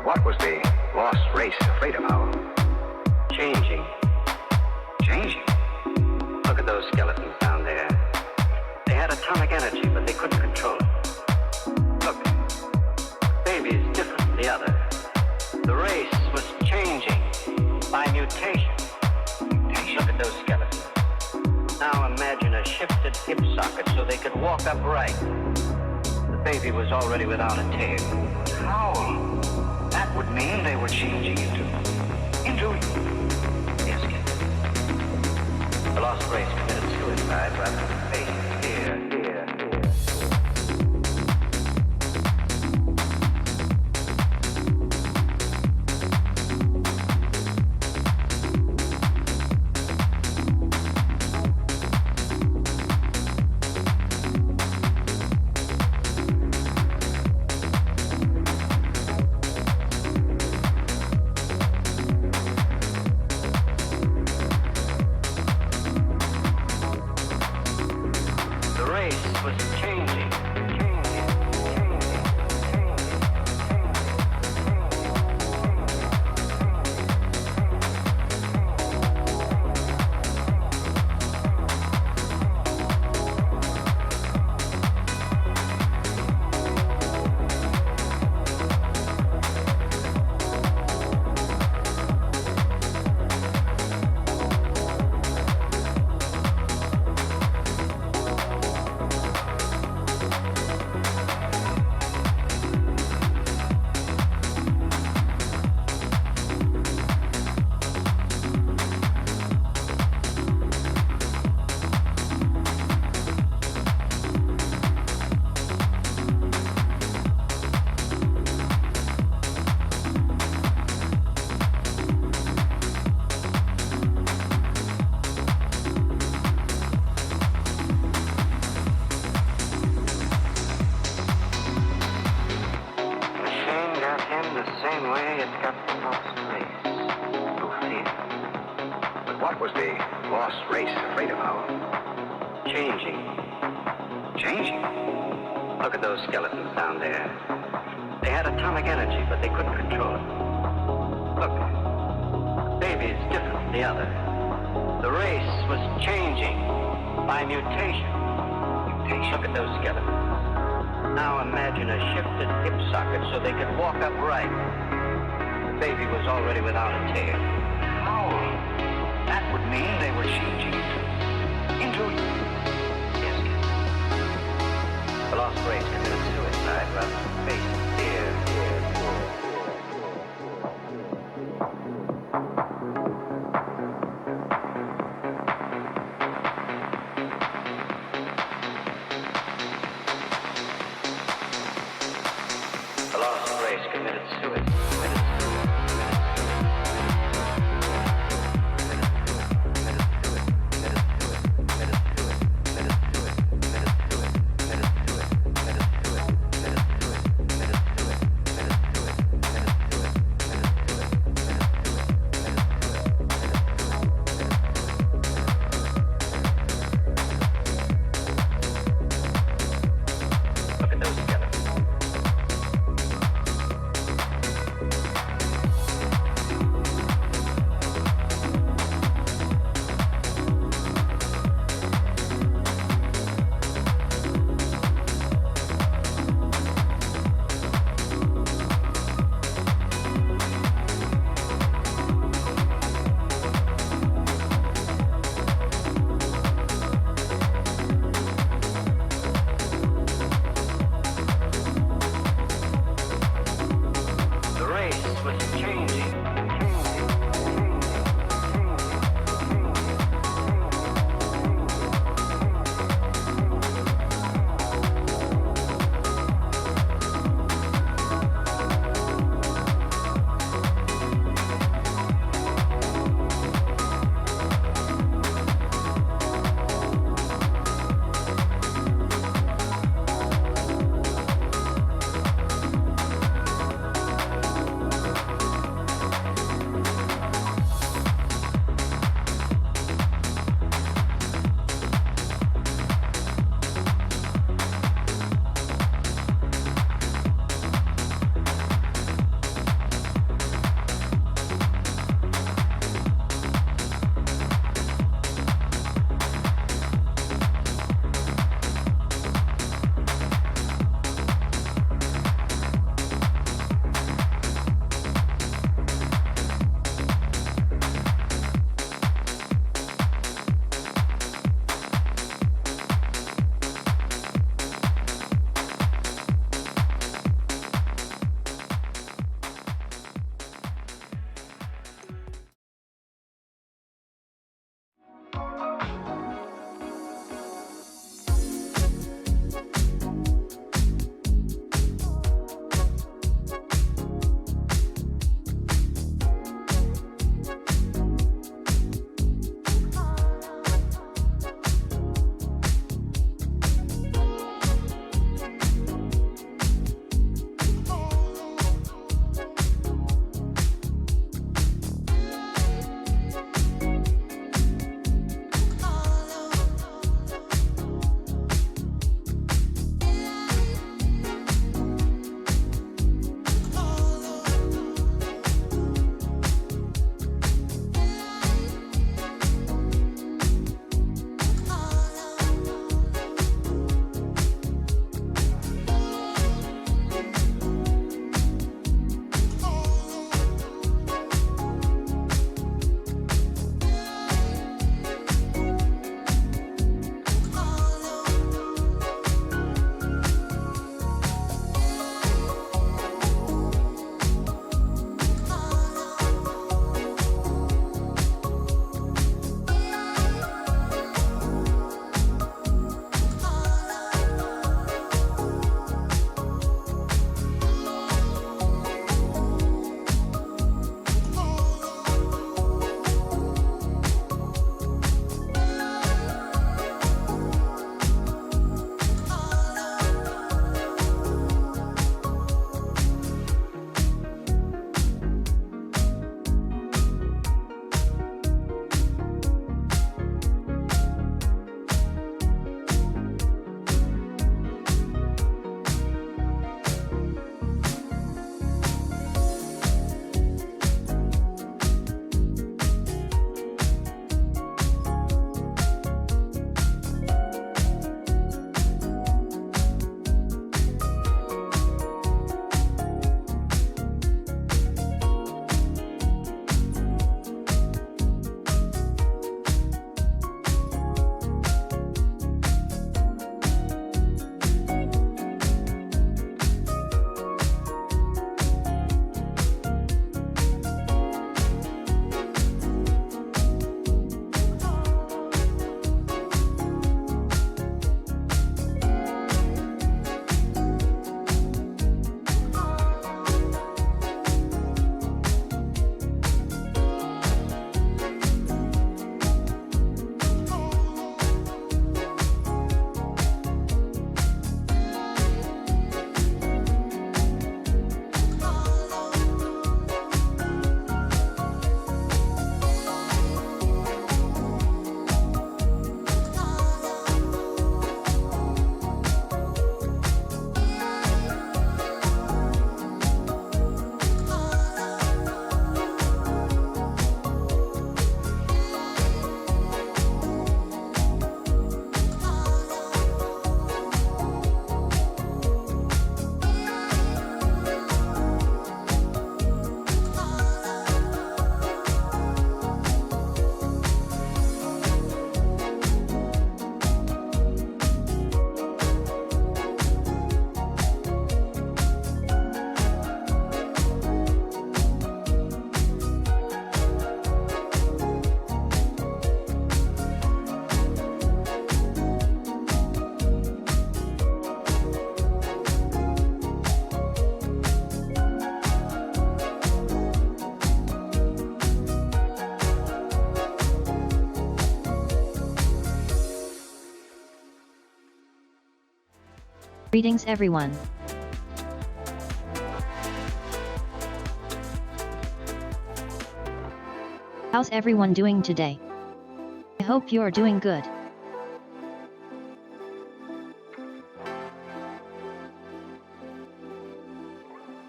what was the lost race afraid of, Howell? Changing. Changing? Look at those skeletons down there. They had atomic energy, but they couldn't control it. Look, baby is different from the other. The race was changing by mutation. Look at those skeletons. Now imagine a shifted hip socket so they could walk upright. The baby was already without a tail. Howell, that would mean they were changing into... Yes, kid. The lost race committed suicide rather than face it. Here. What was the lost race afraid of, Howell? Changing. Changing? Look at those skeletons down there. They had atomic energy, but they couldn't control it. Look, baby is different from the other. The race was changing by mutation. Look at those skeletons. Now imagine a shifted hip socket so they could walk upright. The baby was already without a tail. Howell, that would mean they were changing into... Yes, kid. The lost race committed suicide rather than face it. Here. The lost race committed suicide. Greetings everyone. How's everyone doing today? I hope you're doing good.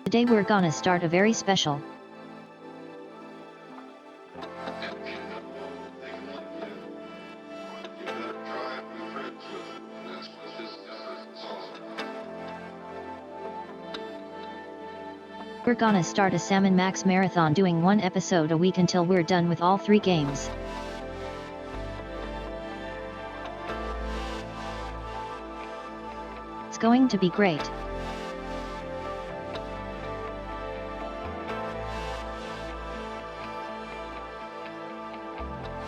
Today we're gonna start a very special. We're gonna start a Salmon Max marathon doing one episode a week until we're done with all 3 games. It's going to be great.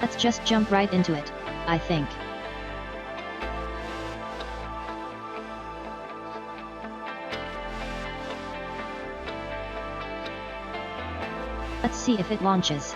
Let's just jump right into it, I think. Let's see if it launches.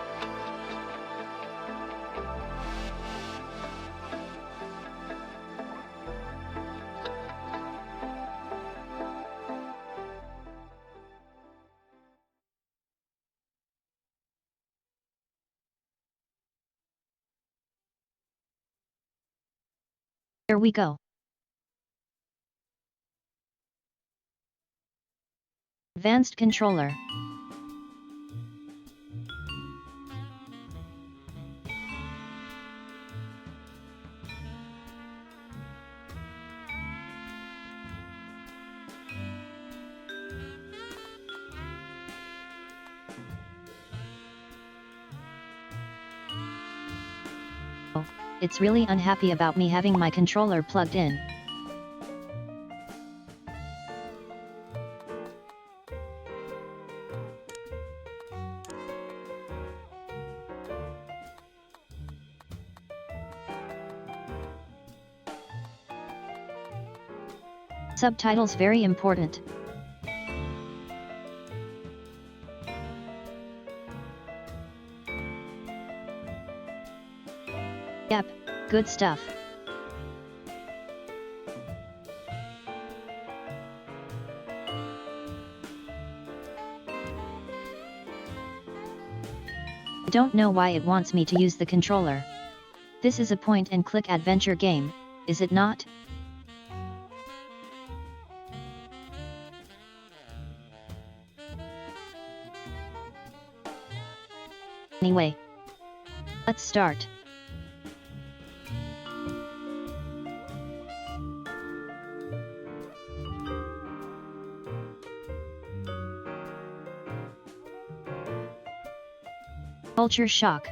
Here we go. Advanced controller. It's really unhappy about me having my controller plugged in. Subtitles very important. Yep, good stuff. I don't know why it wants me to use the controller. This is a point-and-click adventure game, is it not? Anyway, let's start. Culture shock.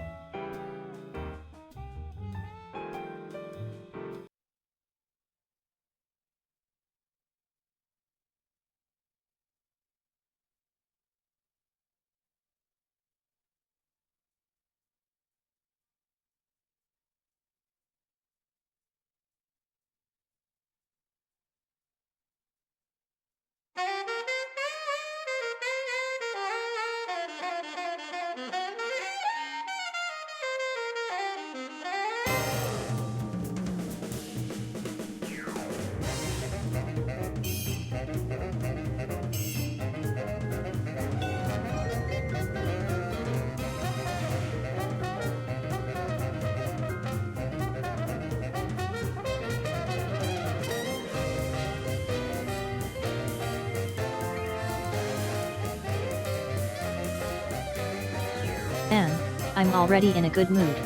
And I'm already in a good mood.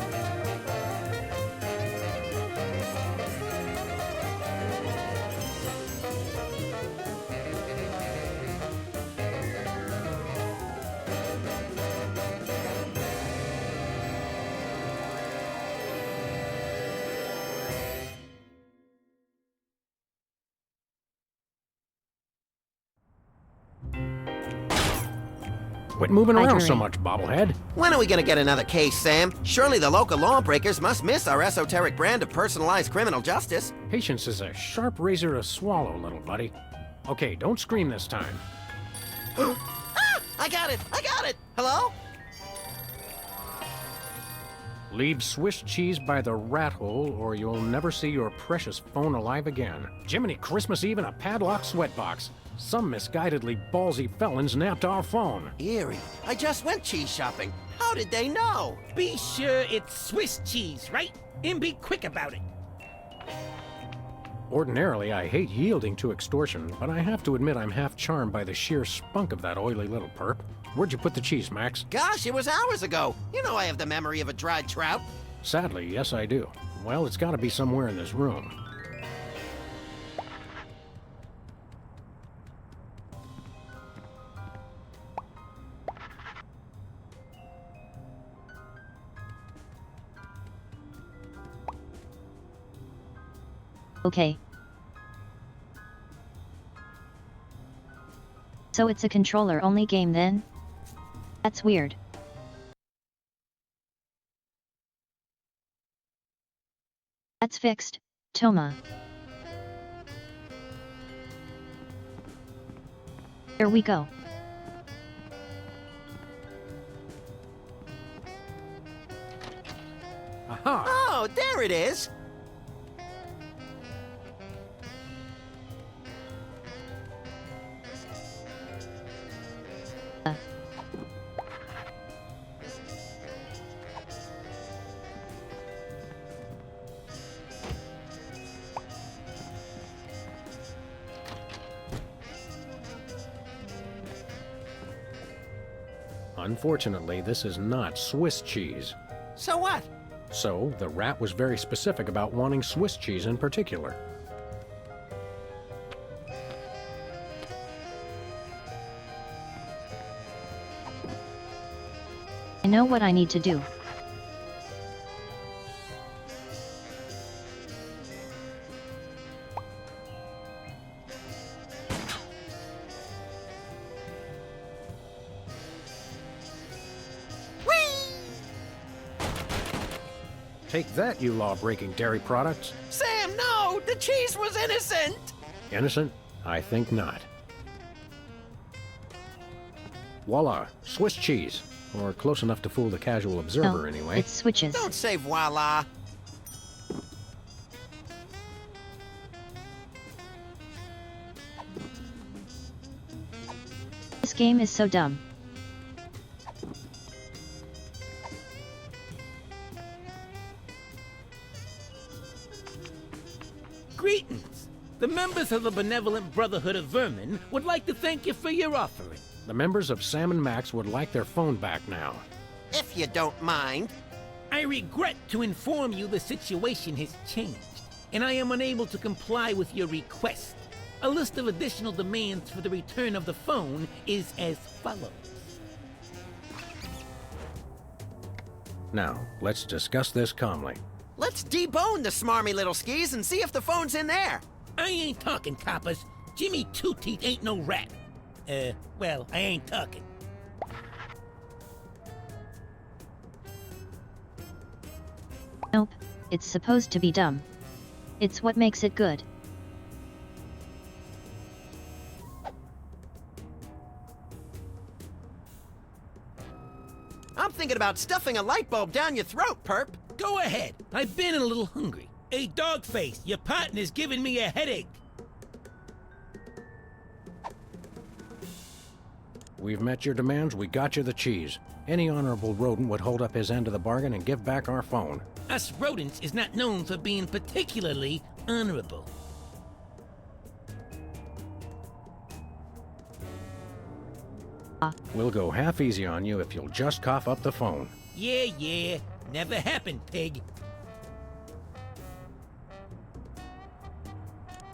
Quit moving around so Hydrate. much, bobblehead. When are we gonna get another case, Sam? Surely the local lawbreakers must miss our esoteric brand of personalized criminal justice. Patience is a sharp razor to swallow, little buddy. Okay, don't scream this time. Ah! I got it! I got it! Hello? Leave Swiss cheese by the rat hole, or you'll never see your precious phone alive again. Jiminy Christmas Eve in a padlocked sweatbox. Some misguidedly ballsy felons nabbed our phone. Eerie. I just went cheese shopping. How did they know? Be sure it's Swiss cheese, right? And be quick about it. Ordinarily, I hate yielding to extortion, but I have to admit I'm half charmed by the sheer spunk of that oily little perp. Where'd you put the cheese, Max? Gosh, it was hours ago. You know I have the memory of a dried trout. Sadly, yes I do. Well, it's gotta be somewhere in this room. Okay. So it's a controller-only game then? That's weird. That's fixed, Toma. Here we go. Aha! Oh, there it is. Unfortunately, this is not Swiss cheese. So what? So, the rat was very specific about wanting Swiss cheese in particular. I know what I need to do. Take that, you law-breaking dairy products. Sam, no! The cheese was innocent! Innocent? I think not. Voila, Swiss cheese. Or close enough to fool the casual observer, No, anyway. it's switches. Don't say voila. This game is so dumb. Greetings. The members of the Benevolent Brotherhood of Vermin would like to thank you for your offering. The members of Sam and Max would like their phone back now. If you don't mind. I regret to inform you the situation has changed, and I am unable to comply with your request. A list of additional demands for the return of the phone is as follows. Now, let's discuss this calmly. Let's debone the smarmy little skis and see if the phone's in there. I ain't talking, coppers. Jimmy Two-Teeth ain't no rat. Well, I ain't talking. Nope, it's supposed to be dumb. It's what makes it good. I'm thinking about stuffing a light bulb down your throat, perp. Go ahead. I've been a little hungry. Hey, Dogface, your partner's giving me a headache. We've met your demands, we got you the cheese. Any honorable rodent would hold up his end of the bargain and give back our phone. Us rodents is not known for being particularly honorable. We'll go half easy on you if you'll just cough up the phone. Yeah. Never happened, pig.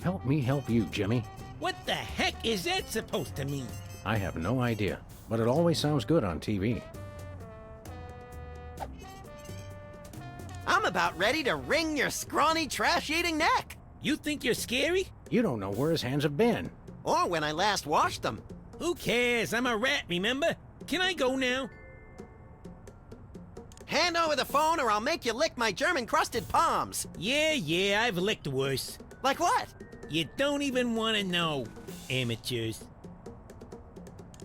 Help me help you, Jimmy. What the heck is that supposed to mean? I have no idea, but it always sounds good on TV. I'm about ready to wring your scrawny, trash-eating neck. You think you're scary? You don't know where his hands have been. Or when I last washed them. Who cares? I'm a rat, remember? Can I go now? Hand over the phone or I'll make you lick my German-crusted palms. Yeah, I've licked worse. Like what? You don't even want to know, amateurs.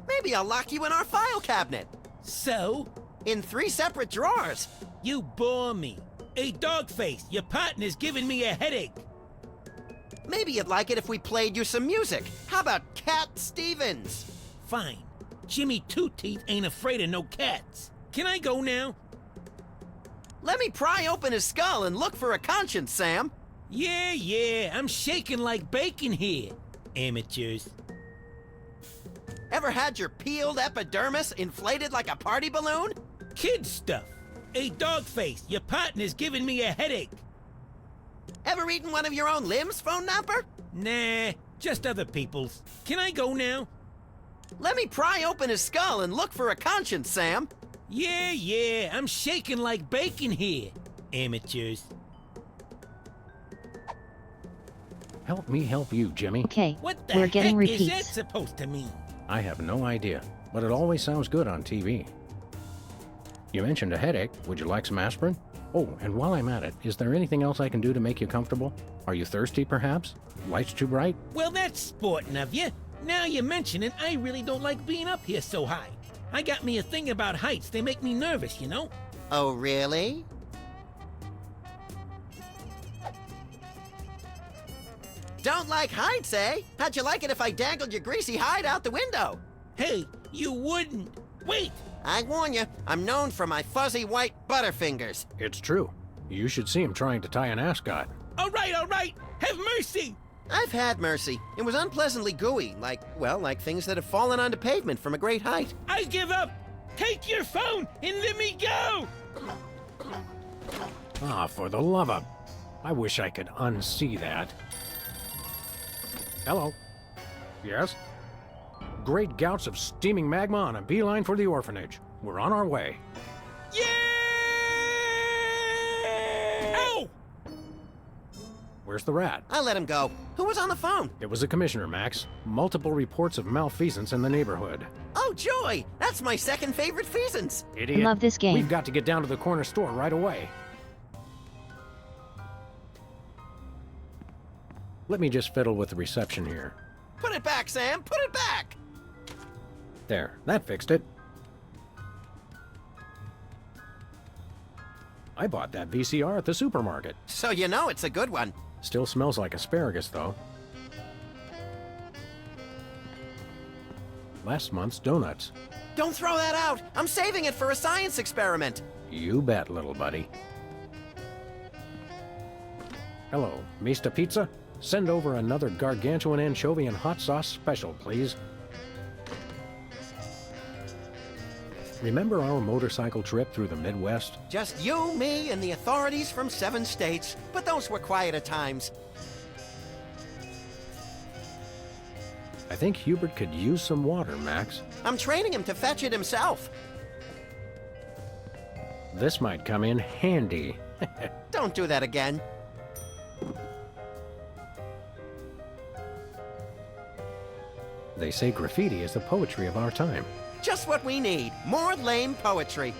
Maybe I'll lock you in our file cabinet. So, In 3 separate drawers. You bore me. Hey, Dogface, your partner's giving me a headache. Maybe you'd like it if we played you some music. How about Cat Stevens? Fine. Jimmy Two Teeth ain't afraid of no cats. Can I go now? Let me pry open his skull and look for a conscience, Sam. Yeah, I'm shaking like bacon here. Amateurs. Ever had your peeled epidermis inflated like a party balloon? Kid stuff. Hey, Dogface, your partner's giving me a headache. Ever eaten one of your own limbs, phone napper? Nah, just other people's. Can I go now? Let me pry open his skull and look for a conscience, Sam. Yeah, I'm shaking like bacon here. Amateurs. Help me help you, Jimmy. Okay, What the we're heck getting is that repeats. supposed to mean? I have no idea, but it always sounds good on TV. You mentioned a headache. Would you like some aspirin? Oh, and while I'm at it, is there anything else I can do to make you comfortable? Are you thirsty, perhaps? Lights too bright? Well, that's sporting of you. Now you mention it, I really don't like being up here so high. I got me a thing about heights. They make me nervous, you know? Oh, really? Don't like heights, eh? How'd you like it if I dangled your greasy hide out the window? Hey, you wouldn't. Wait! I warn you, I'm known for my fuzzy white butterfingers. It's true. You should see him trying to tie an ascot. All right. Have mercy! I've had mercy. It was unpleasantly gooey, like things that have fallen onto pavement from a great height. I give up! Take your phone and let me go! Ah, for the love of... I wish I could unsee that. Hello. Yes? Great gouts of steaming magma on a beeline for the orphanage. We're on our way. Yeah! Ow! Where's the rat? I let him go. Who was on the phone? It was the commissioner, Max. Multiple reports of malfeasance in the neighborhood. Oh, joy! That's my second favorite feasance. Idiot. Love this game. We've got to get down to the corner store right away. Let me just fiddle with the reception here. Put it back, Sam. Put it back. There, that fixed it. I bought that VCR at the supermarket. So you know it's a good one. Still smells like asparagus, though. Last month's donuts. Don't throw that out. I'm saving it for a science experiment. You bet, little buddy. Hello, Mista Pizza? Send over another gargantuan anchovy and hot sauce special, please. Remember our motorcycle trip through the Midwest? Just you, me, and the authorities from 7 states. But those were quieter times. I think Hubert could use some water, Max. I'm training him to fetch it himself. This might come in handy. Don't do that again. They say graffiti is the poetry of our time. Just what we need. More lame poetry.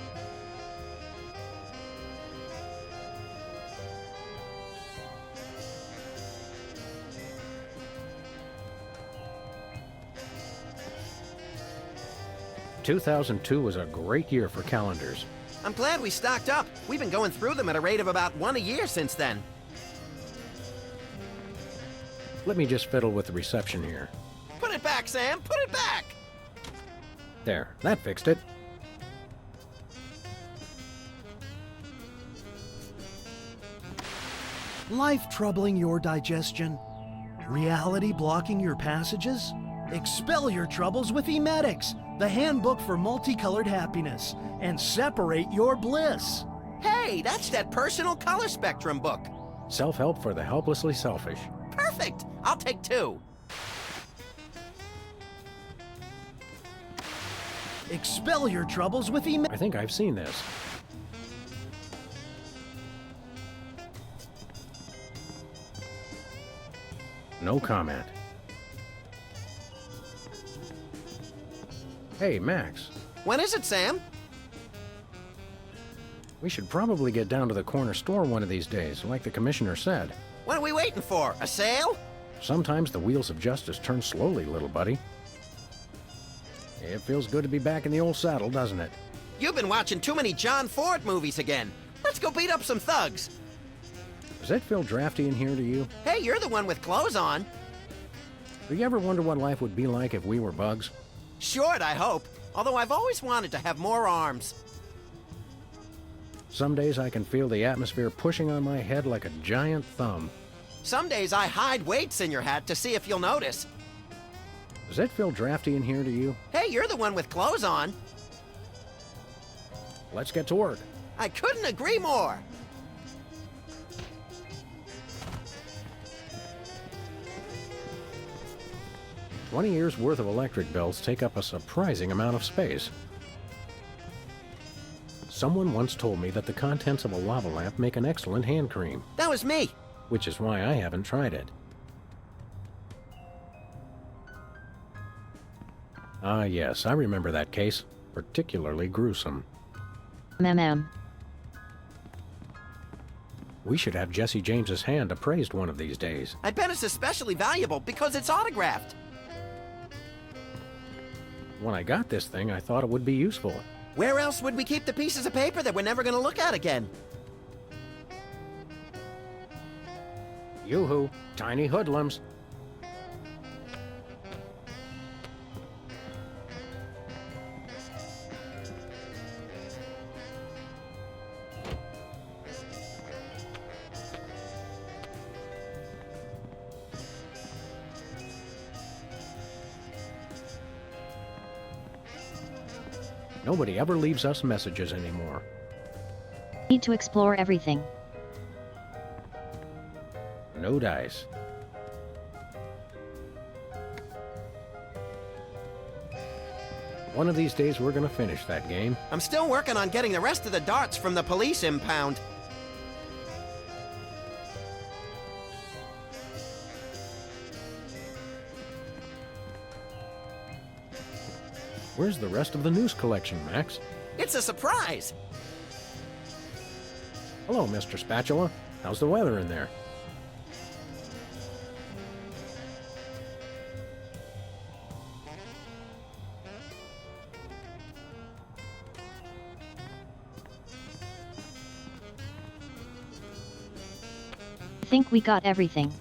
"2002 was a great year for calendars. I'm glad we stocked up. We've been going through them at a rate of about 1 a year since then. Let me just fiddle with the reception here. Put it back, Sam. Put it back. There, that fixed it. Life troubling your digestion? Reality blocking your passages? Expel your troubles with Emetics, the handbook for multicolored happiness, and separate your bliss. Hey, that's that personal color spectrum book. Self-help for the helplessly selfish. Perfect. I'll take 2. Expel your troubles with Emetics. I think I've seen this. No comment. Hey, Max. When is it, Sam? We should probably get down to the corner store one of these days, like the commissioner said. What are we waiting for? A sale? Sometimes the wheels of justice turn slowly, little buddy. It feels good to be back in the old saddle, doesn't it? You've been watching too many John Ford movies again. Let's go beat up some thugs. Does it feel drafty in here to you? Hey, you're the one with clothes on. Do you ever wonder what life would be like if we were bugs? Short, I hope. Although I've always wanted to have more arms. Some days I can feel the atmosphere pushing on my head like a giant thumb. Some days I hide weights in your hat to see if you'll notice. Does it feel drafty in here to you? Hey, you're the one with clothes on. Let's get to work. I couldn't agree more. "20 years worth of electric bills take up a surprising amount of space." Someone once told me that the contents of a lava lamp make an excellent hand cream, That was me. which is why I haven't tried it. Ah, yes, I remember that case. Particularly gruesome. We should have Jesse James's hand appraised one of these days. I bet it's especially valuable because it's autographed. When I got this thing, I thought it would be useful. Where else would we keep the pieces of paper that we're never going to look at again? Yoo-hoo, tiny hoodlums. Nobody ever leaves us messages anymore. Need to explore everything. No dice. One of these days we're gonna finish that game. I'm still working on getting the rest of the darts from the police impound. Where's the rest of the news collection, Max? It's a surprise. Hello, Mr. Spatula. How's the weather in there? Think we got everything.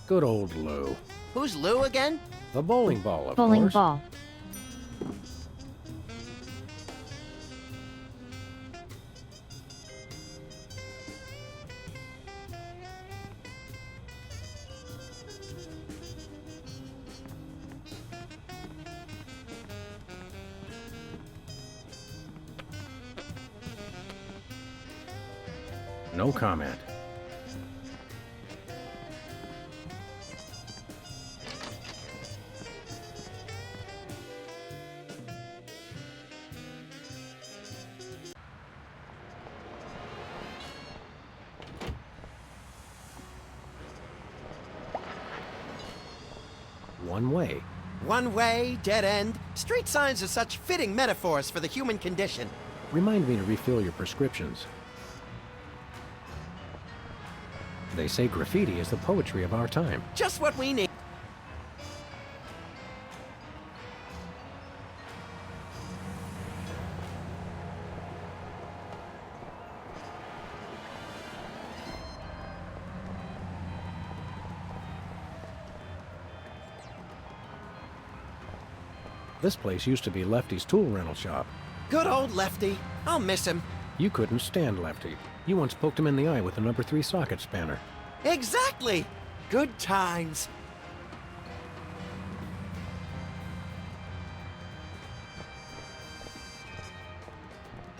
Good old Lou. Who's Lou again? The bowling ball, of Bowling course. ball. No comment. One way. One way, dead end. Street signs are such fitting metaphors for the human condition. Remind me to refill your prescriptions. They say graffiti is the poetry of our time. Just what we need. This place used to be Lefty's tool rental shop. Good old Lefty. I'll miss him. You couldn't stand Lefty. You once poked him in the eye with a number 3 socket spanner. Exactly. Good times.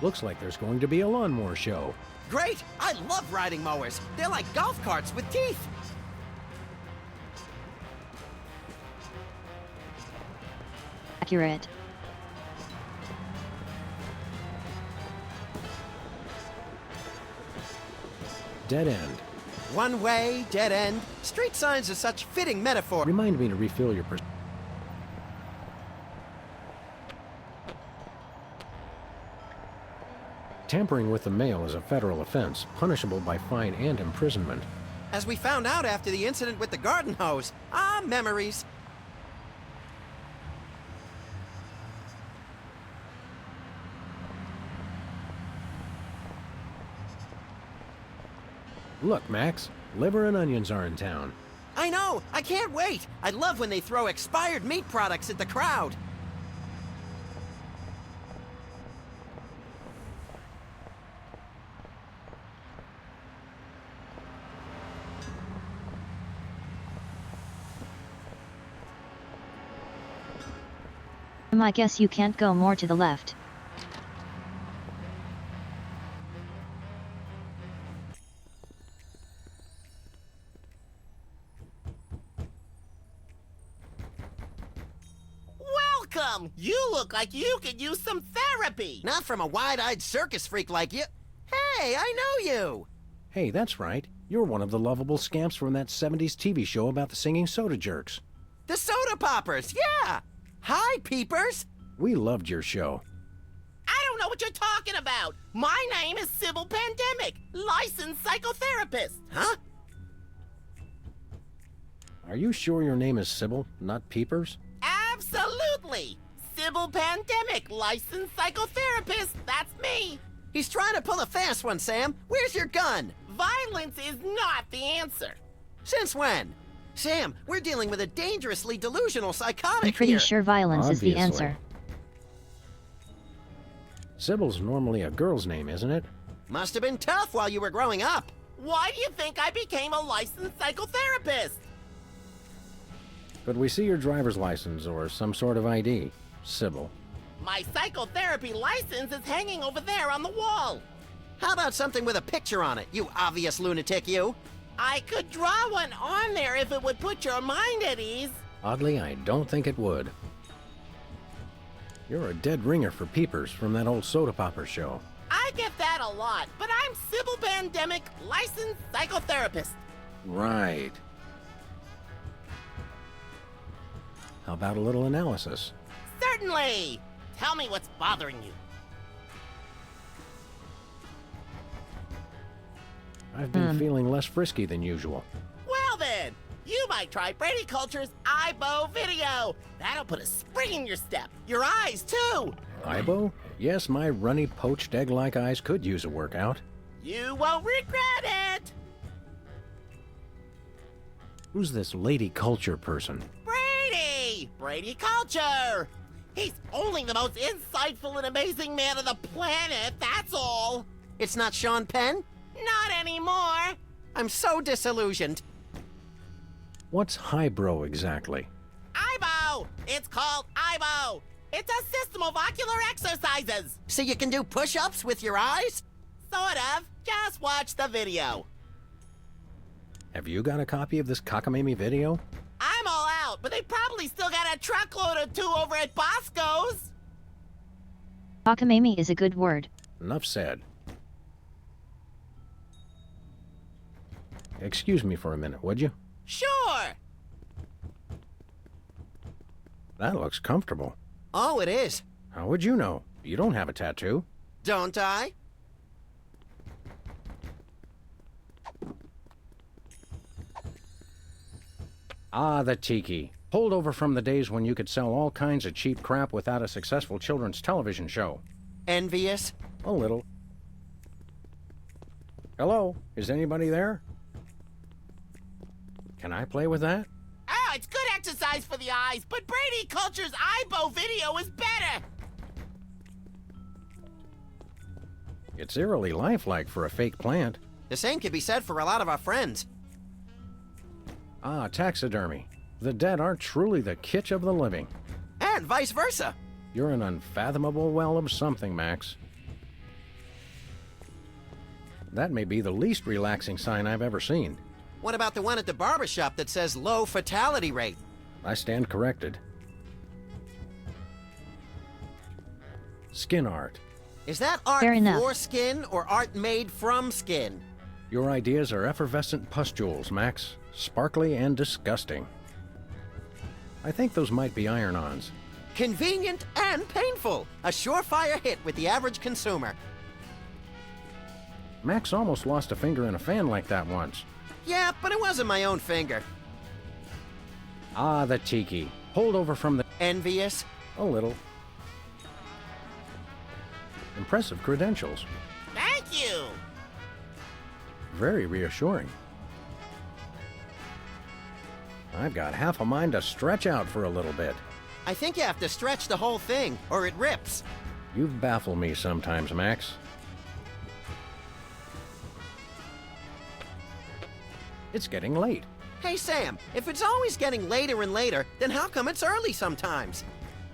Looks like there's going to be a lawnmower show. Great. I love riding mowers. They're like golf carts with teeth. Accurate. Dead end. One way, dead end. Street signs are such fitting metaphor. Remind me to refill your Tampering with the mail is a federal offense, punishable by fine and imprisonment. As we found out after the incident with the garden hose. Ah, memories. Look, Max, liver and onions are in town. I know! I can't wait! I love when they throw expired meat products at the crowd. I guess you can't go more to the left. Welcome! You look like you could use some therapy! Not from a wide-eyed circus freak like you. Hey, I know you! Hey, that's right. You're one of the lovable scamps from that 70s TV show about the singing soda jerks. The Soda Poppers, yeah! Hi, peepers! We loved your show. I don't know what you're talking about! My name is Sybil Pandemic, licensed psychotherapist! Huh? Are you sure your name is Sybil, not Peepers? Absolutely! Sybil Pandemic, licensed psychotherapist, that's me! He's trying to pull a fast one, Sam. Where's your gun? Violence is not the answer. Since when? Sam, we're dealing with a dangerously delusional psychotic I'm pretty here. sure violence is the Obviously. answer. Sybil's normally a girl's name, isn't it? Must have been tough while you were growing up. Why do you think I became a licensed psychotherapist? Could we see your driver's license or some sort of ID, Sybil? My psychotherapy license is hanging over there on the wall. How about something with a picture on it, you obvious lunatic, you? I could draw one on there if it would put your mind at ease. Oddly, I don't think it would. You're a dead ringer for Peepers from that old Soda Popper show. I get that a lot, but I'm Sybil Pandemic, licensed psychotherapist. Right. How about a little analysis? Certainly. Tell me what's bothering you. I've been feeling less frisky than usual. Well then, you might try Brady Culture's IBO video. That'll put a spring in your step. Your eyes, too. Ibo? Yes, my runny, poached egg-like eyes could use a workout. You won't regret it. Who's this lady culture person? Brady! Brady Culture! He's only the most insightful and amazing man on the planet, that's all. It's not Sean Penn? Not anymore. I'm so disillusioned. What's highbrow exactly? IBO! It's called IBO. It's a system of ocular exercises. So you can do push-ups with your eyes? Sort of. Just watch the video. Have you got a copy of this cockamamie video? I'm all out, but they probably still got a truckload or two over at Bosco's. Cockamamie is a good word. Enough said. Excuse me for a minute, would you? Sure. That looks comfortable. Oh, it is. How would you know? You don't have a tattoo. Don't I? Ah, the tiki. Holdover from the days when you could sell all kinds of cheap crap without a successful children's television show. Envious? A little. Hello? Is anybody there? Can I play with that? Oh, it's good exercise for the eyes, but Brady Culture's IBO video is better. It's eerily lifelike for a fake plant. The same could be said for a lot of our friends. Ah, taxidermy. The dead aren't truly the kitsch of the living. And vice versa. You're an unfathomable well of something, Max. That may be the least relaxing sign I've ever seen. What about the one at the barber shop that says low fatality rate? I stand corrected. Skin art. Is that art Fair enough. for skin or art made from skin? Your ideas are effervescent pustules, Max. Sparkly and disgusting. I think those might be iron-ons. Convenient and painful. A surefire hit with the average consumer. Max almost lost a finger in a fan like that once. Yeah, but it wasn't my own finger. Ah, the tiki. Holdover from the... Envious? A little. Impressive credentials. Thank you. very reassuring. I've got half a mind to stretch out for a little bit. I think you have to stretch the whole thing, or it rips. You baffle me sometimes, Max. It's getting late. Hey, Sam, if it's always getting later and later, then how come it's early sometimes?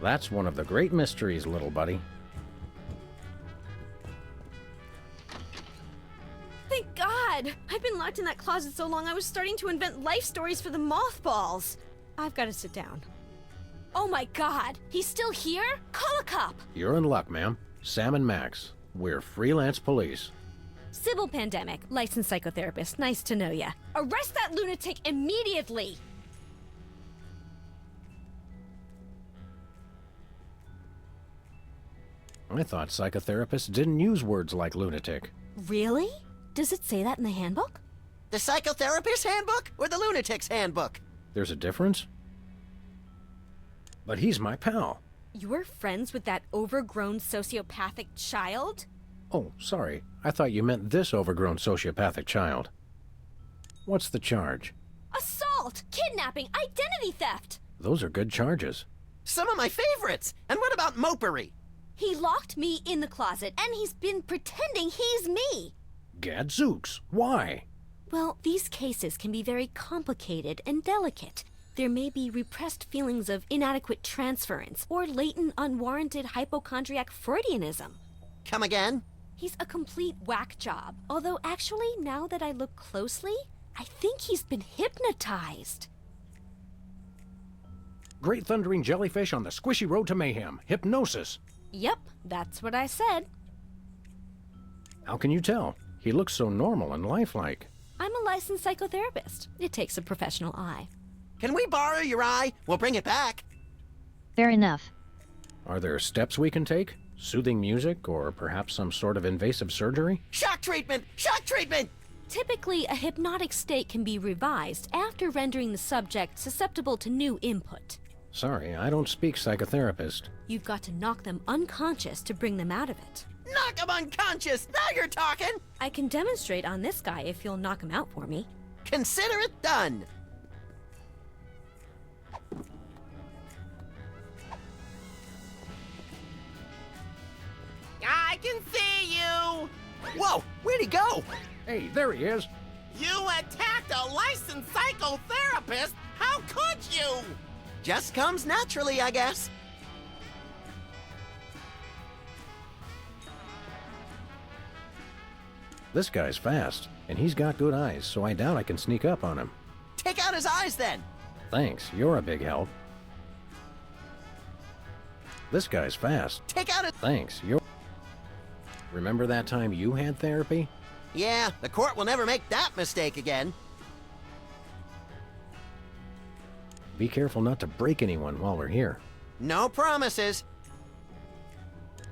That's one of the great mysteries, little buddy. Thank God! I've been locked in that closet so long I was starting to invent life stories for the mothballs. I've got to sit down. Oh my God! He's still here? Call a cop! You're in luck, ma'am. Sam and Max. We're Freelance Police. Sybil Pandemic, licensed psychotherapist. Nice to know ya. Arrest that lunatic immediately! I thought psychotherapists didn't use words like lunatic. Really? Does it say that in the handbook? The psychotherapist's handbook or the lunatic's handbook? There's a difference? But he's my pal. You're friends with that overgrown sociopathic child? Oh, sorry. I thought you meant this overgrown sociopathic child. What's the charge? Assault! Kidnapping! Identity theft! Those are good charges. Some of my favorites! And what about mopery? He locked me in the closet, and he's been pretending he's me! Gadzooks! Why? Well, these cases can be very complicated and delicate. There may be repressed feelings of inadequate transference or latent unwarranted hypochondriac Freudianism. Come again? He's a complete whack job. Although actually, now that I look closely, I think he's been hypnotized. Great thundering jellyfish on the squishy road to mayhem. Hypnosis. Yep, that's what I said. How can you tell? He looks so normal and lifelike. I'm a licensed psychotherapist. It takes a professional eye. Can we borrow your eye? We'll bring it back. Fair enough. Are there steps we can take? Soothing music, or perhaps some sort of invasive surgery? Shock treatment! Shock treatment! Typically, a hypnotic state can be revised after rendering the subject susceptible to new input. Sorry, I don't speak psychotherapist. You've got to knock them unconscious to bring them out of it. Knock him unconscious! Now you're talking! I can demonstrate on this guy if you'll knock him out for me. Consider it done! I can see you! Whoa! Where'd he go? Hey, there he is. You attacked a licensed psychotherapist? How could you? Just comes naturally, I guess. This guy's fast, and he's got good eyes, so I doubt I can sneak up on him. Take out his eyes then! Thanks, you're a big help. This guy's fast. Take out his... Thanks, you're... Remember that time you had therapy? Yeah, the court will never make that mistake again. Be careful not to break anyone while we're here. No promises.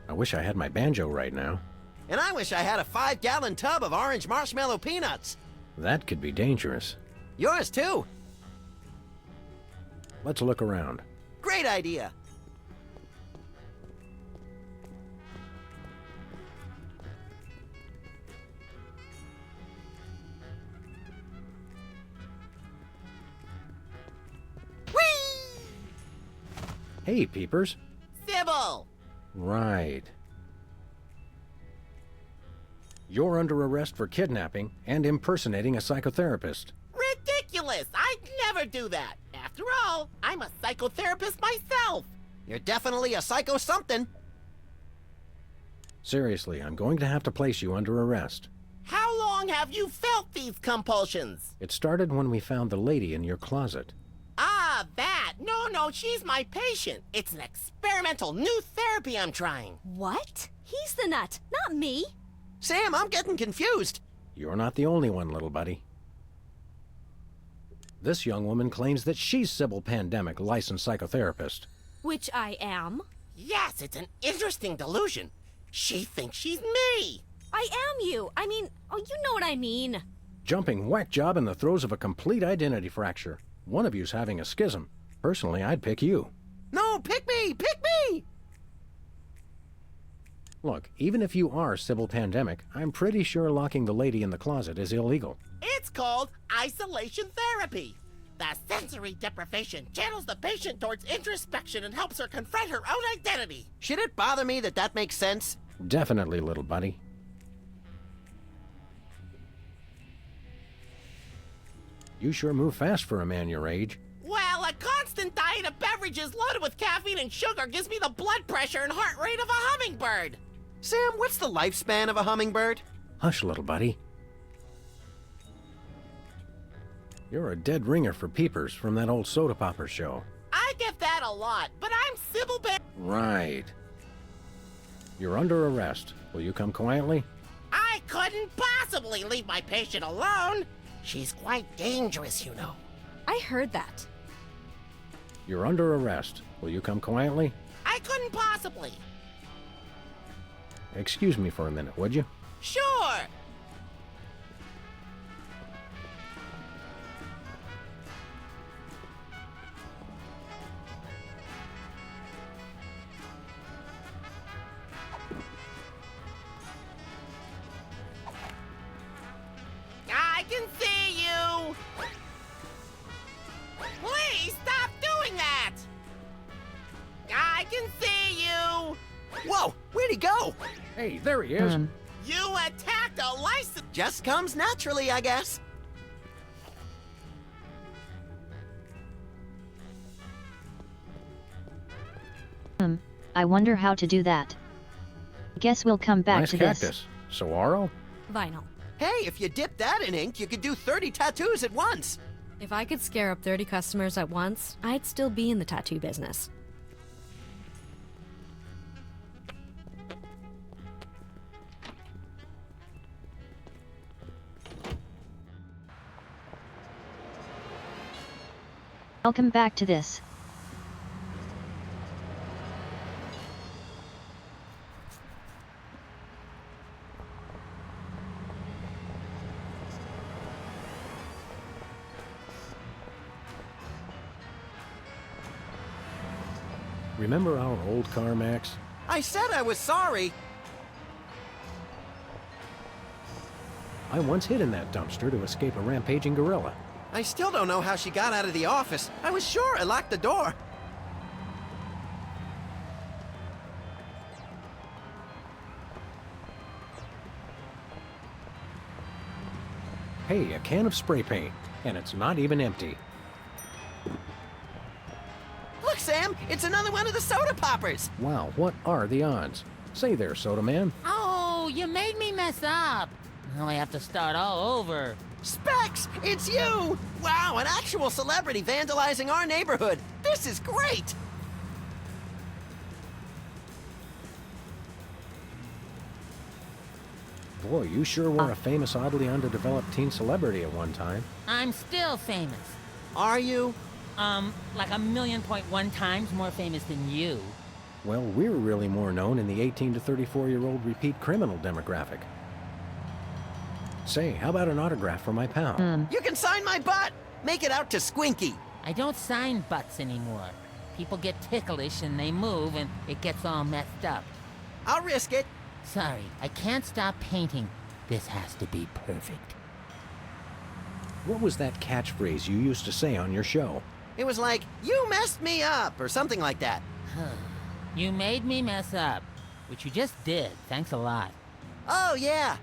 I wish I had my banjo right now. And I wish I had a 5-gallon tub of orange marshmallow peanuts. That could be dangerous. Yours too. Let's look around. Great idea. Hey, peepers. Sybil! Right. You're under arrest for kidnapping and impersonating a psychotherapist. Ridiculous! I'd never do that. After all, I'm a psychotherapist myself. You're definitely a psycho-something. Seriously, I'm going to have to place you under arrest. How long have you felt these compulsions? It started when we found the lady in your closet. Ah, that. No, she's my patient. It's an experimental new therapy I'm trying. What? He's the nut, not me. Sam, I'm getting confused. You're not the only one, little buddy. This young woman claims that she's Sybil Pandemic, licensed psychotherapist. Which I am. Yes, it's an interesting delusion. She thinks she's me. I am you. I mean, oh, you know what I mean. Jumping whack job in the throes of a complete identity fracture. One of you's having a schism. Personally, I'd pick you. No, pick me! Pick me! Look, even if you are Sybil Pandemic, I'm pretty sure locking the lady in the closet is illegal. It's called isolation therapy. The sensory deprivation channels the patient towards introspection and helps her confront her own identity. Should it bother me that that makes sense? Definitely, little buddy. You sure move fast for a man your age. Well, a constant diet of beverages loaded with caffeine and sugar gives me the blood pressure and heart rate of a hummingbird. Sam, what's the lifespan of a hummingbird? Hush, little buddy. You're a dead ringer for peepers from that old soda popper show. I get that a lot, but I'm Sybil Right. You're under arrest. Will you come quietly? I couldn't possibly leave my patient alone. She's quite dangerous, you know. I heard that. You're under arrest. Will you come quietly? I couldn't possibly. Excuse me for a minute, would you? Sure. I can see you. Please stop doing that. I can see you. Whoa, where'd he go? Hey, there he is. You attacked a license. Just comes naturally, I guess. I wonder how to do that. Guess we'll come back Nice to cactus. this. Saguaro? Vinyl. Hey, if you dip that in ink, you could do 30 tattoos at once. If I could scare up 30 customers at once, I'd still be in the tattoo business. Welcome back to this. Remember our old car, Max? I said I was sorry. I once hid in that dumpster to escape a rampaging gorilla. I still don't know how she got out of the office. I was sure I locked the door. Hey, a can of spray paint, and it's not even empty. Look, Sam, it's another one of the soda poppers. Wow, what are the odds? Say there, Soda Man. Oh, you made me mess up. Now I have to start all over. Specs, it's you! Wow, an actual celebrity vandalizing our neighborhood. This is great! Boy, you sure were a famous, oddly underdeveloped teen celebrity at one time. I'm still famous. Are you? Like 1,000,000.1 times more famous than you. Well, we're really more known in the 18 to 34-year-old repeat criminal demographic. Say, how about an autograph for my pal? You can sign my butt! Make it out to Squinky. I don't sign butts anymore. People get ticklish and they move and it gets all messed up. I'll risk it. Sorry, I can't stop painting. This has to be perfect. What was that catchphrase you used to say on your show? It was like, you messed me up, or something like that. You made me mess up, which you just did. Thanks a lot. Oh, yeah.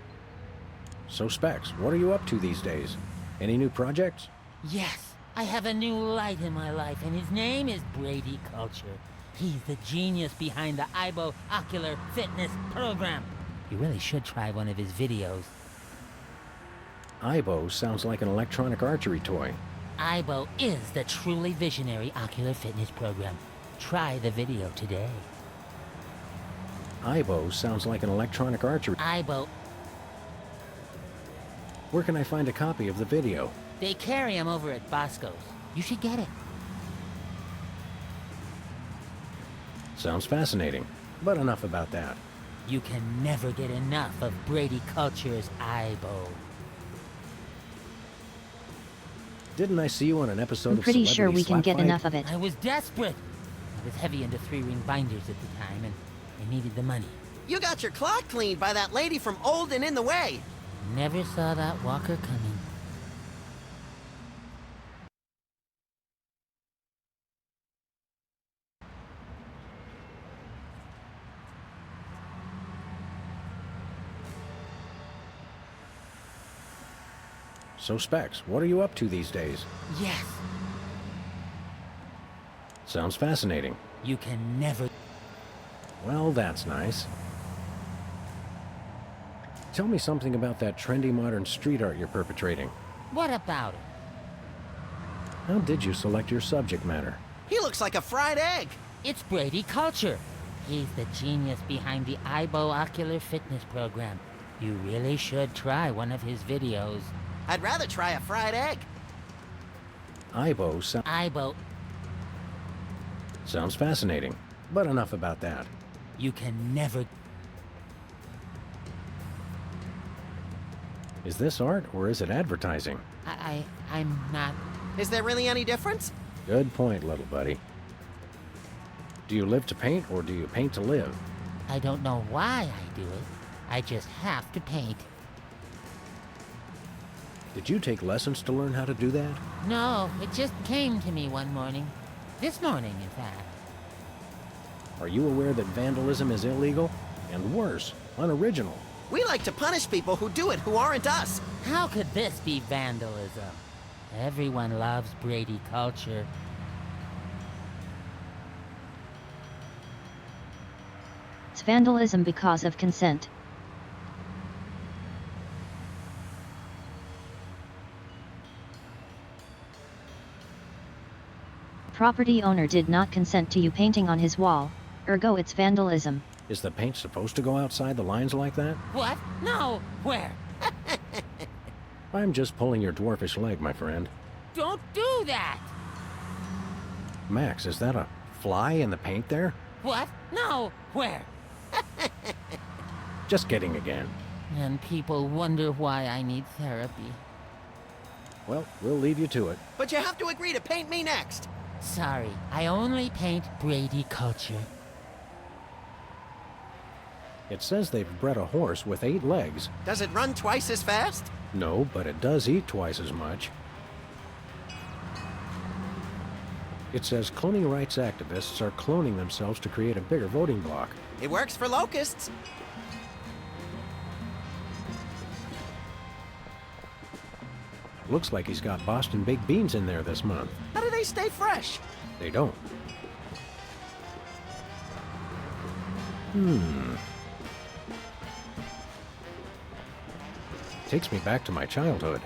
So, Specs, what are you up to these days? Any new projects? Yes, I have a new light in my life, and his name is Brady Culture. He's the genius behind the IBO Ocular Fitness Program. You really should try one of his videos. IBO sounds like an electronic archery toy. IBO is the truly visionary ocular fitness program. Try the video today. IBO sounds like an electronic archery... IBO. Where can I find a copy of the video? They carry them over at Bosco's. You should get it. Sounds fascinating, but enough about that. You can never get enough of Brady Culture's IBO. Didn't I see you on an episode I'm of pretty sure Celebrity we can get Slapfight? enough of it. I was desperate. I was heavy into 3-ring binders at the time, and I needed the money. You got your clock cleaned by that lady from Old and in the Way. Never saw that walker coming. So, Specs, what are you up to these days? Yes, Sounds fascinating. you can never... Well, that's nice. Tell me something about that trendy modern street art you're perpetrating. What about it? How did you select your subject matter? He looks like a fried egg. It's Brady Culture. He's the genius behind the IBO Ocular Fitness Program. You really should try one of his videos. I'd rather try a fried egg. IBO IBO, sounds fascinating, but enough about that. you can never... Is this art or is it advertising? I'm not... Is there really any difference? Good point, little buddy. Do you live to paint or do you paint to live? I don't know why I do it. I just have to paint. Did you take lessons to learn how to do that? No, it just came to me one morning. This morning, in fact. Are you aware that vandalism is illegal? And worse, unoriginal. We like to punish people who do it who aren't us. How could this be vandalism? Everyone loves Brady Culture. It's vandalism because of consent. Property owner did not consent to you painting on his wall, ergo it's vandalism. Is the paint supposed to go outside the lines like that? What? No! Where? I'm just pulling your dwarfish leg, my friend. Don't do that! Max, is that a fly in the paint there? What? No! Where? Just kidding again. And people wonder why I need therapy. Well, we'll leave you to it. But you have to agree to paint me next. Sorry, I only paint Brady Culture. It says they've bred a horse with 8 legs. Does it run twice as fast? No, but it does eat twice as much. It says cloning rights activists are cloning themselves to create a bigger voting bloc. It works for locusts. Looks like he's got Boston baked beans in there this month. How do they stay fresh? They don't. Takes me back to my childhood.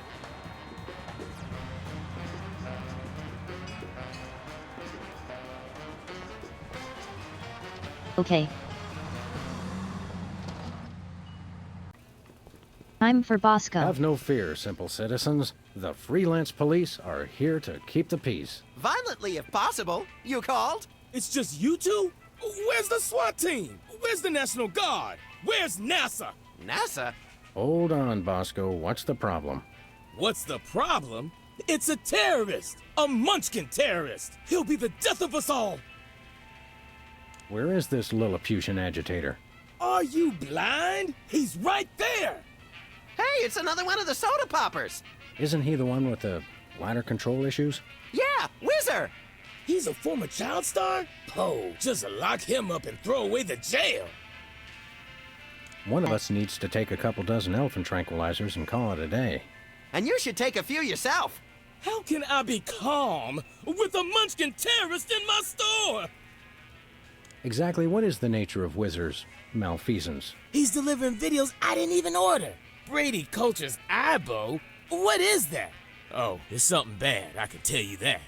Okay. Time for Bosco. Have no fear, simple citizens. The Freelance Police are here to keep the peace. Violently, if possible. You called? It's just you two? Where's the SWAT team? Where's the National Guard? Where's NASA? NASA? Hold on, Bosco. What's the problem? What's the problem? It's a terrorist! A Munchkin terrorist! He'll be the death of us all! Where is this Lilliputian agitator? Are you blind? He's right there! Hey, it's another one of the soda poppers. Isn't he the one with the ladder control issues? Yeah, Whizzer. He's a former child star? Oh, just lock him up and throw away the jail. One of us needs to take a couple dozen elephant tranquilizers and call it a day. And you should take a few yourself. How can I be calm with a Munchkin terrorist in my store? Exactly what is the nature of Whizzer's malfeasance? He's delivering videos I didn't even order. Brady Culture's IBO? What is that? Oh, it's something bad, I can tell you that.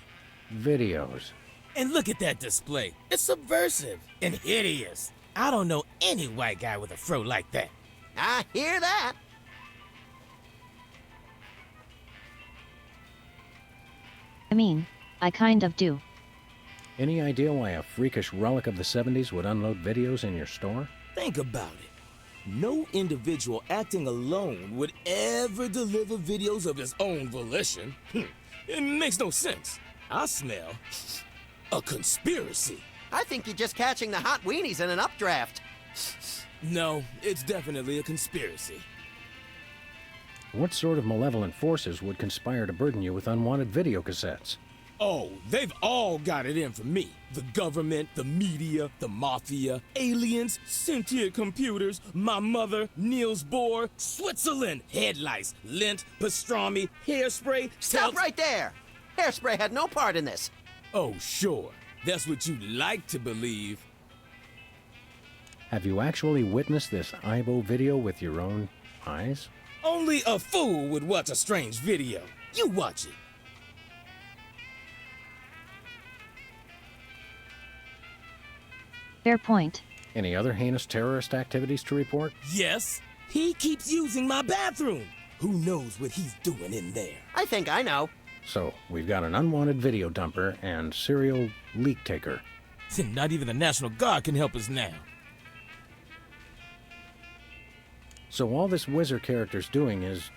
Videos. And look at that display. It's subversive and hideous. I don't know any white guy with a fro like that. I hear that. I mean, I kind of do. Any idea why a freakish relic of the 70s would unload videos in your store? Think about it. No individual acting alone would ever deliver videos of his own volition. It makes no sense. I smell a conspiracy. I think you're just catching the hot weenies in an updraft. No, it's definitely a conspiracy. What sort of malevolent forces would conspire to burden you with unwanted video cassettes? Oh, they've all got it in for me. The government, the media, the mafia, aliens, sentient computers, my mother, Niels Bohr, Switzerland, headlights, lint, pastrami, hairspray. Stop right there! Hairspray had no part in this. Oh, sure. That's what you like to believe. Have you actually witnessed this IBO video with your own eyes? Only a fool would watch a strange video. You watch it. Fair point. Any other heinous terrorist activities to report? Yes, he keeps using my bathroom. Who knows what he's doing in there? I think I know. So, we've got an unwanted video dumper and serial leak taker. Not even the National Guard can help us now. So all this wizard character's doing is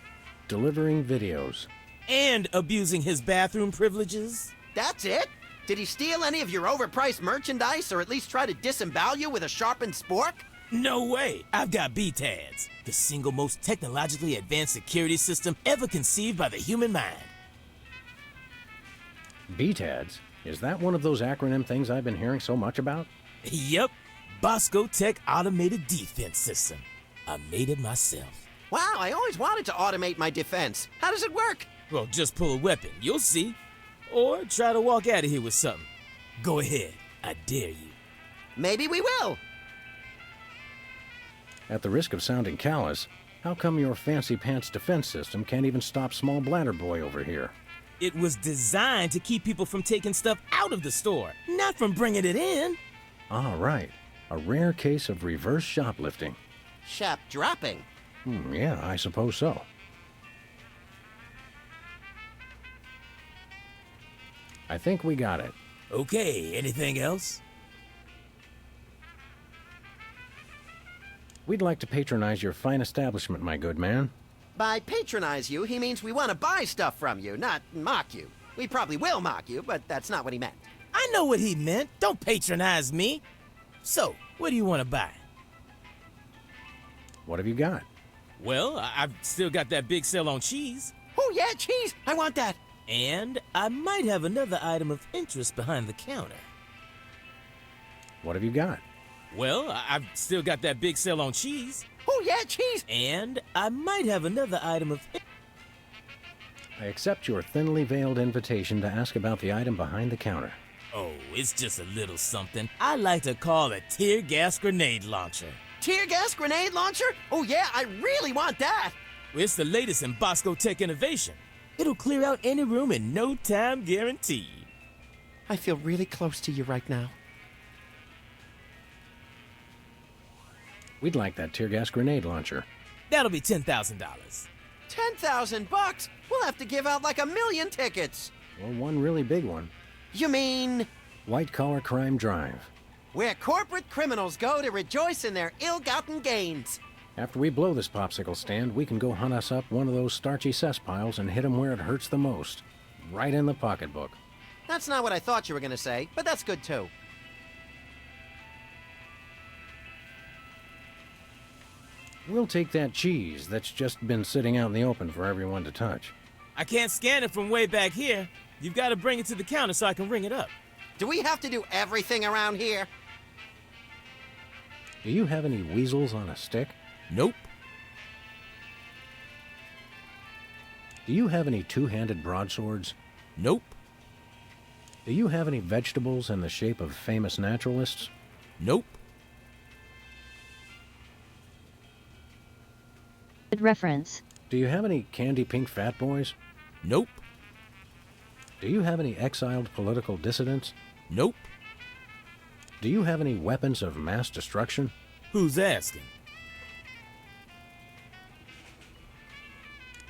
delivering videos. And abusing his bathroom privileges? That's it? Did he steal any of your overpriced merchandise or at least try to disembowel you with a sharpened spork? No way! I've got BTADS, the single most technologically advanced security system ever conceived by the human mind. BTADS? Is that one of those acronym things I've been hearing so much about? Yep. Bosco Tech Automated Defense System. I made it myself. Wow, I always wanted to automate my defense. How does it work? Well, just pull a weapon, you'll see. Or try to walk out of here with something. Go ahead, I dare you. Maybe we will. At the risk of sounding callous, how come your fancy pants defense system can't even stop small bladder boy over here? It was designed to keep people from taking stuff out of the store, not from bringing it in. Ah, right. A rare case of reverse shoplifting. Shop dropping. Yeah, I suppose so. I think we got it. Okay, anything else? We'd like to patronize your fine establishment, my good man. By patronize you, he means we want to buy stuff from you, not mock you. We probably will mock you, but that's not what he meant. I know what he meant. Don't patronize me. So, what do you want to buy? What have you got? Well, I've still got that big sale on cheese. Oh yeah, cheese! I want that! And I might have another item of interest behind the counter. What have you got? Well, I've still got that big sale on cheese. Oh yeah, cheese! And I might have another item of... I accept your thinly veiled invitation to ask about the item behind the counter. Oh, it's just a little something I like to call a tear gas grenade launcher. Tear gas grenade launcher? Oh yeah, I really want that! It's the latest in Bosco Tech innovation. It'll clear out any room in no time guaranteed. I feel really close to you right now. We'd like that tear gas grenade launcher. That'll be $10,000. $10,000? We'll have to give out like 1 million tickets. Well, one really big one. You mean... White Collar Crime Drive. Where corporate criminals go to rejoice in their ill-gotten gains. After we blow this popsicle stand, we can go hunt us up one of those starchy cesspiles and hit 'em where it hurts the most. Right in the pocketbook. That's not what I thought you were going to say, but that's good too. We'll take that cheese that's just been sitting out in the open for everyone to touch. I can't scan it from way back here. You've got to bring it to the counter so I can ring it up. Do we have to do everything around here? Do you have any weasels on a stick? Nope. Do you have any two-handed broadswords? Nope. Do you have any vegetables in the shape of famous naturalists? Nope. Good reference. Do you have any candy pink fat boys? Nope. Do you have any exiled political dissidents? Nope. Do you have any weapons of mass destruction? Who's asking?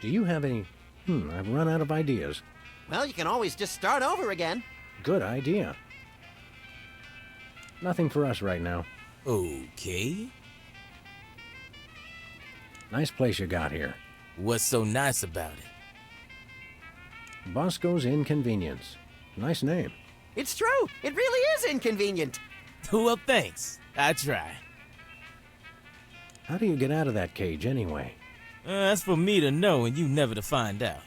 Do you have any... I've run out of ideas. Well, you can always just start over again. Good idea. Nothing for us right now. Okay. Nice place you got here. What's so nice about it? Bosco's Inconvenience. Nice name. It's true. It really is inconvenient. Well, thanks. I try. How do you get out of that cage anyway? That's for me to know and you never to find out.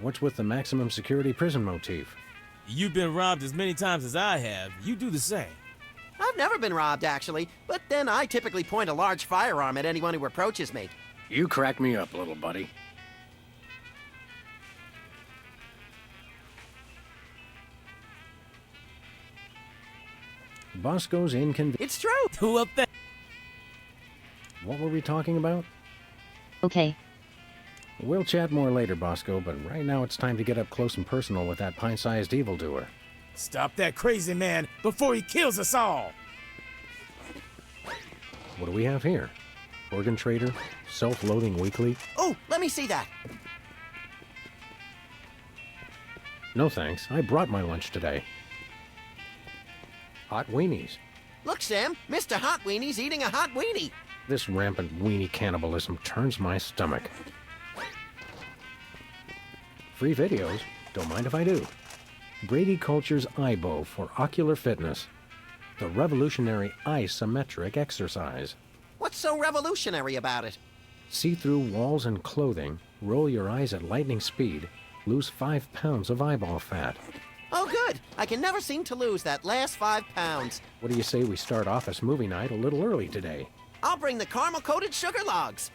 What's with the maximum security prison motif? You've been robbed as many times as I have. You do the same. I've never been robbed, actually, but then I typically point a large firearm at anyone who approaches me. You crack me up, little buddy. Bosco's inconvenient. It's true. Who up there? What were we talking about? Okay. We'll chat more later, Bosco, but right now it's time to get up close and personal with that pint-sized evildoer. Stop that crazy man before he kills us all. What do we have here? Organ trader? Self-loathing weekly? Oh, let me see that. No thanks, I brought my lunch today. Hot weenies. Look, Sam, Mr. Hot Weenie's eating a hot weenie. This rampant weenie cannibalism turns my stomach. Free videos, don't mind if I do. Brady Culture's EyeBow for ocular fitness. The revolutionary isometric exercise. What's so revolutionary about it? See through walls and clothing, roll your eyes at lightning speed, lose 5 pounds of eyeball fat. Oh, good. I can never seem to lose that last 5 pounds. What do you say we start office movie night a little early today? I'll bring the caramel-coated sugar logs.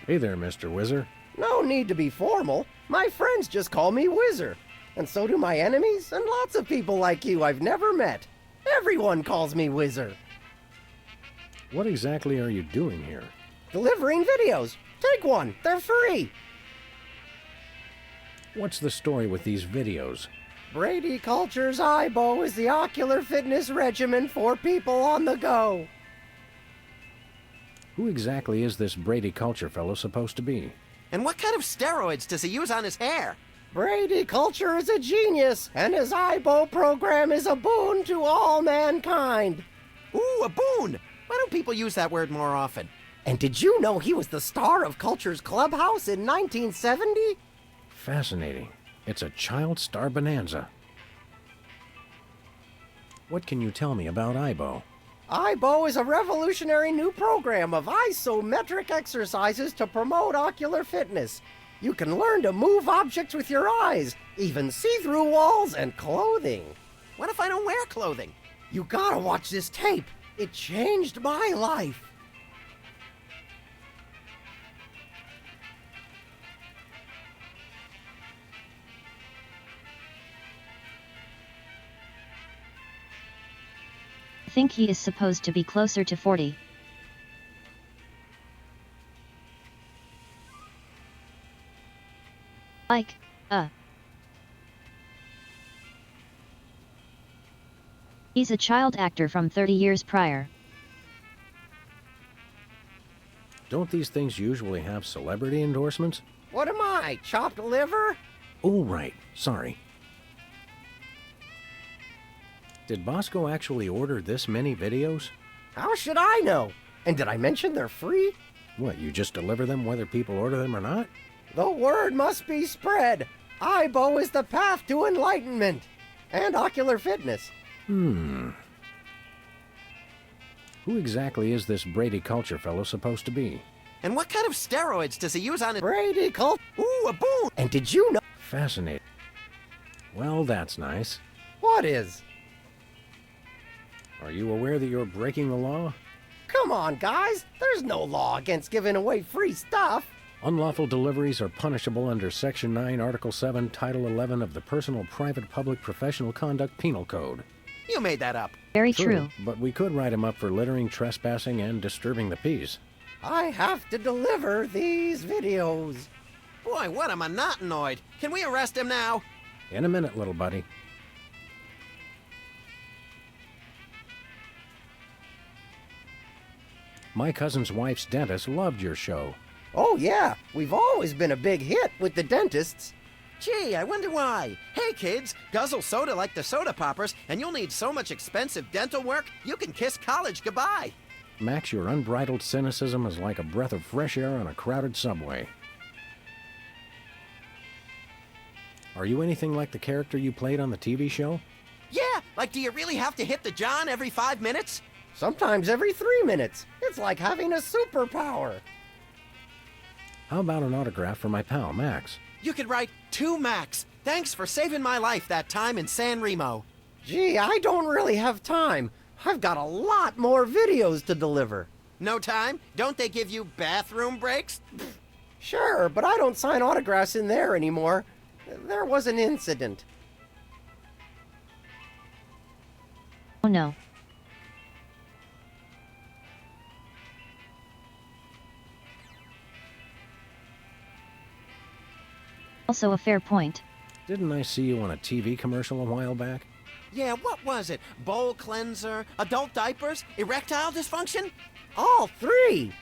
Hey there, Mr. Whizzer. No need to be formal. My friends just call me Whizzer. And so do my enemies, and lots of people like you I've never met. Everyone calls me Whizzer. What exactly are you doing here? Delivering videos. Take one. They're free. What's the story with these videos? Brady Culture's EyeBow is the ocular fitness regimen for people on the go. Who exactly is this Brady Culture fellow supposed to be? And what kind of steroids does he use on his hair? Brady Culture is a genius, and his EyeBow program is a boon to all mankind. Ooh, a boon! Why don't people use that word more often? And did you know he was the star of Culture's Clubhouse in 1970? Fascinating. It's a child star bonanza. What can you tell me about EyeBow? EyeBow is a revolutionary new program of isometric exercises to promote ocular fitness. You can learn to move objects with your eyes, even see through walls and clothing. What if I don't wear clothing? You gotta watch this tape. It changed my life. I think he is supposed to be closer to 40. Like, He's a child actor from 30 years prior. Don't these things usually have celebrity endorsements? What am I, chopped liver? Oh, right. Sorry. Did Bosco actually order this many videos? How should I know? And did I mention they're free? What, you just deliver them whether people order them or not? The word must be spread. EyeBow is the path to enlightenment and ocular fitness. Who exactly is this Brady Culture fellow supposed to be? And what kind of steroids does he use on his... Brady Culture. Ooh, a boon! And did you know... Fascinating. Well, that's nice. What is? Are you aware that you're breaking the law? Come on, guys. There's no law against giving away free stuff. Unlawful deliveries are punishable under Section 9, Article 7, Title 11 of the Personal, Private, Public, Professional Conduct Penal Code. You made that up. Very true. But we could write him up for littering, trespassing, and disturbing the peace. I have to deliver these videos. Boy, what a monotanoid. Can we arrest him now? In a minute, little buddy. My cousin's wife's dentist loved your show. Oh, yeah. We've always been a big hit with the dentists. Gee, I wonder why. Hey, kids, guzzle soda like the soda poppers, and you'll need so much expensive dental work, you can kiss college goodbye. Max, your unbridled cynicism is like a breath of fresh air on a crowded subway. Are you anything like the character you played on the TV show? Like, do you really have to hit the John every 5 minutes? Sometimes every 3 minutes. It's like having a superpower. How about an autograph for my pal, Max? You could write, "To Max, thanks for saving my life that time in San Remo." Gee, I don't really have time. I've got a lot more videos to deliver. No time? Don't they give you bathroom breaks? Sure, but I don't sign autographs in there anymore. There was an incident. Oh no. Also a fair point. Didn't I see you on a TV commercial a while back? Yeah, what was it? Bowl cleanser, adult diapers, erectile dysfunction? All 3!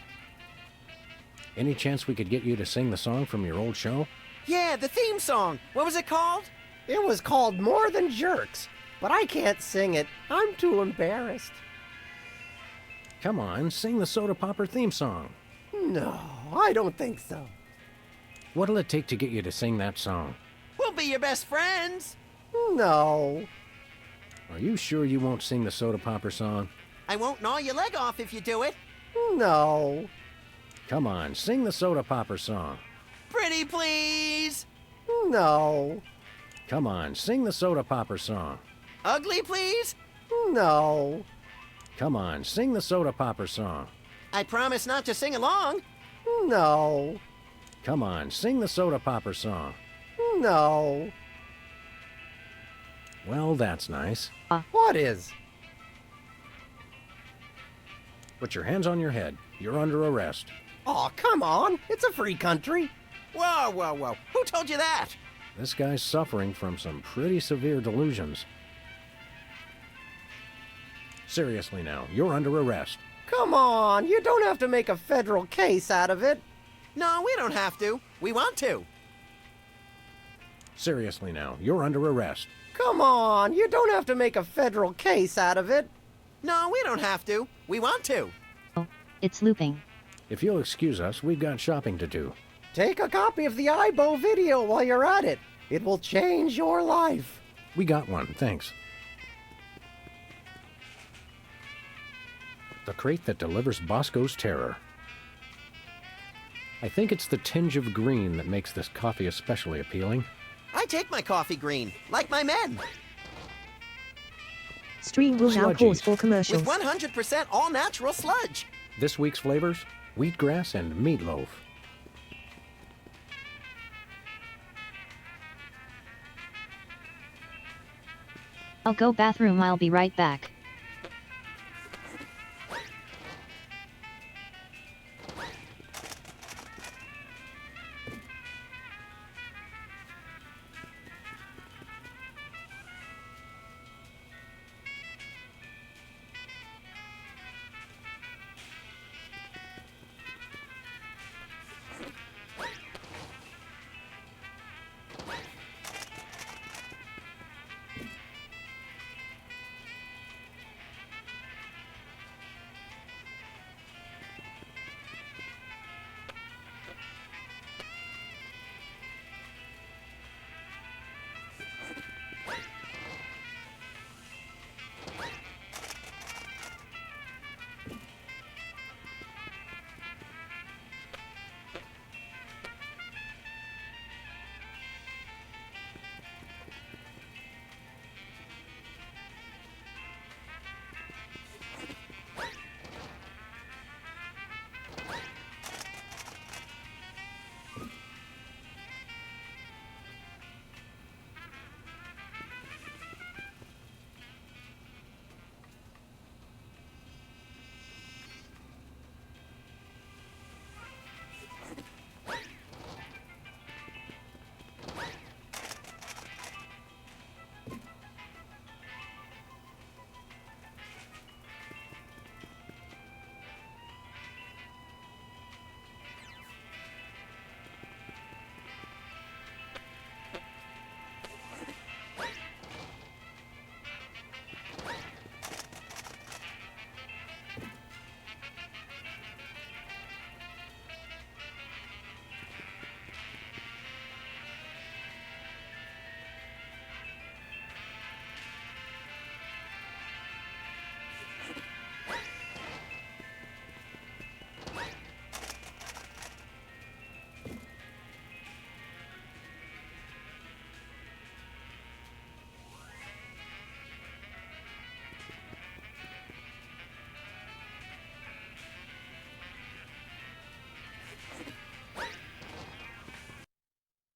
Any chance we could get you to sing the song from your old show? Yeah, the theme song. What was it called? It was called More Than Jerks, but I can't sing it. I'm too embarrassed. Come on, sing the Soda Popper theme song. No, I don't think so. What'll it take to get you to sing that song? We'll be your best friends. No. Are you sure you won't sing the Soda Popper song? I won't gnaw your leg off if you do it. No. Come on, sing the Soda Popper song. Pretty please. No. Come on, sing the Soda Popper song. Ugly please. No. Come on, sing the Soda Popper song. I promise not to sing along. No. Come on, sing the Soda Popper song. No. Well, that's nice. What is? Put your hands on your head. You're under arrest. Aw, come on. It's a free country. Whoa, whoa, whoa. Who told you that? This guy's suffering from some pretty severe delusions. Seriously now, you're under arrest. Come on. You don't have to make a federal case out of it. No, we don't have to. We want to. Seriously now, you're under arrest. Come on. You don't have to make a federal case out of it. No, we don't have to. We want to. Oh, it's looping. If you'll excuse us, we've got shopping to do. Take a copy of the IBO video while you're at it. It will change your life. We got one, thanks. The crate that delivers Bosco's terror. I think it's the tinge of green that makes this coffee especially appealing. I take my coffee green, like my men. Stream will now pause for commercials. With 100% all-natural sludge. This week's flavors, wheatgrass and meatloaf. I'll go bathroom, I'll be right back.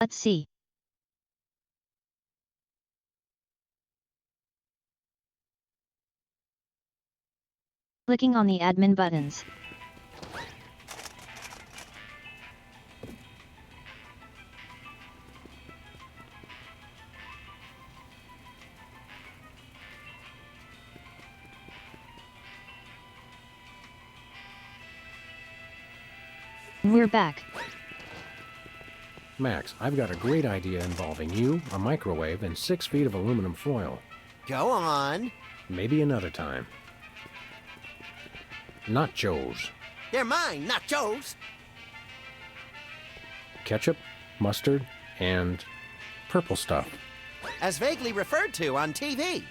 Let's see. Clicking on the admin buttons. We're back. Max, I've got a great idea involving you, a microwave, and 6 feet of aluminum foil. Go on. Maybe another time. Nachos. They're mine, not Joe's. Ketchup, mustard, and purple stuff. As vaguely referred to on TV.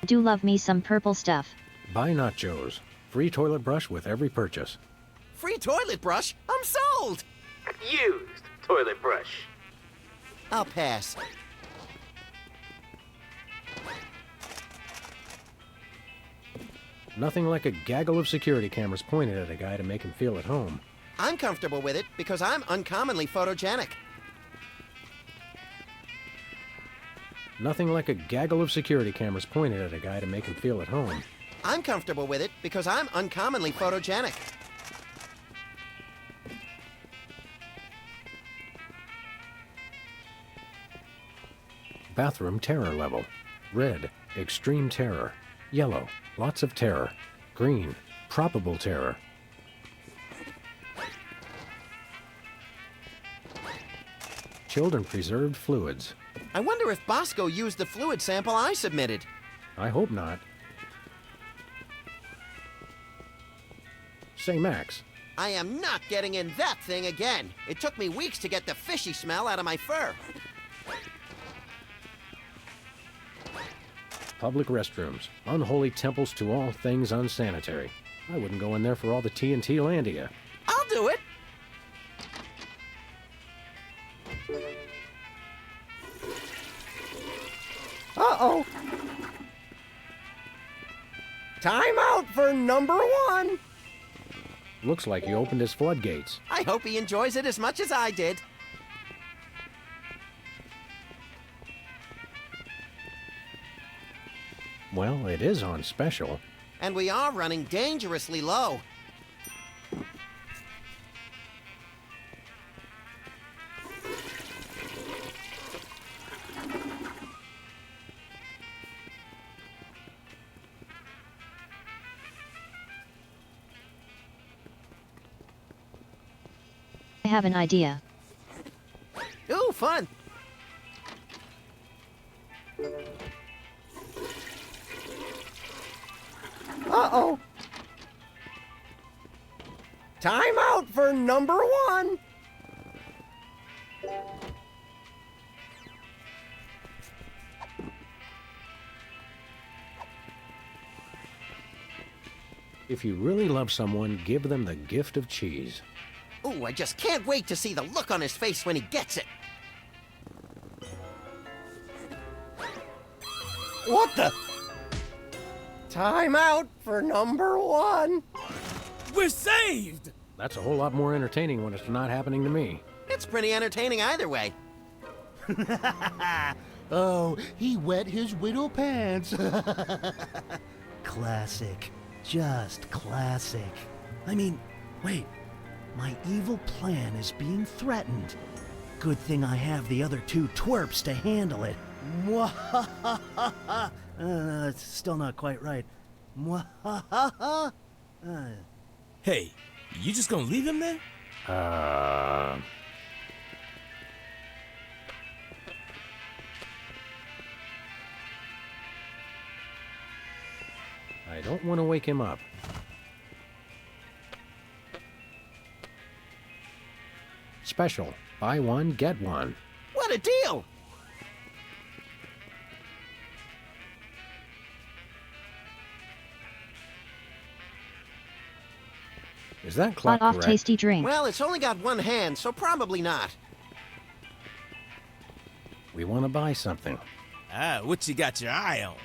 Do love me some purple stuff. Buy nachos. Free toilet brush with every purchase. Free toilet brush? I'm sold! Used toilet brush. I'll pass. Nothing like a gaggle of security cameras pointed at a guy to make him feel at home. I'm comfortable with it because I'm uncommonly photogenic. Nothing like a gaggle of security cameras pointed at a guy to make him feel at home. I'm comfortable with it because I'm uncommonly photogenic. Bathroom terror level. Red, extreme terror. Yellow, lots of terror. Green, probable terror. Children preserved fluids. I wonder if Bosco used the fluid sample I submitted. I hope not. Say, Max. I am not getting in that thing again. It took me weeks to get the fishy smell out of my fur. Public restrooms. Unholy temples to all things unsanitary. I wouldn't go in there for all the TNT Landia. I'll do it. Uh-oh. Time out for number 1. Looks like he opened his floodgates. I hope he enjoys it as much as I did. Well, it is on special. And we are running dangerously low. I have an idea. Ooh, fun. Uh-oh. Time out for number 1. If you really love someone, give them the gift of cheese. Ooh, I just can't wait to see the look on his face when he gets it. What the? Time out for number 1. We're saved! That's a whole lot more entertaining when it's not happening to me. It's pretty entertaining either way. Oh, he wet his widow pants. Classic. Just classic. I mean, wait. My evil plan is being threatened. Good thing I have the other 2 twerps to handle it. Mwahahaha. It's still not quite right. Mwahahaha. Hey, you just gonna leave him there? I don't want to wake him up. Special. Buy one, get one. What a deal! Is that clock Hot off correct? tasty drink. Well, it's only got one hand, so probably not. We want to buy something. Ah, what you got your eye on?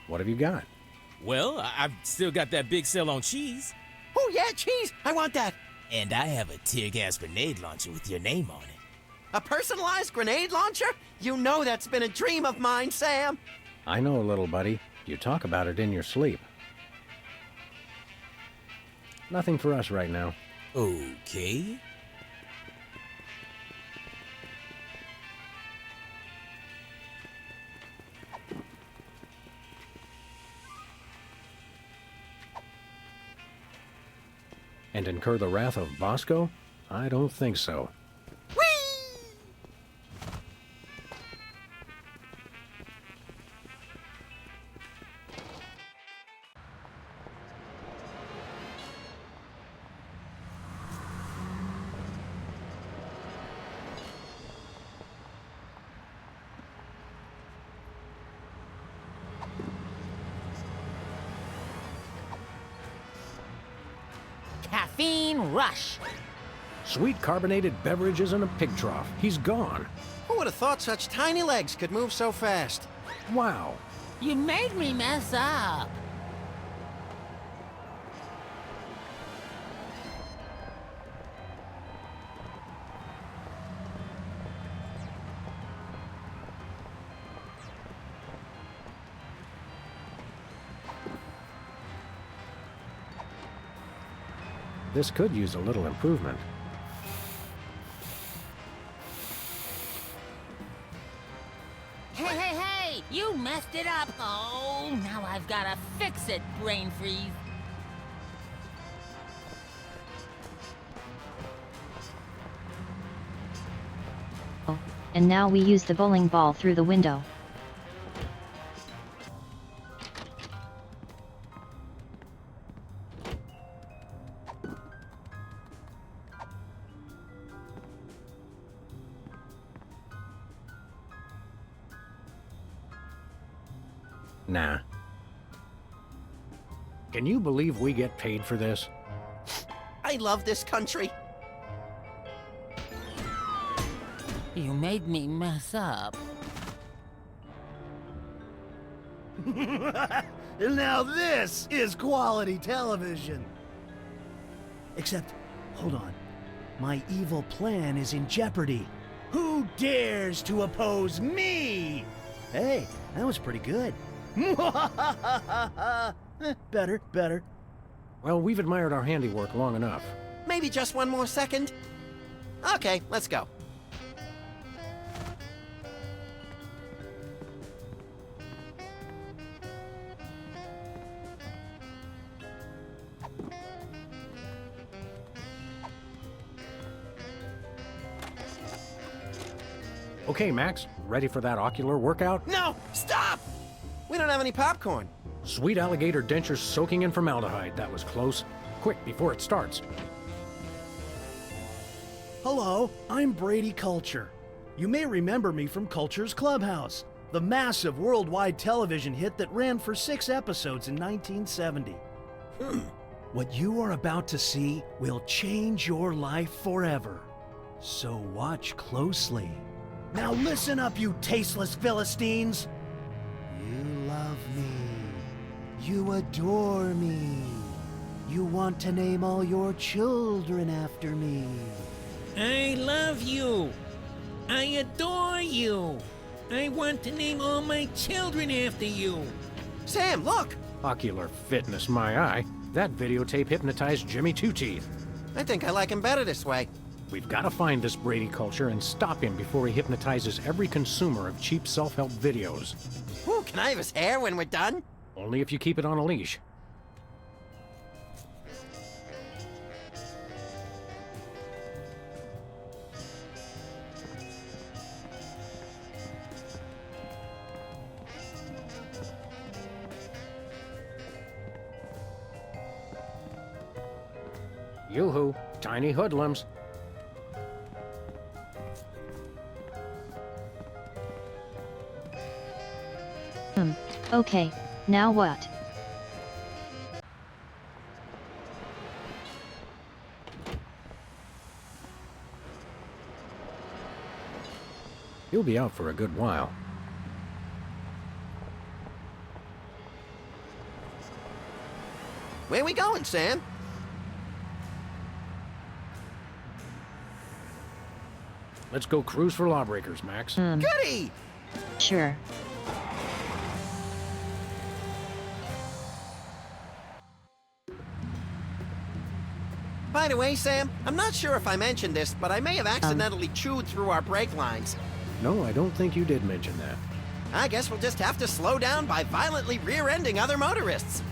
What have you got? Well, I've still got that big sale on cheese. Oh, yeah, cheese. I want that. And I have a tear gas grenade launcher with your name on it. A personalized grenade launcher? You know that's been a dream of mine, Sam. I know, little buddy. You talk about it in your sleep. Nothing for us right now. Okay. And incur the wrath of Bosco? I don't think so. Caffeine rush. Sweet carbonated beverages in a pig trough. He's gone. Who would have thought such tiny legs could move so fast? Wow. You made me mess up. This could use a little improvement. Hey, you messed it up. Oh, now I've gotta fix it, brain freeze. And now we use the bowling ball through the window. Nah. Can you believe we get paid for this? I love this country. You made me mess up. Now this is quality television. Except, hold on. My evil plan is in jeopardy. Who dares to oppose me? Hey, that was pretty good. Better. Well, we've admired our handiwork long enough. Maybe just one more second? Okay, let's go. Okay, Max, ready for that ocular workout? No! Stop! We don't have any popcorn. Sweet alligator dentures soaking in formaldehyde. That was close. Quick, before it starts. Hello, I'm Brady Culture. You may remember me from Culture's Clubhouse, the massive worldwide television hit that ran for 6 episodes in 1970. What you are about to see will change your life forever. So watch closely. Now listen up, you tasteless Philistines! You love me. You adore me. You want to name all your children after me. I love you. I adore you. I want to name all my children after you. Sam, look! Ocular fitness, my eye. That videotape hypnotized Jimmy Two Teeth. I think I like him better this way. We've got to find this Brady Culture and stop him before he hypnotizes every consumer of cheap self-help videos. Ooh, can I have his hair when we're done? Only if you keep it on a leash. Yoo-hoo, tiny hoodlums. Okay, now what? You'll be out for a good while. Where we going, Sam? Let's go cruise for lawbreakers, Max. Goody! Sure. By the way, Sam, I'm not sure if I mentioned this, but I may have accidentally chewed through our brake lines. No, I don't think you did mention that. I guess we'll just have to slow down by violently rear-ending other motorists.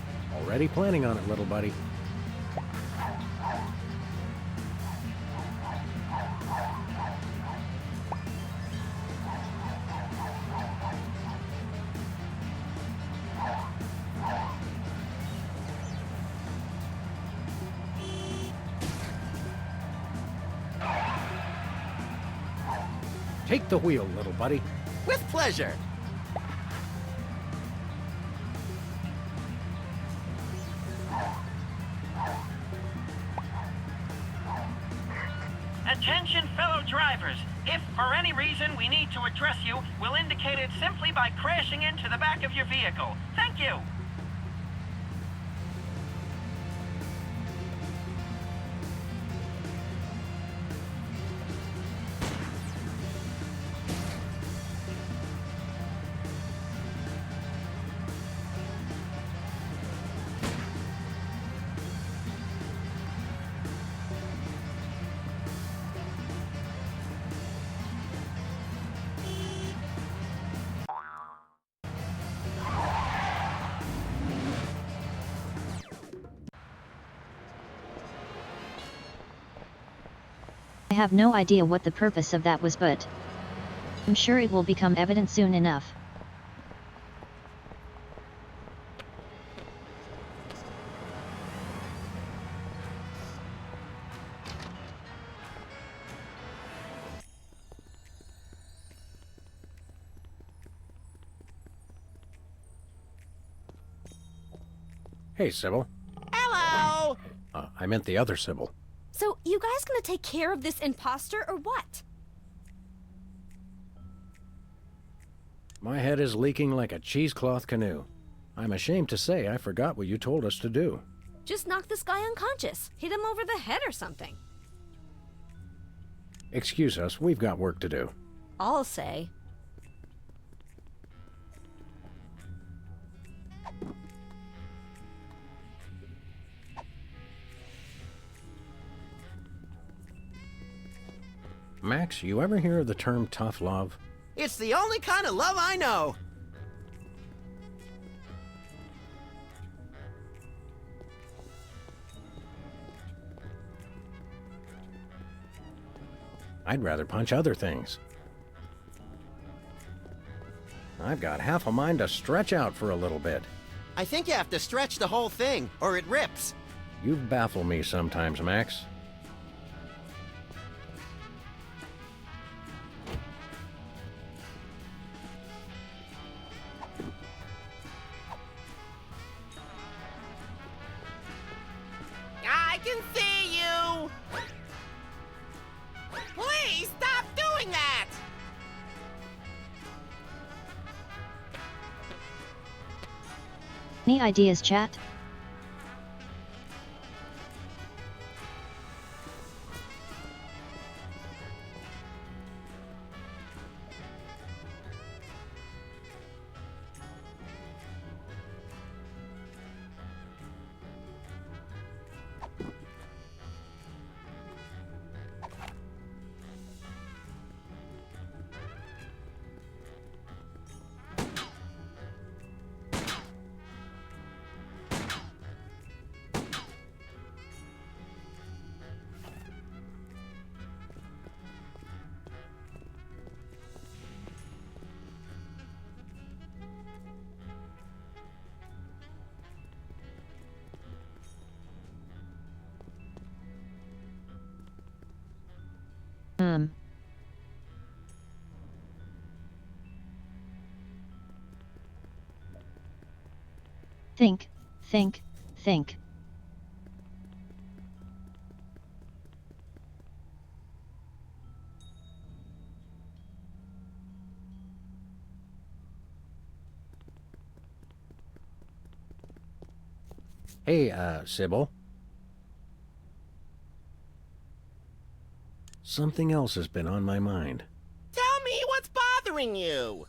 Already planning on it, little buddy. Take the wheel, little buddy. With pleasure. Attention, fellow drivers. If for any reason we need to address you, we'll indicate it simply by crashing into the back of your vehicle. Thank you. I have no idea what the purpose of that was, but I'm sure it will become evident soon enough. Hey, Sybil. Hello! I meant the other Sybil. So, you guys gonna take care of this imposter or what? My head is leaking like a cheesecloth canoe. I'm ashamed to say I forgot what you told us to do. Just knock this guy unconscious. Hit him over the head or something. Excuse us, we've got work to do. I'll say. Max, you ever hear of the term tough love? It's the only kind of love I know. I'd rather punch other things. I've got half a mind to stretch out for a little bit. I think you have to stretch the whole thing, or it rips. You baffle me sometimes, Max. I can see you! Please stop doing that! Any ideas, chat? Think. Hey, Sybil. Something else has been on my mind. Tell me what's bothering you.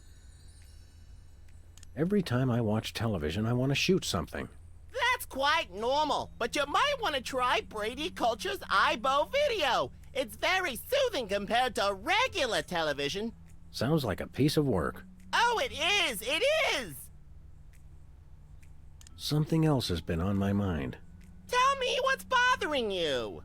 Every time I watch television, I want to shoot something. That's quite normal, but you might want to try Brady Culture's iBow video. It's very soothing compared to regular television. Sounds like a piece of work. Oh, it is! It is! Something else has been on my mind. Tell me what's bothering you.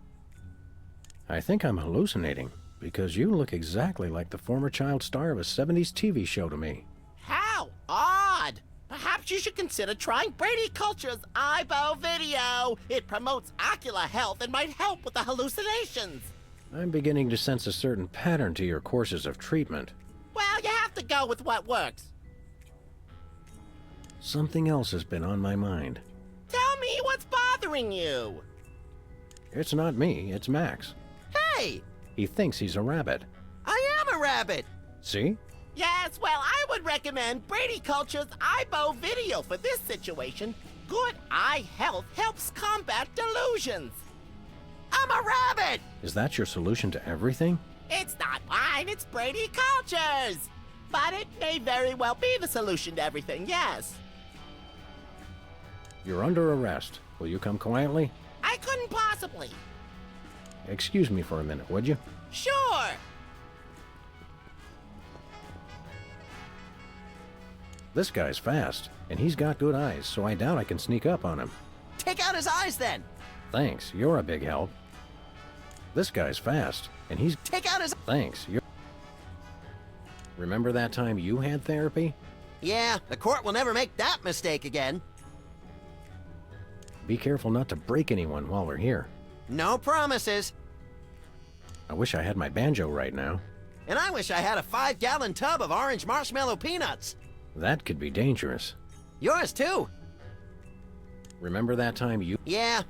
I think I'm hallucinating, because you look exactly like the former child star of a 70s TV show to me. How odd! Perhaps you should consider trying Brady Culture's iBow video. It promotes ocular health and might help with the hallucinations. I'm beginning to sense a certain pattern to your courses of treatment. Well, you have to go with what works. Something else has been on my mind. Tell me what's bothering you. It's not me, it's Max. Hey! He thinks he's a rabbit. I am a rabbit! See? Yes, well, I would recommend Brady Culture's iBow video for this situation. Good eye health helps combat delusions. I'm a rabbit! Is that your solution to everything? It's not mine, it's Brady Culture's. But it may very well be the solution to everything, yes. You're under arrest. Will you come quietly? I couldn't possibly. Excuse me for a minute, would you? Sure. This guy's fast, and he's got good eyes, so I doubt I can sneak up on him. Take out his eyes then! Thanks, you're a big help. This guy's fast, and he's... Take out his... Thanks, you're... Remember that time you had therapy? Yeah, the court will never make that mistake again. Be careful not to break anyone while we're here. No promises. I wish I had my banjo right now. And I wish I had a 5-gallon tub of orange marshmallow peanuts. That could be dangerous. Yours too. Remember that time you... Yeah.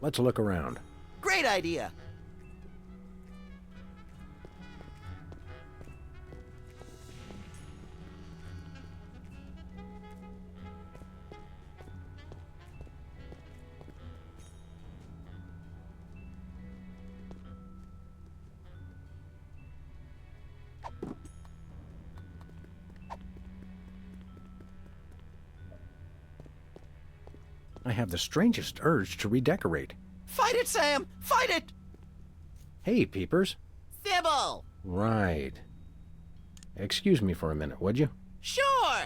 Let's look around. Great idea. I have the strangest urge to redecorate. Fight it, Sam! Fight it! Hey, peepers. Sybil! Right. Excuse me for a minute, would you? Sure!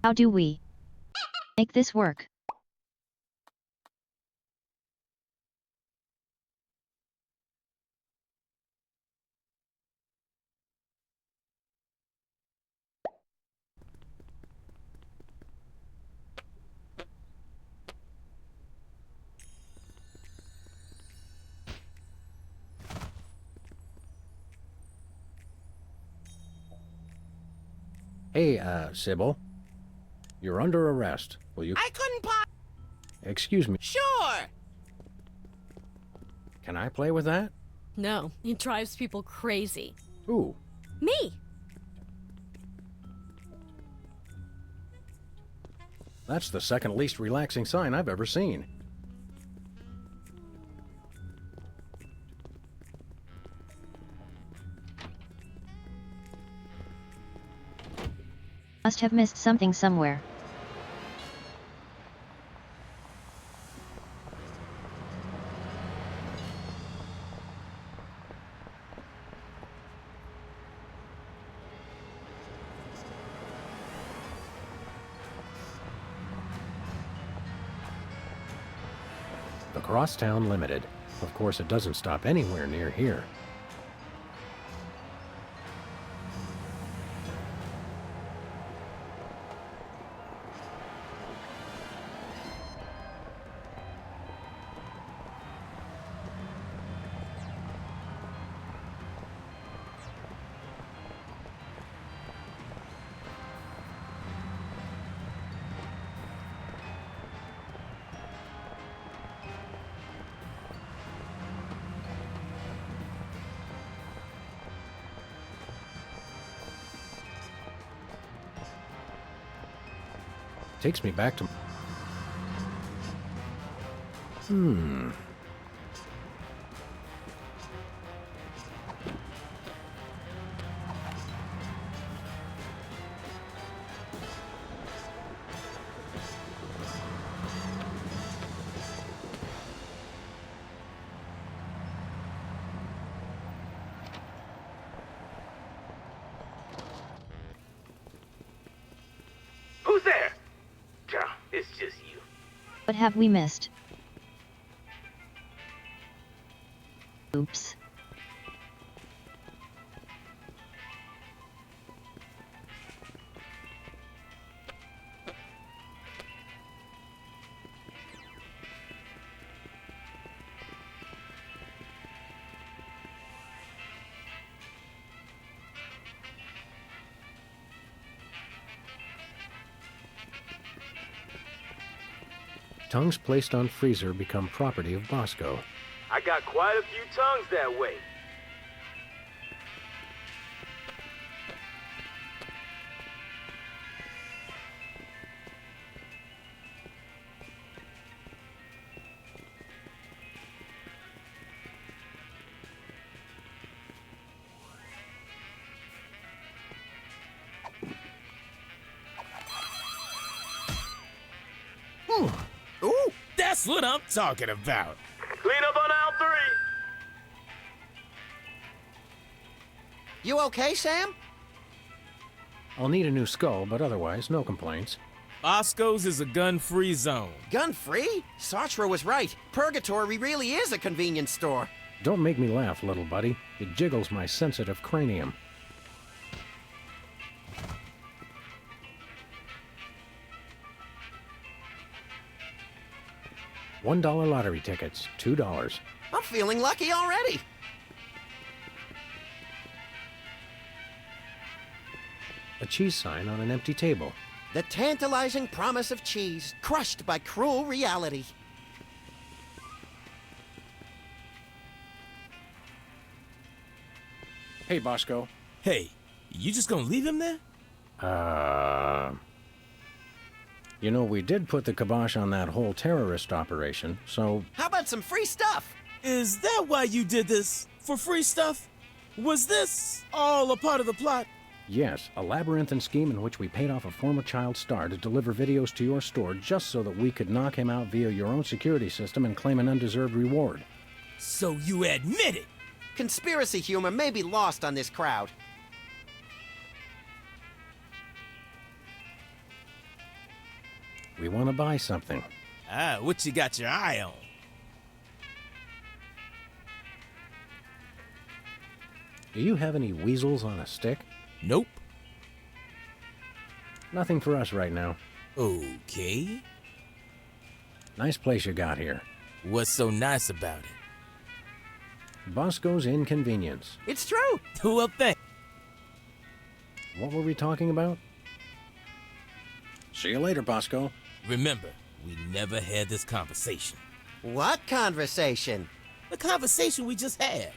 How do we make this work? Hey, Sybil. You're under arrest. Will you... I couldn't Excuse me. Sure! Can I play with that? No, it drives people crazy. Who? Me! That's the second least relaxing sign I've ever seen. Must have missed something somewhere. The Crosstown Limited. Of course, it doesn't stop anywhere near here. Takes me back to... Who's there? It's just you. What have we missed? Oops. Tongues placed on freezer become property of Bosco. I got quite a few tongues that way. Ooh! That's what I'm talking about. Clean up on aisle 3. You okay, Sam? I'll need a new skull, but otherwise, no complaints. Bosco's is a gun-free zone. Gun-free? Sartre was right. Purgatory really is a convenience store. Don't make me laugh, little buddy. It jiggles my sensitive cranium. $1 lottery tickets, $2. I'm feeling lucky already. A cheese sign on an empty table. The tantalizing promise of cheese, crushed by cruel reality. Hey, Bosco. Hey, you just gonna leave him there? You know, we did put the kibosh on that whole terrorist operation, so... How about some free stuff? Is that why you did this? For free stuff? Was this all a part of the plot? Yes, a labyrinthine scheme in which we paid off a former child star to deliver videos to your store just so that we could knock him out via your own security system and claim an undeserved reward. So you admit it? Conspiracy humor may be lost on this crowd. We want to buy something. Ah, what you got your eye on? Do you have any weasels on a stick? Nope. Nothing for us right now. Okay. Nice place you got here. What's so nice about it? Bosco's Inconvenience. It's true. Well, thanks. What were we talking about? See you later, Bosco. Remember, we never had this conversation. What conversation? The conversation we just had.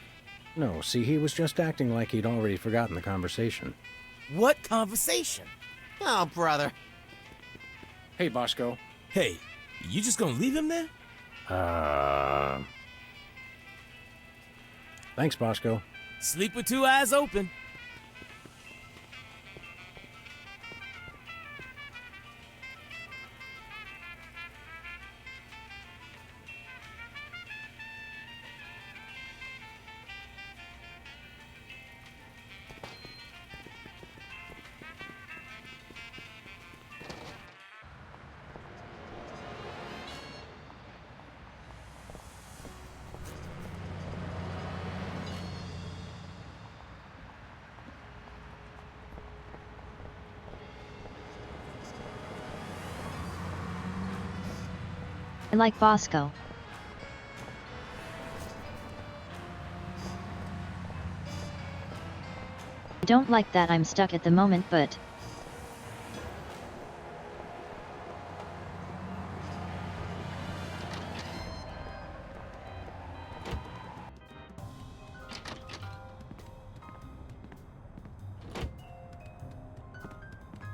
No, see, he was just acting like he'd already forgotten the conversation. What conversation? Oh, brother. Hey, Bosco. Hey, you just gonna leave him there? Thanks, Bosco. Sleep with two eyes open. I like Bosco. I don't like that I'm stuck at the moment, but...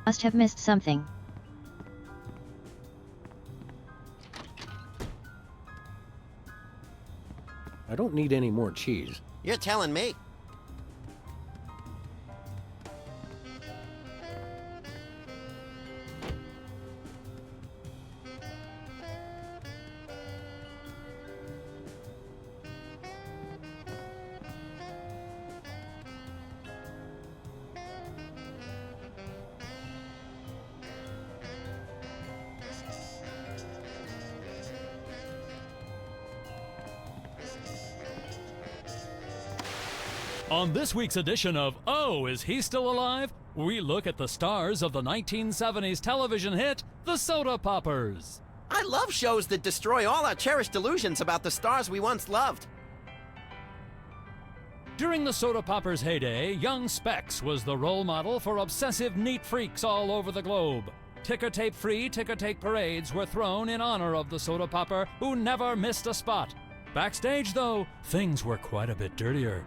Must have missed something. don't need any more cheese. You're telling me. On this week's edition of Oh, Is He Still Alive?, we look at the stars of the 1970s television hit, The Soda Poppers. I love shows that destroy all our cherished illusions about the stars we once loved. During the Soda Poppers' heyday, young Specs was the role model for obsessive neat freaks all over the globe. Ticker-tape-free ticker-tape parades were thrown in honor of the Soda Popper who never missed a spot. Backstage, though, things were quite a bit dirtier.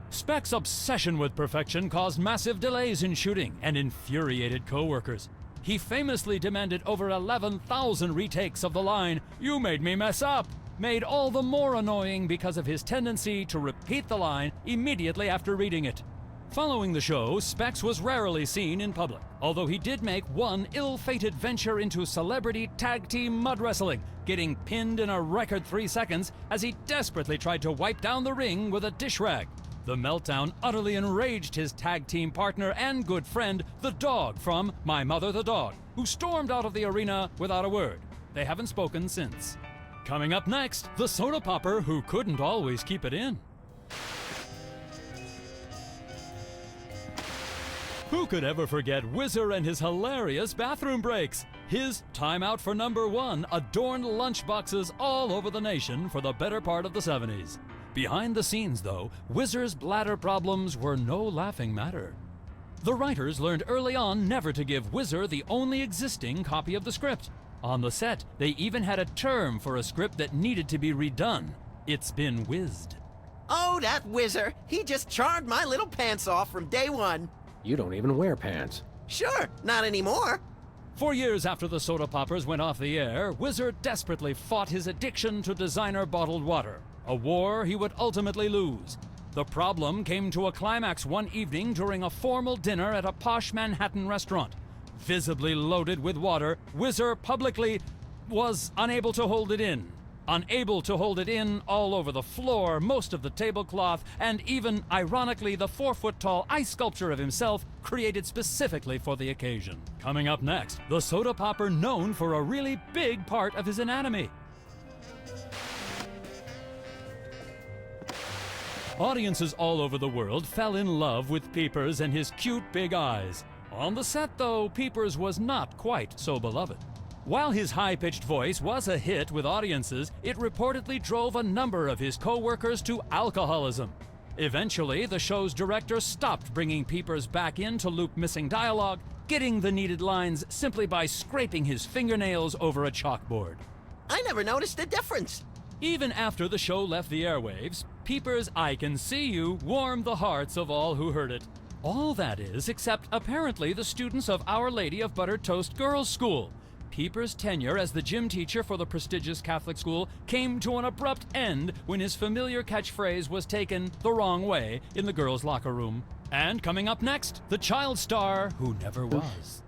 Specs' obsession with perfection caused massive delays in shooting and infuriated co-workers. He famously demanded over 11,000 retakes of the line, "You made me mess up," made all the more annoying because of his tendency to repeat the line immediately after reading it. Following the show, Specs was rarely seen in public, although he did make one ill-fated venture into celebrity tag team mud wrestling, getting pinned in a record 3 seconds as he desperately tried to wipe down the ring with a dish rag. The meltdown utterly enraged his tag team partner and good friend, the Dog from My Mother the Dog, who stormed out of the arena without a word. They haven't spoken since. Coming up next, the Soda Popper who couldn't always keep it in. Who could ever forget Whizzer and his hilarious bathroom breaks? His timeout for number one adorned lunchboxes all over the nation for the better part of the 70s. Behind the scenes, though, Whizzer's bladder problems were no laughing matter. The writers learned early on never to give Whizzer the only existing copy of the script. On the set, they even had a term for a script that needed to be redone. It's been whizzed. Oh, that Whizzer! He just charred my little pants off from day one. You don't even wear pants. Sure, not anymore. For years after the Soda Poppers went off the air, Whizzer desperately fought his addiction to designer bottled water, a war he would ultimately lose. The problem came to a climax one evening during a formal dinner at a posh Manhattan restaurant. Visibly loaded with water, Whizzer publicly was unable to hold it in. Unable to hold it in all over the floor, most of the tablecloth, and even, ironically, the 4-foot-tall ice sculpture of himself created specifically for the occasion. Coming up next, the Soda Popper known for a really big part of his anatomy. Audiences all over the world fell in love with Peepers and his cute big eyes. On the set, though, Peepers was not quite so beloved. While his high-pitched voice was a hit with audiences, it reportedly drove a number of his co-workers to alcoholism. Eventually, the show's director stopped bringing Peepers back in to loop missing dialogue, getting the needed lines simply by scraping his fingernails over a chalkboard. I never noticed the difference. Even after the show left the airwaves, Peepers' "I Can See You" warmed the hearts of all who heard it. All that is, except apparently the students of Our Lady of Buttered Toast Girls' School. Peepers' tenure as the gym teacher for the prestigious Catholic school came to an abrupt end when his familiar catchphrase was taken the wrong way in the girls' locker room. And coming up next, the child star who never was.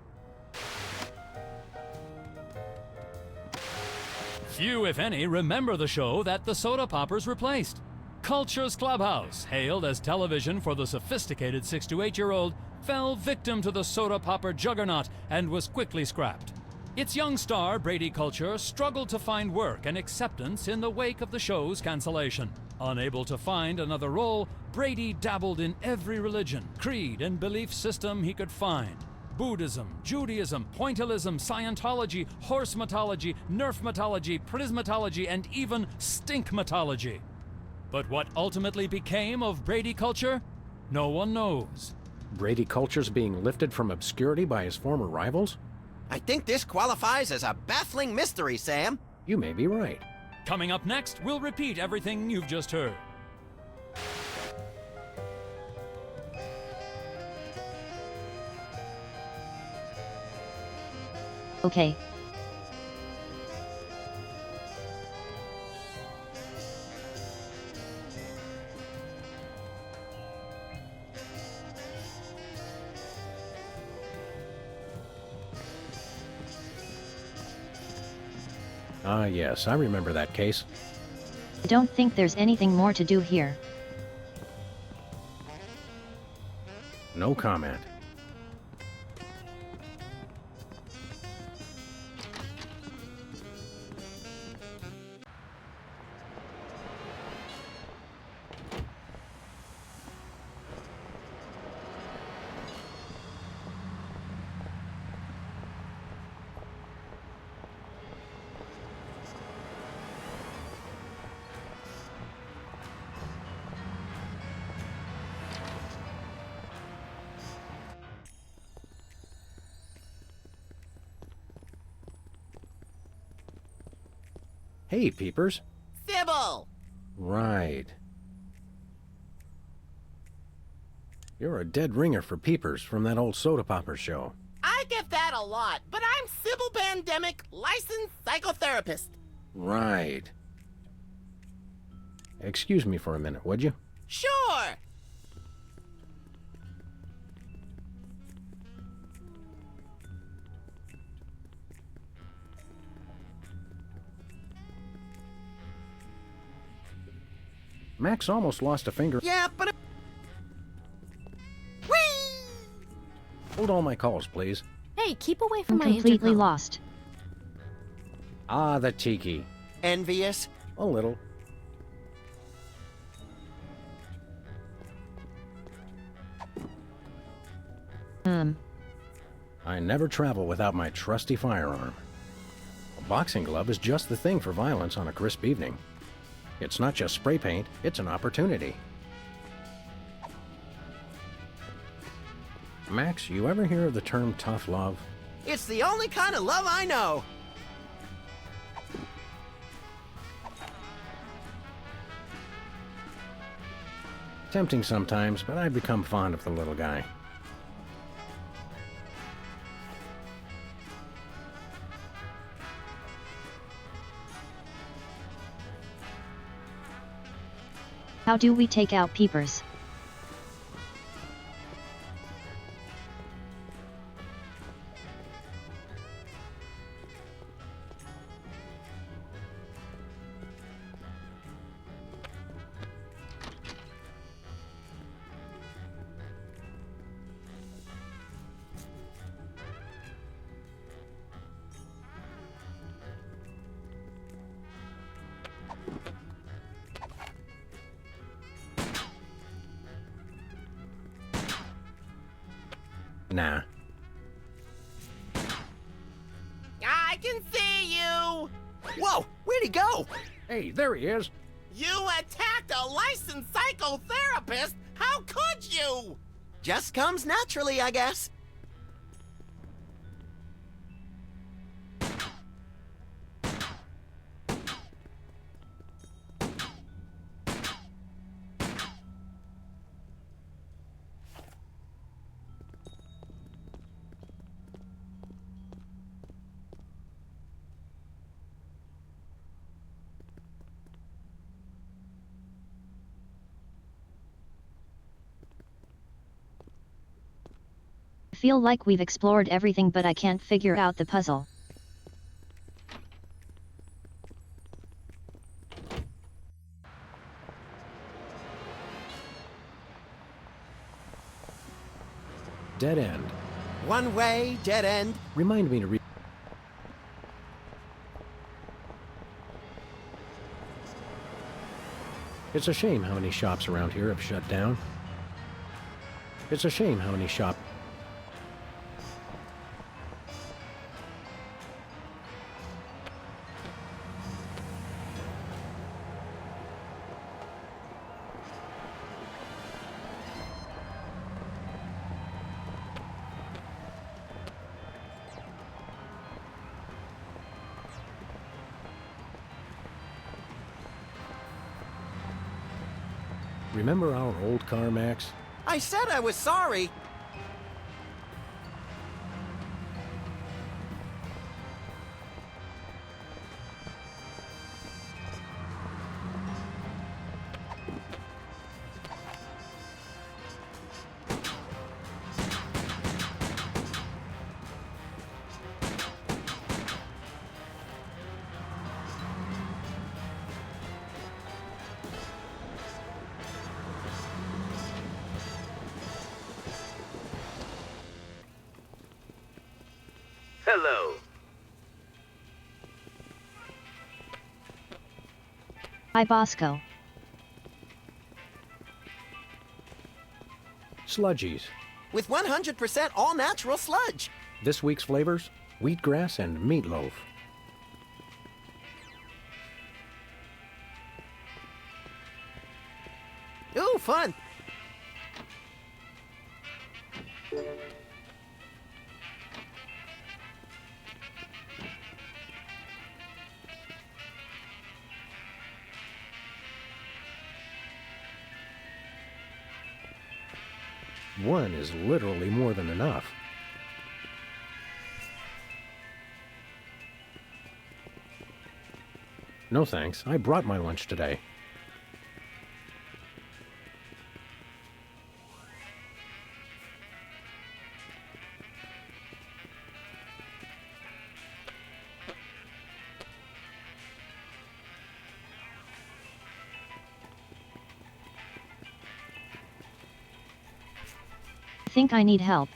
Few, if any, remember the show that the Soda Poppers replaced. Culture's Clubhouse, hailed as television for the sophisticated 6 to 8-year-old, fell victim to the Soda Popper juggernaut and was quickly scrapped. Its young star, Brady Culture, struggled to find work and acceptance in the wake of the show's cancellation. Unable to find another role, Brady dabbled in every religion, creed, and belief system he could find. Buddhism, Judaism, pointillism, Scientology, horsematology, nerfmatology, prismatology, and even stinkmatology. But what ultimately became of Brady Culture? No one knows. Brady Culture's being lifted from obscurity by his former rivals? I think this qualifies as a baffling mystery, Sam. You may be right. Coming up next, we'll repeat everything you've just heard. Okay. Ah, yes, I remember that case. I don't think there's anything more to do here. No comment. Hey, Peepers. Sybil! Right. You're a dead ringer for Peepers from that old soda popper show. I get that a lot, but I'm Sybil Pandemic, licensed psychotherapist. Right. Excuse me for a minute, would you? Sure! Max almost lost a finger. Yeah, but... Hold all my calls, please. Hey, keep away from I'm my completely intercom. lost. Ah, the tiki. Envious? A little. I never travel without my trusty firearm. A boxing glove is just the thing for violence on a crisp evening. It's not just spray paint, it's an opportunity. Max, you ever hear of the term tough love? It's the only kind of love I know. Tempting sometimes, but I've become fond of the little guy. How do we take out Peepers? Nah. I can see you! Whoa! Where'd he go? Hey, there he is. You attacked a licensed psychotherapist? How could you? Just comes naturally, I guess. I feel like we've explored everything, but I can't figure out the puzzle. Dead end. One way, dead end. Remind me to read. It's a shame how many shops around here have shut down. It's a shame how many shops. Remember our old car, Max? I said I was sorry. Hello. Hi, Bosco. Sludgies. With 100% all-natural sludge. This week's flavors: wheatgrass and meatloaf. Ooh, fun. One is literally more than enough. No thanks, I brought my lunch today. Think I need help.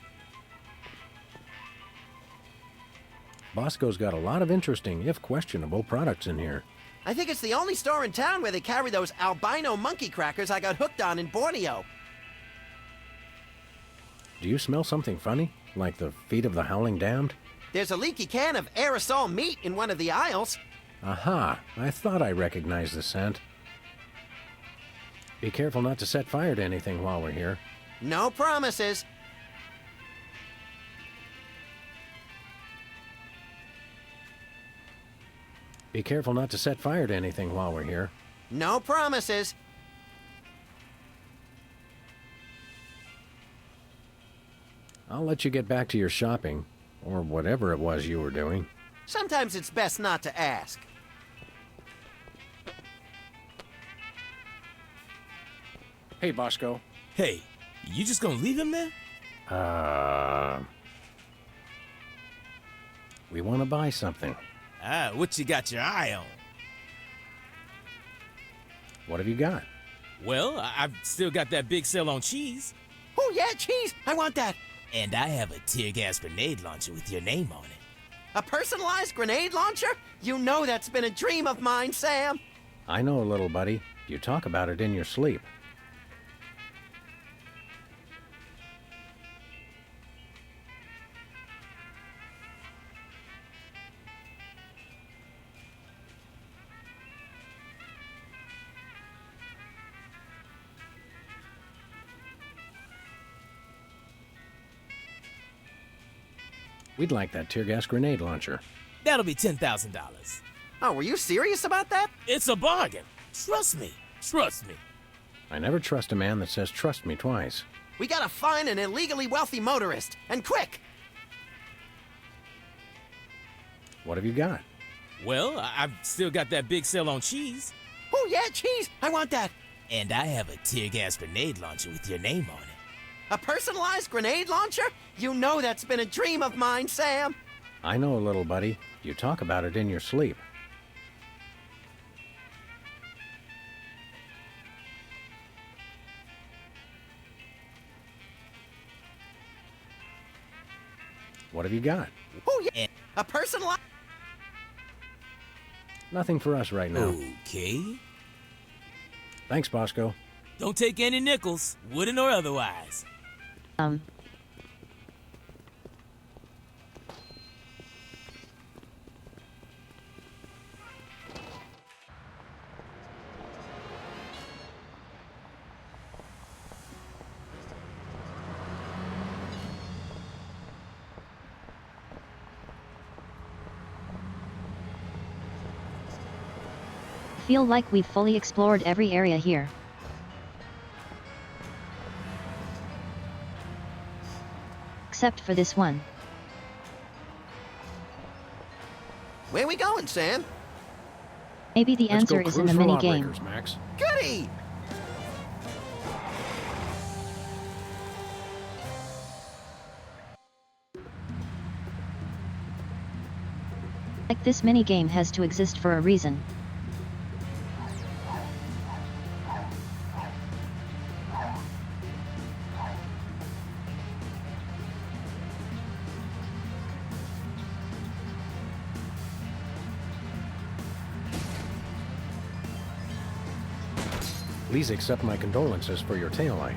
Bosco's got a lot of interesting, if questionable, products in here. I think it's the only store in town where they carry those albino monkey crackers I got hooked on in Borneo. Do you smell something funny? Like the feet of the howling damned? There's a leaky can of aerosol meat in one of the aisles. Aha! I thought I recognized the scent. Be careful not to set fire to anything while we're here. No promises. Be careful not to set fire to anything while we're here. No promises. I'll let you get back to your shopping, or whatever it was you were doing. Sometimes it's best not to ask. Hey, Bosco. Hey, you just gonna leave him there? We want to buy something. Ah, what you got your eye on? What have you got? Well, I've still got that big sale on cheese. Oh, yeah, cheese! I want that! And I have a tear gas grenade launcher with your name on it. A personalized grenade launcher? You know that's been a dream of mine, Sam. I know, little buddy. You talk about it in your sleep. We'd like that tear gas grenade launcher. That'll be $10,000. Oh, were you serious about that? It's a bargain. Trust me. Trust me. I never trust a man that says trust me twice. We gotta find an illegally wealthy motorist, and quick! What have you got? Well, I've still got that big sale on cheese. Oh, yeah, cheese! I want that! And I have a tear gas grenade launcher with your name on it. A personalized grenade launcher? You know that's been a dream of mine, Sam. I know, little buddy. You talk about it in your sleep. What have you got? Oh, yeah, a personalized... Nothing for us right now. Okay. Thanks, Bosco. Don't take any nickels, wooden or otherwise. Feel like we've fully explored every area here. Except for this one. Where we going, Sam? Maybe the answer is in the mini game. Max. Goody! Like this mini game has to exist for a reason. Please accept my condolences for your taillight.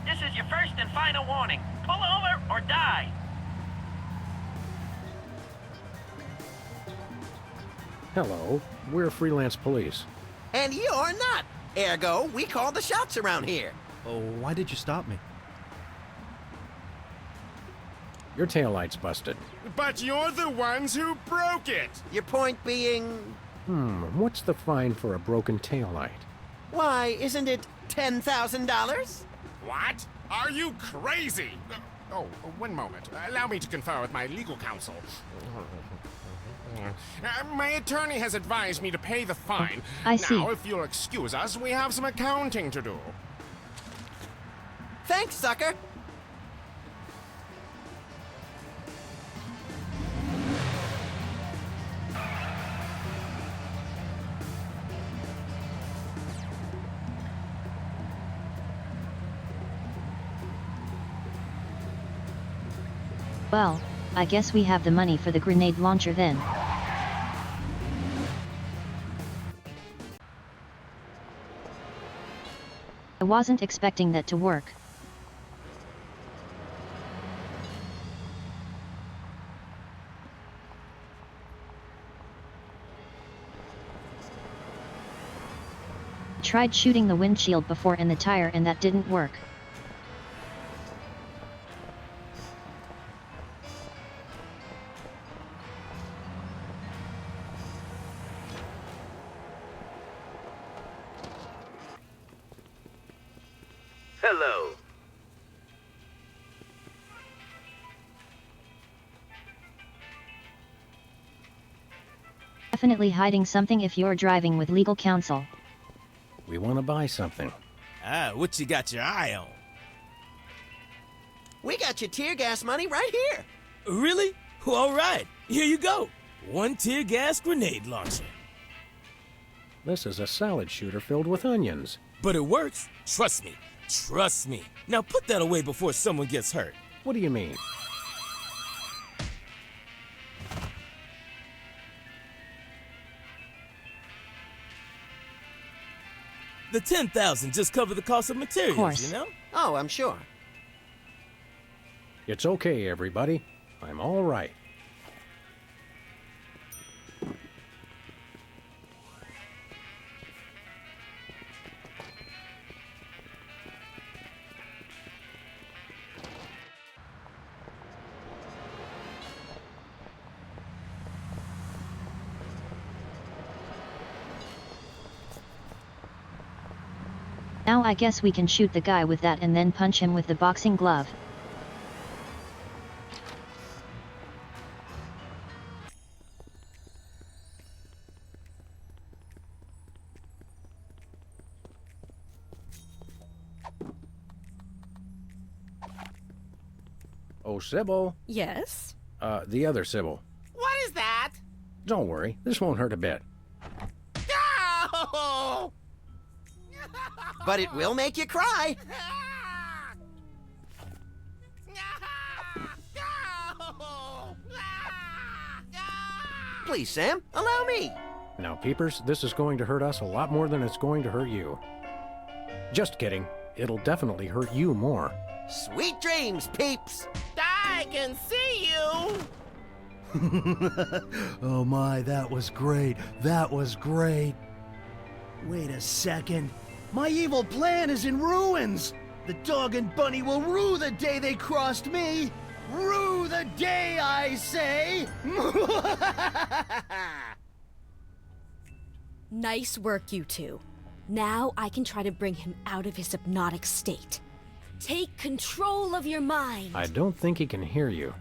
This is your first and final warning. Pull over or die. Hello, we're Freelance Police. And you're not. Ergo, we call the shots around here. Oh, why did you stop me? Your taillight's busted. But you're the ones who broke it! Your point being... What's the fine for a broken taillight? Why, isn't it $10,000? What? Are you crazy? Oh, one moment. Allow me to confer with my legal counsel. My attorney has advised me to pay the fine. I see. Now, if you'll excuse us, we have some accounting to do. Thanks, sucker. Well, I guess we have the money for the grenade launcher then. I wasn't expecting that to work. Tried shooting the windshield before in the tire and that didn't work. Hello. Definitely hiding something if you're driving with legal counsel. We want to buy something. What you got your eye on? We got your tear gas money right here. Really? Well, all right. Here you go. One tear gas grenade launcher. This is a salad shooter filled with onions. But it works. Trust me. Trust me. Now put that away before someone gets hurt. What do you mean? The $10,000 just covered the cost of materials, course. you know? Oh, I'm sure. It's okay, everybody. I'm all right. Now I guess we can shoot the guy with that and then punch him with the boxing glove. Oh, Sybil. Yes? The other Sybil. What is that? Don't worry, this won't hurt a bit. No! But it will make you cry. Please, Sam, allow me. Now, Peepers, this is going to hurt us a lot more than it's going to hurt you. Just kidding. It'll definitely hurt you more. Sweet dreams, peeps. I can see you. Oh my, that was great. That was great. Wait a second. My evil plan is in ruins. The dog and bunny will rue the day they crossed me. Rue the day, I say. Nice work, you two. Now I can try to bring him out of his hypnotic state. Take control of your mind. I don't think he can hear you.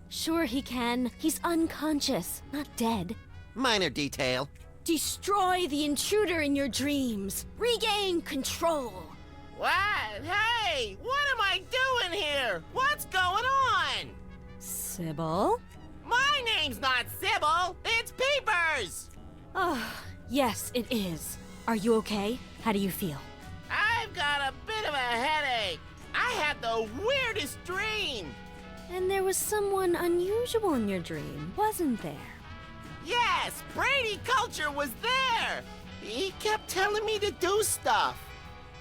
Sure he can. He's unconscious, not dead. Minor detail. Destroy the intruder in your dreams. Regain control. What? Hey, what am I doing here? What's going on? Sybil? My name's not Sybil. It's Peepers. Oh, yes, it is. Are you okay? How do you feel? I've got a bit of a headache. I had the weirdest dream. And there was someone unusual in your dream, wasn't there? Yes, Brady Culture was there! He kept telling me to do stuff.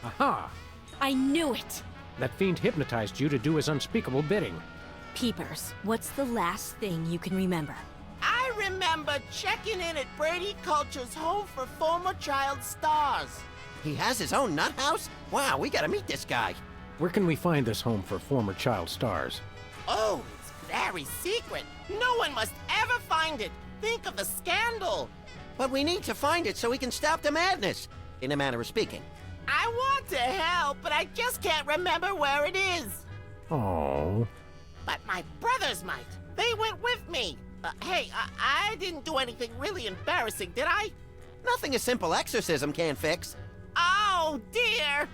Aha! I knew it! That fiend hypnotized you to do his unspeakable bidding. Peepers, what's the last thing you can remember? I remember checking in at Brady Culture's home for former child stars. He has his own nut house? Wow, we gotta meet this guy. Where can we find this home for former child stars? Oh, it's very secret. No one must ever find it. Think of the scandal. But we need to find it so we can stop the madness, in a manner of speaking. I want to help, but I just can't remember where it is. Oh. But my brothers might. They went with me. Hey, I didn't do anything really embarrassing, did I? Nothing a simple exorcism can't fix. Oh, dear.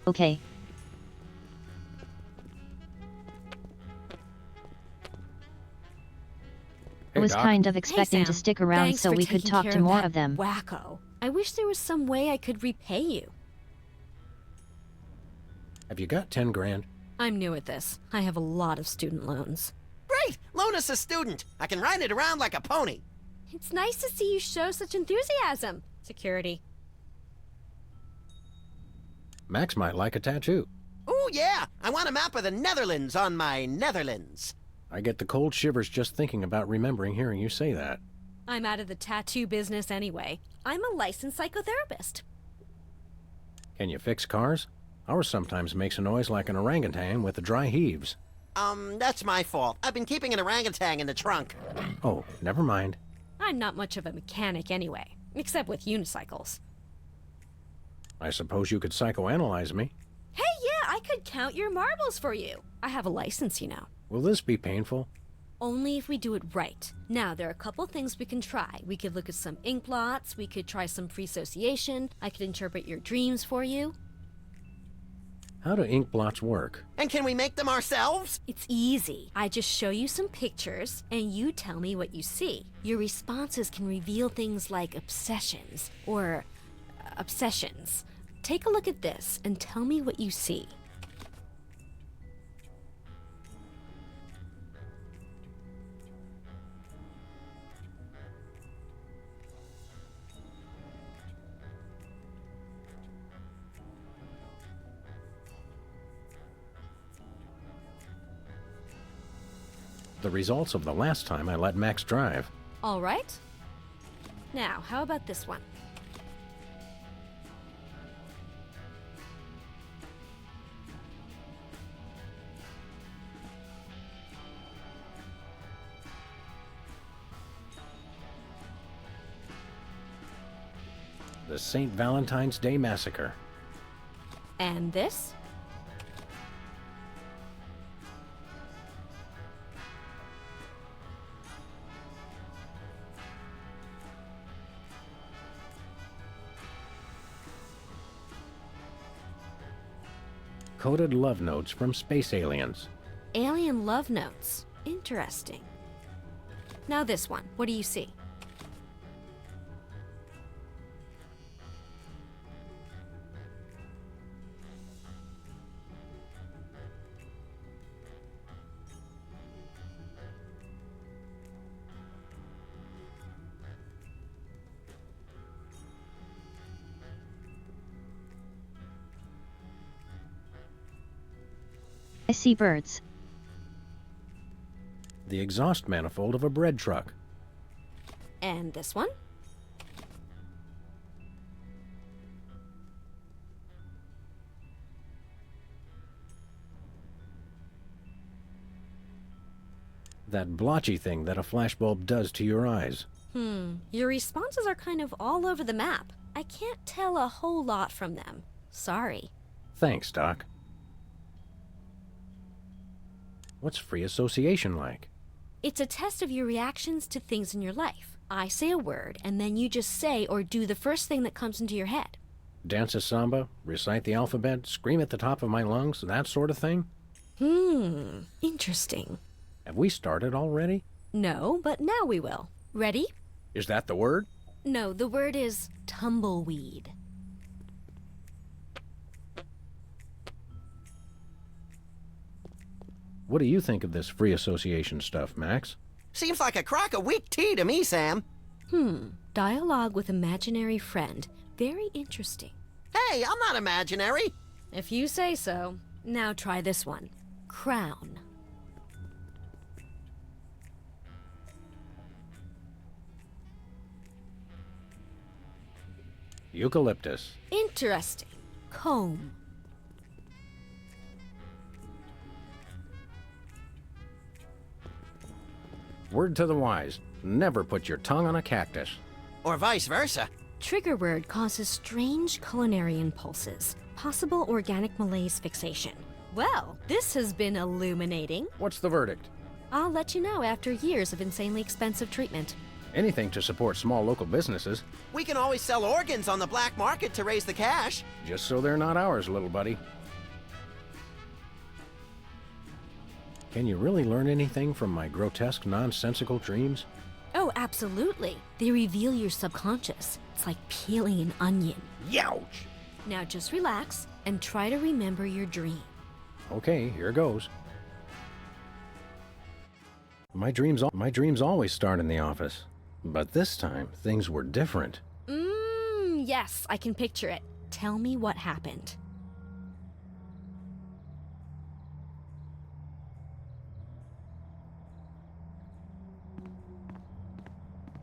Okay. I was Doc. kind of expecting Hey, to Sam. stick around Thanks so for we could taking talk care to of more that of them. Wacko. I wish there was some way I could repay you. Have you got 10 grand? I'm new at this. I have a lot of student loans. Great! Loan us a student. I can ride it around like a pony. It's nice to see you show such enthusiasm. Security. Max might like a tattoo. Ooh, yeah! I want a map of the Netherlands on my Netherlands. I get the cold shivers just thinking about remembering hearing you say that. I'm out of the tattoo business anyway. I'm a licensed psychotherapist. Can you fix cars? Ours sometimes makes a noise like an orangutan with the dry heaves. That's my fault. I've been keeping an orangutan in the trunk. Oh, never mind. I'm not much of a mechanic anyway, except with unicycles. I suppose you could psychoanalyze me. Hey, yeah, I could count your marbles for you. I have a license, you know. Will this be painful? Only if we do it right. Now, there are a couple things we can try. We could look at some ink blots, we could try some free association, I could interpret your dreams for you. How do ink blots work? And can we make them ourselves? It's easy. I just show you some pictures, and you tell me what you see. Your responses can reveal things like obsessions, or obsessions. Take a look at this, and tell me what you see. The results of the last time I let Max drive. All right. Now, how about this one? The St. Valentine's Day Massacre. And this? Coded love notes from space aliens. Alien love notes. Interesting. Now this one. What do you see? I see birds. The exhaust manifold of a bread truck. And this one? That blotchy thing that a flashbulb does to your eyes. Your responses are kind of all over the map. I can't tell a whole lot from them. Sorry. Thanks, Doc. What's free association like? It's a test of your reactions to things in your life. I say a word, and then you just say or do the first thing that comes into your head. Dance a samba, recite the alphabet, scream at the top of my lungs, that sort of thing? Interesting. Have we started already? No, but now we will. Ready? Is that the word? No, the word is tumbleweed. What do you think of this free association stuff, Max? Seems like a crock of weak tea to me, Sam. Dialogue with imaginary friend. Very interesting. Hey, I'm not imaginary. If you say so. Now try this one. Crown. Eucalyptus. Interesting. Comb. Word to the wise, never put your tongue on a cactus. Or vice versa. Trigger word causes strange culinary impulses. Possible organic malaise fixation. Well, this has been illuminating. What's the verdict? I'll let you know after years of insanely expensive treatment. Anything to support small local businesses. We can always sell organs on the black market to raise the cash. Just so they're not ours, little buddy. Can you really learn anything from my grotesque, nonsensical dreams? Oh, absolutely. They reveal your subconscious. It's like peeling an onion. Youch! Now just relax and try to remember your dream. Okay, here goes. My dreams always start in the office. But this time, things were different. Yes, I can picture it. Tell me what happened.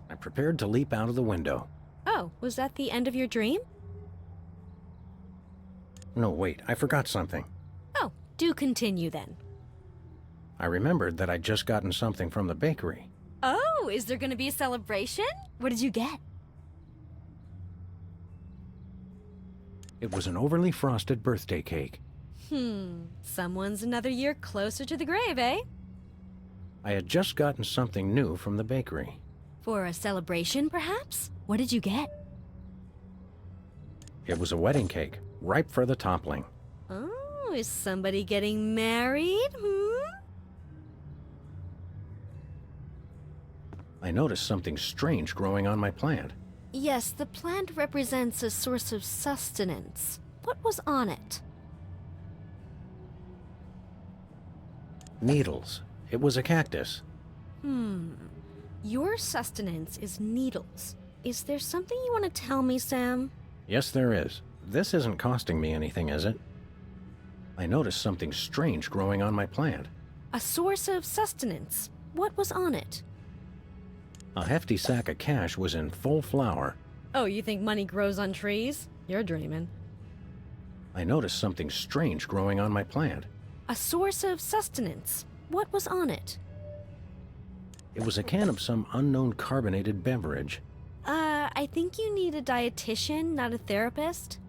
I prepared to leap out of the window. Oh, was that the end of your dream? No, wait, I forgot something. Oh, do continue then. I remembered that I'd just gotten something from the bakery. Oh, is there gonna be a celebration? What did you get? It was an overly frosted birthday cake. Someone's another year closer to the grave, eh? I had just gotten something new from the bakery. For a celebration, perhaps? What did you get? It was a wedding cake, ripe for the toppling. Oh, is somebody getting married? I noticed something strange growing on my plant. Yes, the plant represents a source of sustenance. What was on it? Needles. It was a cactus. Your sustenance is needles. Is there something you want to tell me, Sam? Yes, there is. This isn't costing me anything, is it? I noticed something strange growing on my plant. A source of sustenance. What was on it? A hefty sack of cash was in full flower. Oh, you think money grows on trees? You're dreaming. I noticed something strange growing on my plant. A source of sustenance. What was on it? It was a can of some unknown carbonated beverage. I think you need a dietitian, not a therapist.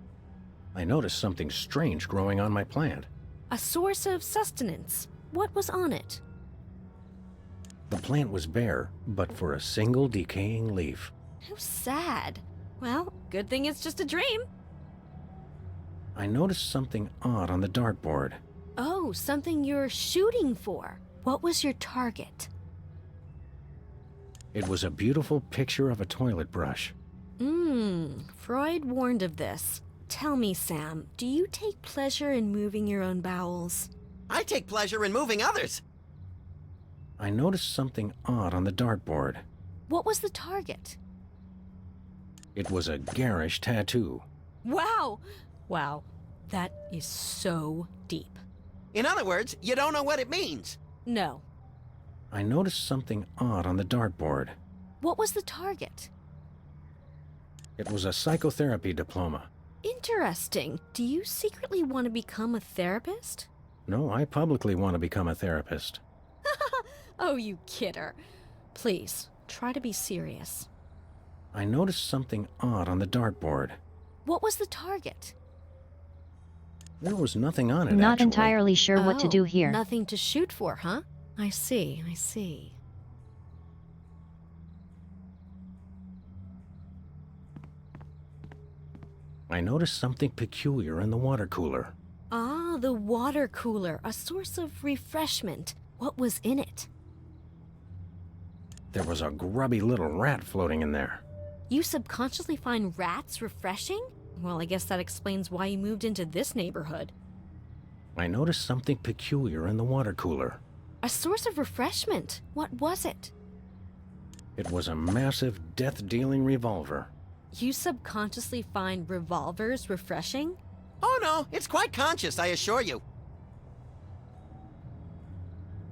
I noticed something strange growing on my plant. A source of sustenance. What was on it? The plant was bare, but for a single decaying leaf. How sad. Well, good thing it's just a dream. I noticed something odd on the dartboard. Oh, something you're shooting for. What was your target? It was a beautiful picture of a toilet brush. Freud warned of this. Tell me, Sam, do you take pleasure in moving your own bowels? I take pleasure in moving others. I noticed something odd on the dartboard. What was the target? It was a garish tattoo. Wow! Wow, that is so deep. In other words, you don't know what it means. No. I noticed something odd on the dartboard. What was the target? It was a psychotherapy diploma. Interesting. Do you secretly want to become a therapist? No, I publicly want to become a therapist. Oh, you kidder. Please, try to be serious. I noticed something odd on the dartboard. What was the target? There was nothing on it, Not actually. entirely sure what to do here. Nothing to shoot for, huh? I see, I see. I noticed something peculiar in the water cooler. Ah, the water cooler, a source of refreshment. What was in it? There was a grubby little rat floating in there. You subconsciously find rats refreshing? Well, I guess that explains why you moved into this neighborhood. I noticed something peculiar in the water cooler. A source of refreshment. What was it? It was a massive death-dealing revolver. You subconsciously find revolvers refreshing? Oh no, it's quite conscious, I assure you.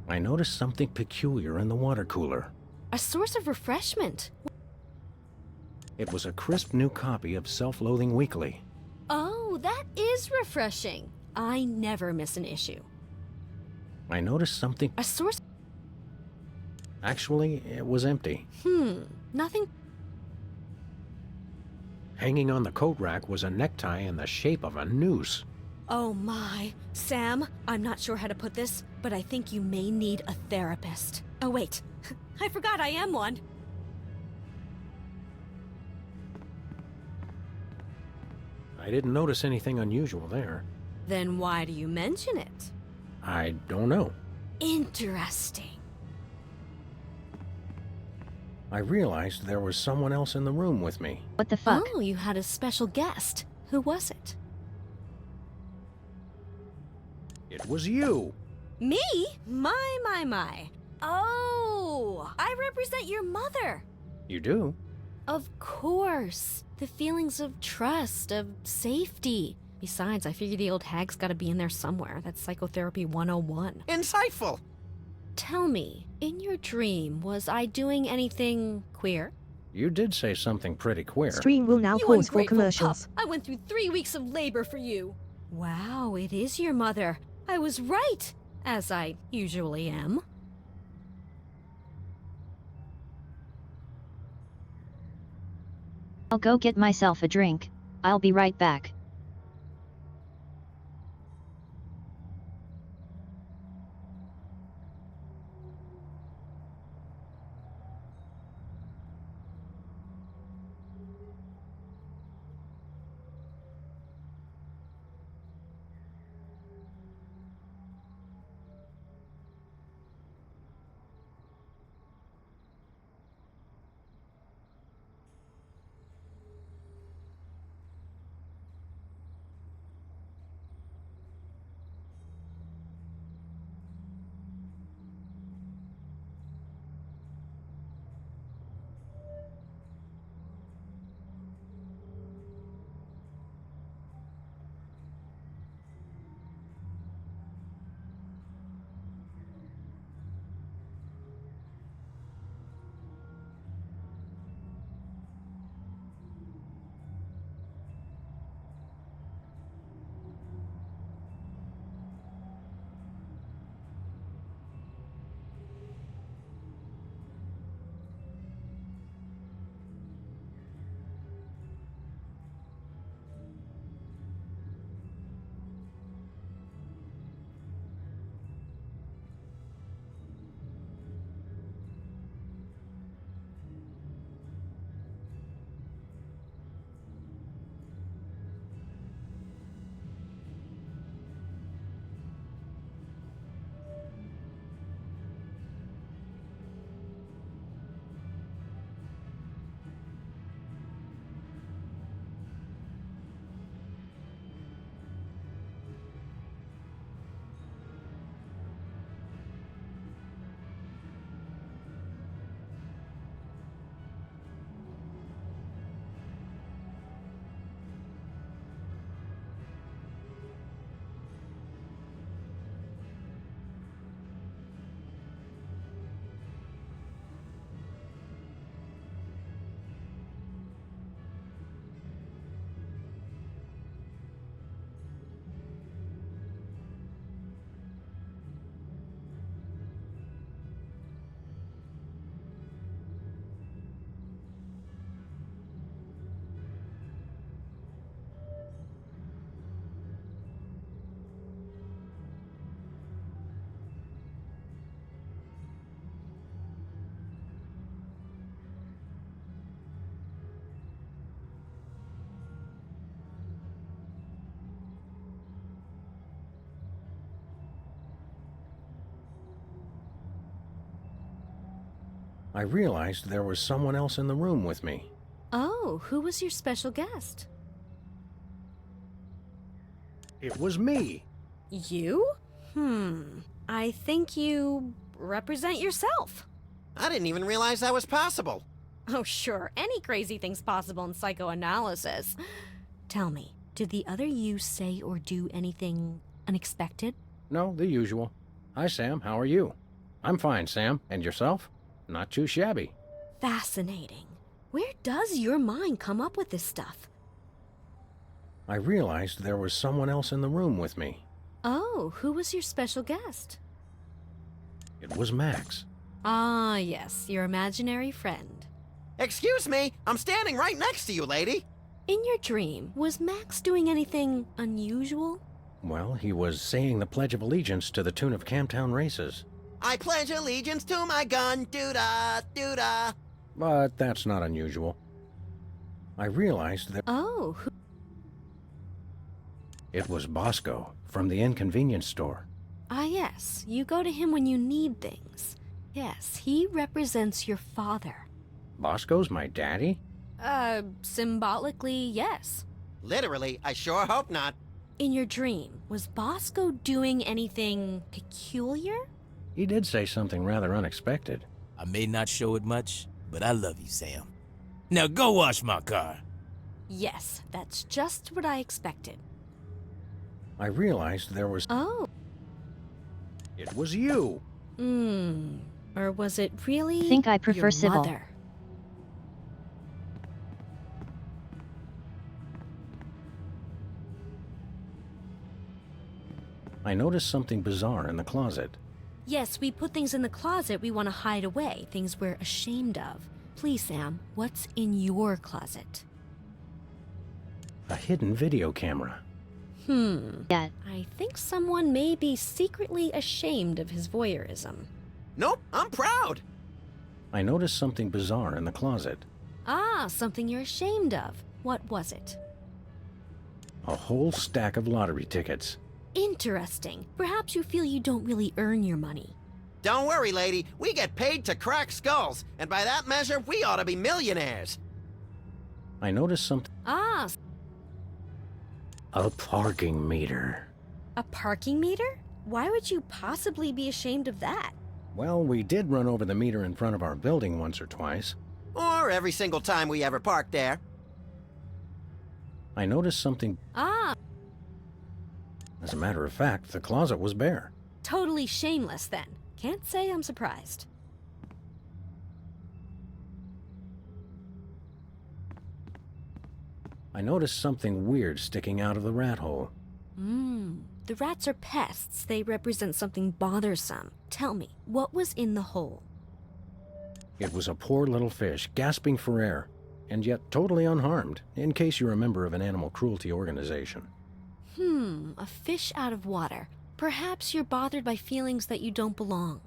I noticed something peculiar in the water cooler. A source of refreshment. It was a crisp new copy of Self-Loathing Weekly. Oh, that is refreshing. I never miss an issue. I noticed something... A source... Actually, it was empty. Nothing... Hanging on the coat rack was a necktie in the shape of a noose. Oh my. Sam, I'm not sure how to put this, but I think you may need a therapist. Oh wait, I forgot I am one. I didn't notice anything unusual there. Then why do you mention it? I don't know. Interesting. I realized there was someone else in the room with me. What the fuck? Oh, you had a special guest. Who was it? It was you! Me? My. Oh, I represent your mother. You do? Of course. The feelings of trust, of safety. Besides, I figure the old hag's gotta be in there somewhere. That's psychotherapy 101. Insightful! Tell me, in your dream, was I doing anything queer? You did say something pretty queer. Stream will now You pause for ungrateful commercials. pup. I went through 3 weeks of labor for you. Wow, it is your mother. I was right, as I usually am. I'll go get myself a drink. I'll be right back. I realized there was someone else in the room with me. Oh, who was your special guest? It was me. You? I think you represent yourself. I didn't even realize that was possible. Oh, sure. Any crazy thing's possible in psychoanalysis. Tell me, did the other you say or do anything unexpected? No, the usual. Hi, Sam. How are you? I'm fine, Sam. And yourself? Not too shabby. Fascinating. Where does your mind come up with this stuff? I realized there was someone else in the room with me. Oh, who was your special guest? It was Max. Ah, yes, your imaginary friend. Excuse me, I'm standing right next to you, lady. In your dream, was Max doing anything unusual? Well, he was saying the Pledge of Allegiance to the tune of Camptown Races. I pledge allegiance to my gun, doo-da, doo-da. But that's not unusual. I realized that... Oh, who... It was Bosco, from the inconvenience store. Ah, yes, you go to him when you need things. Yes, he represents your father. Bosco's my daddy? Symbolically, yes. Literally, I sure hope not. In your dream, was Bosco doing anything peculiar? He did say something rather unexpected. I may not show it much, but I love you, Sam. Now go wash my car. Yes, that's just what I expected. I realized there was... Oh. It was you. Or was it really Think I prefer your civil. mother? I noticed something bizarre in the closet. Yes, we put things in the closet we want to hide away, things we're ashamed of. Please, Sam, what's in your closet? A hidden video camera. Yeah. I think someone may be secretly ashamed of his voyeurism. Nope, I'm proud. I noticed something bizarre in the closet. Ah, something you're ashamed of. What was it? A whole stack of lottery tickets. Interesting. Perhaps you feel you don't really earn your money. Don't worry, lady. We get paid to crack skulls, and by that measure, we ought to be millionaires. I noticed something... Ah, A parking meter. a parking meter? Why would you possibly be ashamed of that? Well, we did run over the meter in front of our building once or twice. Or every single time we ever park there. I noticed something... Ah, As a matter of fact, the closet was bare. totally shameless then. Can't say I'm surprised. I noticed something weird sticking out of the rat hole. The rats are pests. They represent something bothersome. Tell me, what was in the hole? It was a poor little fish, gasping for air, and yet totally unharmed, in case you're a member of an animal cruelty organization. A fish out of water. Perhaps you're bothered by feelings that you don't belong.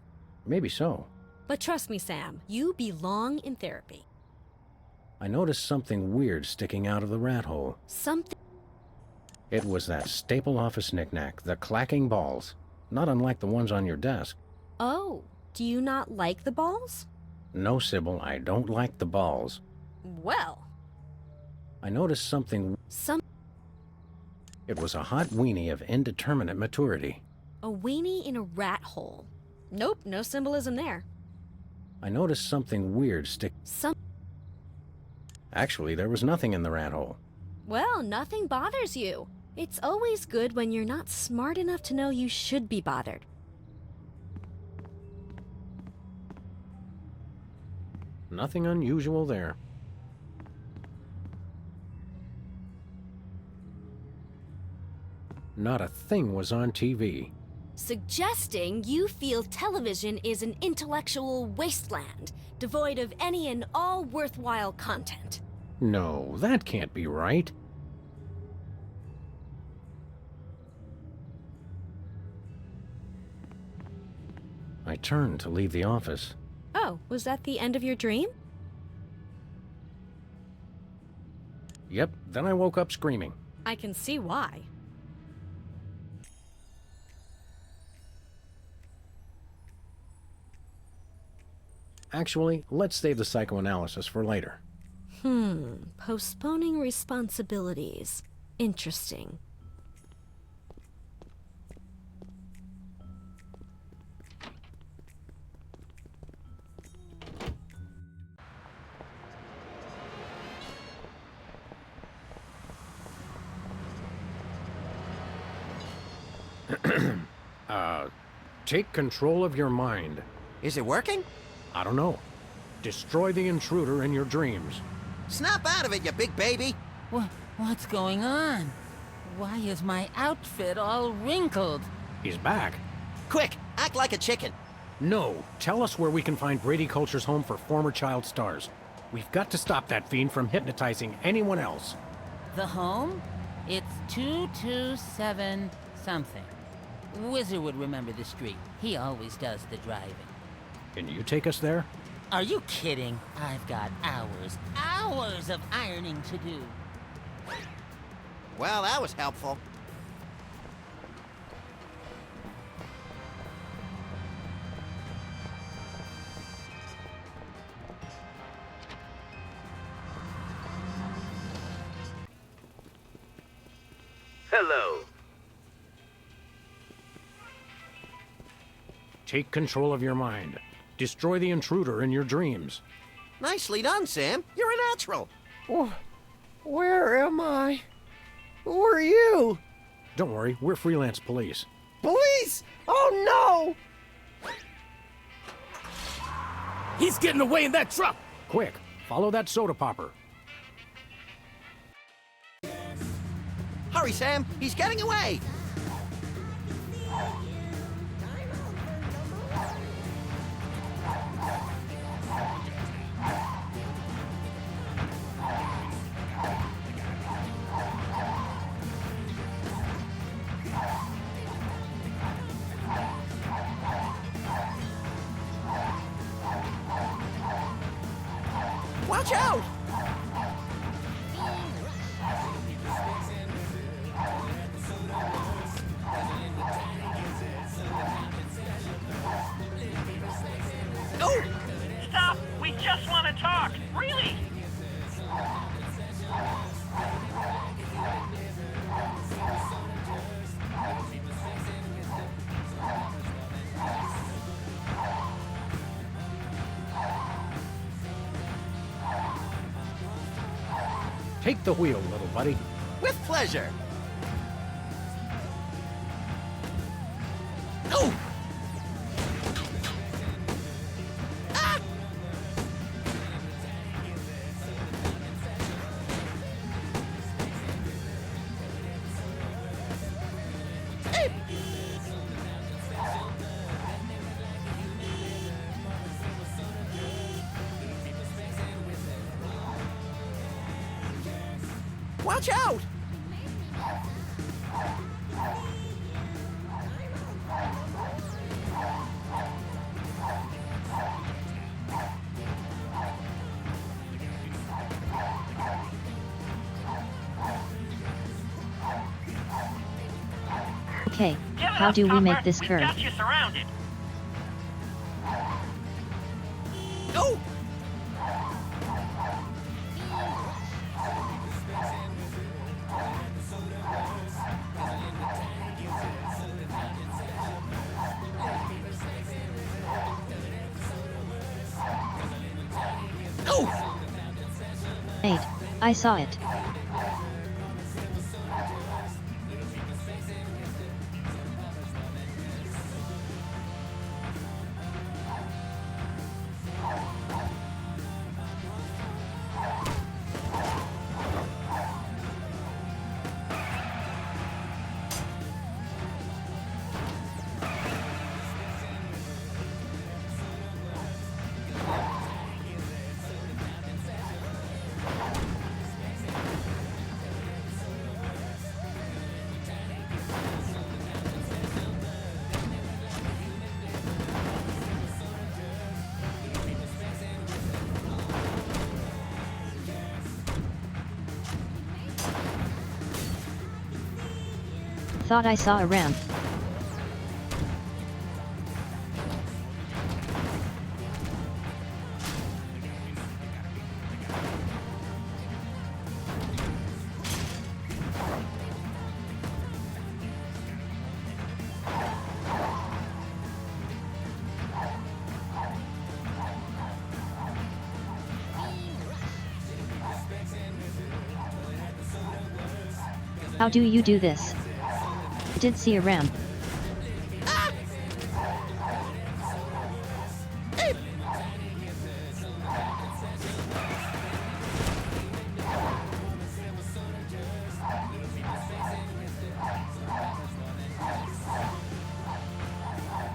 Maybe so. But trust me, Sam, you belong in therapy. I noticed something weird sticking out of the rat hole. Something... It was that staple office knick-knack, the clacking balls. Not unlike the ones on your desk. Oh, do you not like the balls? No, Sybil, I don't like the balls. Well... I noticed something... It was a hot weenie of indeterminate maturity. A weenie in a rat hole. Nope, no symbolism there. I noticed something weird Actually, there was nothing in the rat hole. Well, nothing bothers you. It's always good when you're not smart enough to know you should be bothered. Nothing unusual there. Not a thing was on TV. Suggesting you feel television is an intellectual wasteland, devoid of any and all worthwhile content. No, that can't be right. I turned to leave the office. Oh, was that the end of your dream? Yep, then I woke up screaming. I can see why. Actually, let's save the psychoanalysis for later. Postponing responsibilities. Interesting. Take control of your mind. Is it working? I don't know. Destroy the intruder in your dreams. Snap out of it, you big baby! What's going on? Why is my outfit all wrinkled? He's back. Quick, act like a chicken. No, tell us where we can find Brady Culture's home for former child stars. We've got to stop that fiend from hypnotizing anyone else. The home? It's 227 something. Wizard would remember the street. He always does the driving. Can you take us there? Are you kidding? I've got hours of ironing to do. Well, that was helpful. Hello. Take control of your mind. Destroy the intruder in your dreams. Nicely done, Sam. You're a natural. Where am I? Who are you? Don't worry, we're Freelance Police. Police? Oh no! He's getting away in that truck! Quick, follow that soda popper. Hurry, Sam. He's getting away. Watch out! Oh! Stop! We just want to talk! Really! Take the wheel, little buddy. With pleasure. Oh! Ah! Hey! Watch out! Okay, Give it how up, do we Topper. make this We've curve? got you surrounded. Oh! Oh! 8. I saw it. Thought I saw a ramp. How do you do this? Did see a ramp.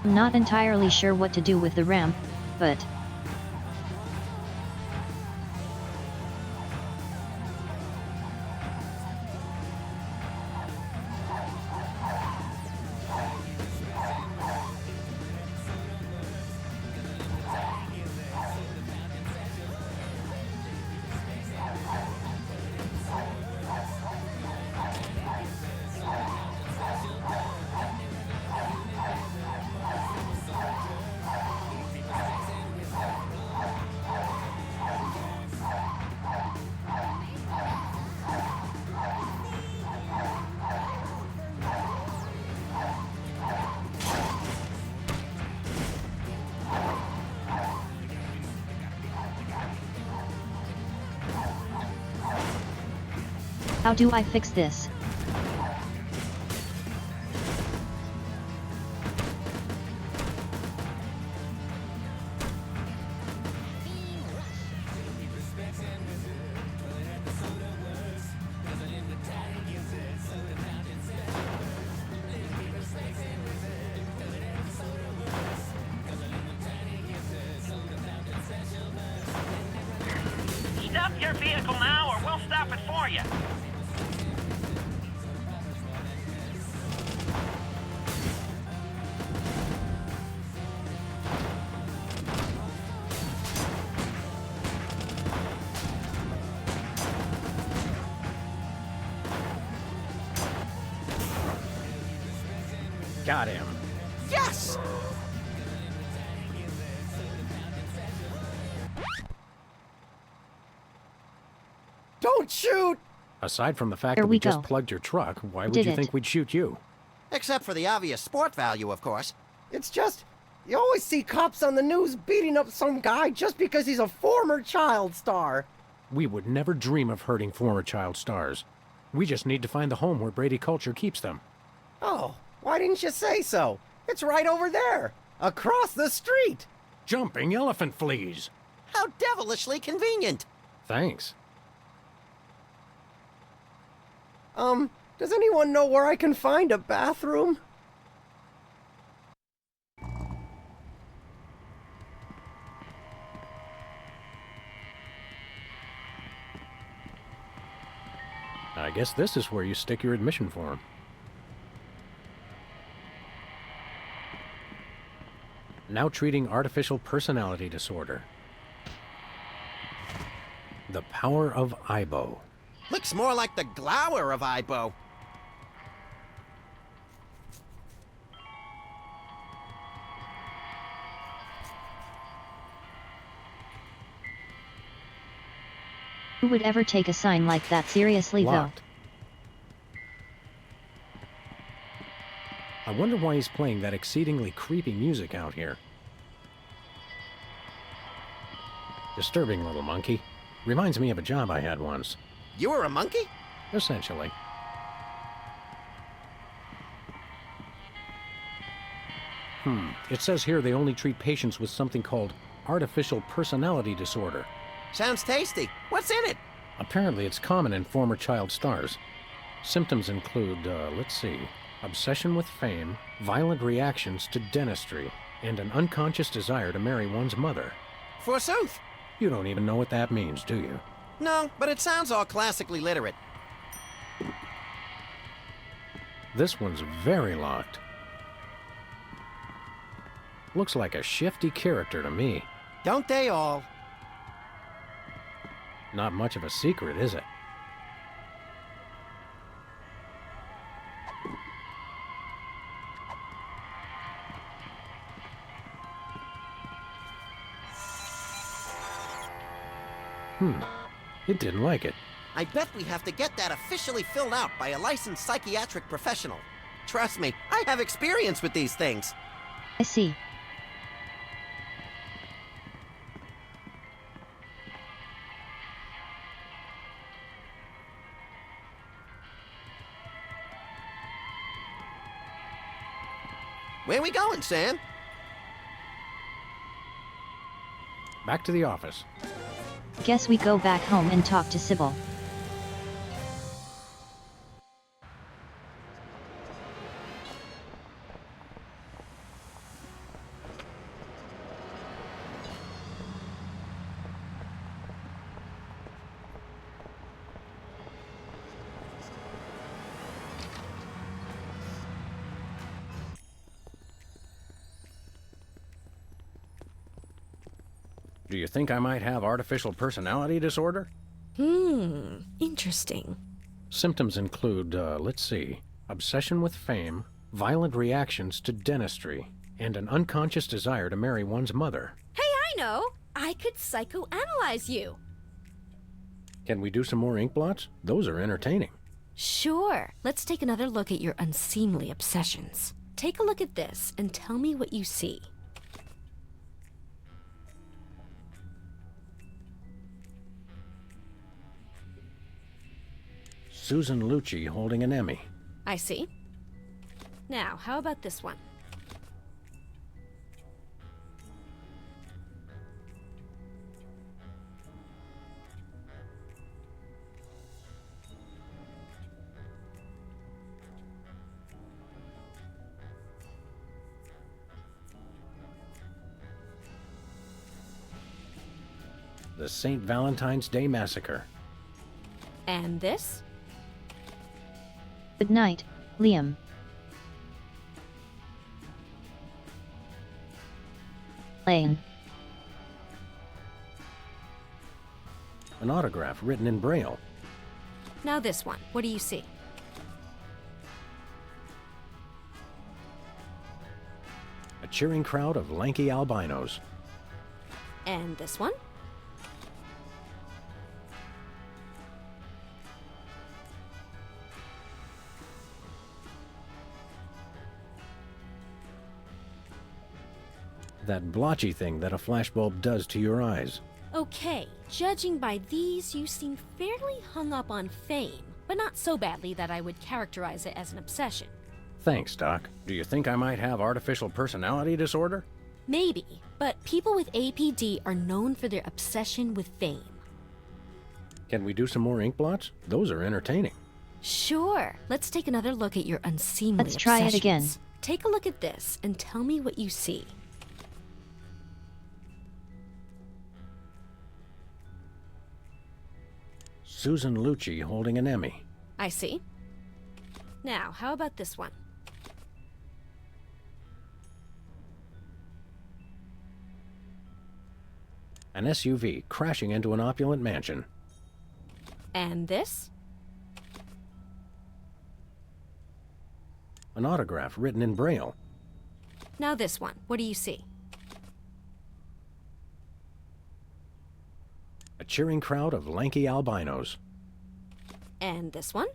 I'm not entirely sure what to do with the ramp, but... How do I fix this? Stop your vehicle now or we'll stop it for you. Got him. Yes! Don't shoot! Aside from the fact Here that we we just go. plugged your truck, why would Did you it. think we'd shoot you? Except for the obvious sport value, of course. It's just, you always see cops on the news beating up some guy just because he's a former child star. We would never dream of hurting former child stars. We just need to find the home where Brady Culture keeps them. Oh, why didn't you say so? It's right over there, across the street. Jumping elephant fleas! How devilishly convenient. Thanks. Does anyone know where I can find a bathroom? I guess this is where you stick your admission form. Now treating artificial personality disorder. The power of IBO. Looks more like the glower of Ibo. Who would ever take a sign like that seriously, Locked. I wonder why he's playing that exceedingly creepy music out here. Disturbing little monkey. Reminds me of a job I had once. You were a monkey? Essentially. It says here they only treat patients with something called artificial personality disorder. Sounds tasty. What's in it? Apparently it's common in former child stars. Symptoms include, let's see, obsession with fame, violent reactions to dentistry, and an unconscious desire to marry one's mother. Forsooth. You don't even know what that means, do you? No, but it sounds all classically literate. This one's very locked. Looks like a shifty character to me. Don't they all? Not much of a secret, is it? It didn't like it. I bet we have to get that officially filled out by a licensed psychiatric professional. Trust me, I have experience with these things. I see. Where we going, Sam? Back to the office. Guess we go back home and talk to Sybil. Do you think I might have artificial personality disorder? Interesting. Symptoms include, let's see, obsession with fame, violent reactions to dentistry, and an unconscious desire to marry one's mother. Hey, I know! I could psychoanalyze you. Can we do some more ink blots? Those are entertaining. Sure. Let's take another look at your unseemly obsessions. Take a look at this and tell me what you see. Susan Lucci holding an Emmy. I see. Now, how about this one? The St. Valentine's Day Massacre. And this? Good night, Liam. Lane. An autograph written in Braille. Now this one. What do you see? A cheering crowd of lanky albinos. And this one? That blotchy thing that a flashbulb does to your eyes. Okay, judging by these, you seem fairly hung up on fame, but not so badly that I would characterize it as an obsession. Thanks, Doc. Do you think I might have artificial personality disorder? Maybe, but people with APD are known for their obsession with fame. Can we do some more ink blots? Those are entertaining. Sure. Let's take another look at your unseemly Let's try it again. Take a look at this and tell me what you see. Susan Lucci holding an Emmy. I see. Now, how about this one? An SUV crashing into an opulent mansion. And this? An autograph written in Braille. Now this one. What do you see? A cheering crowd of lanky albinos. And this one?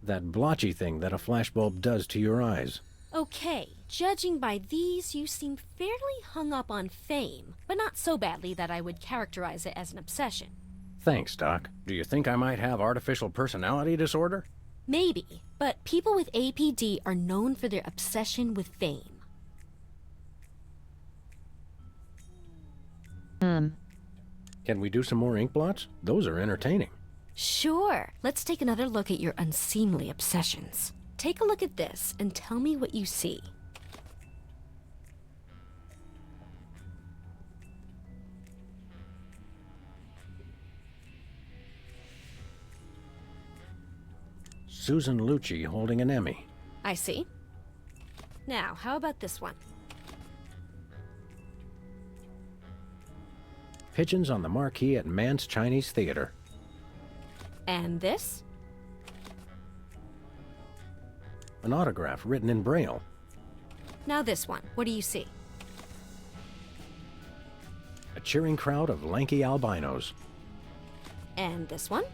That blotchy thing that a flashbulb does to your eyes. Okay, judging by these, you seem fairly hung up on fame, but not so badly that I would characterize it as an obsession. Thanks, Doc. Do you think I might have artificial personality disorder? Maybe, but people with APD are known for their obsession with fame. Can we do some more ink blots? Those are entertaining. Sure. Let's take another look at your unseemly obsessions. Take a look at this and tell me what you see. Susan Lucci holding an Emmy. I see. Now, how about this one? Pigeons on the marquee at Mann's Chinese Theater. And this? An autograph written in Braille. Now this one. What do you see? A cheering crowd of lanky albinos. And this one?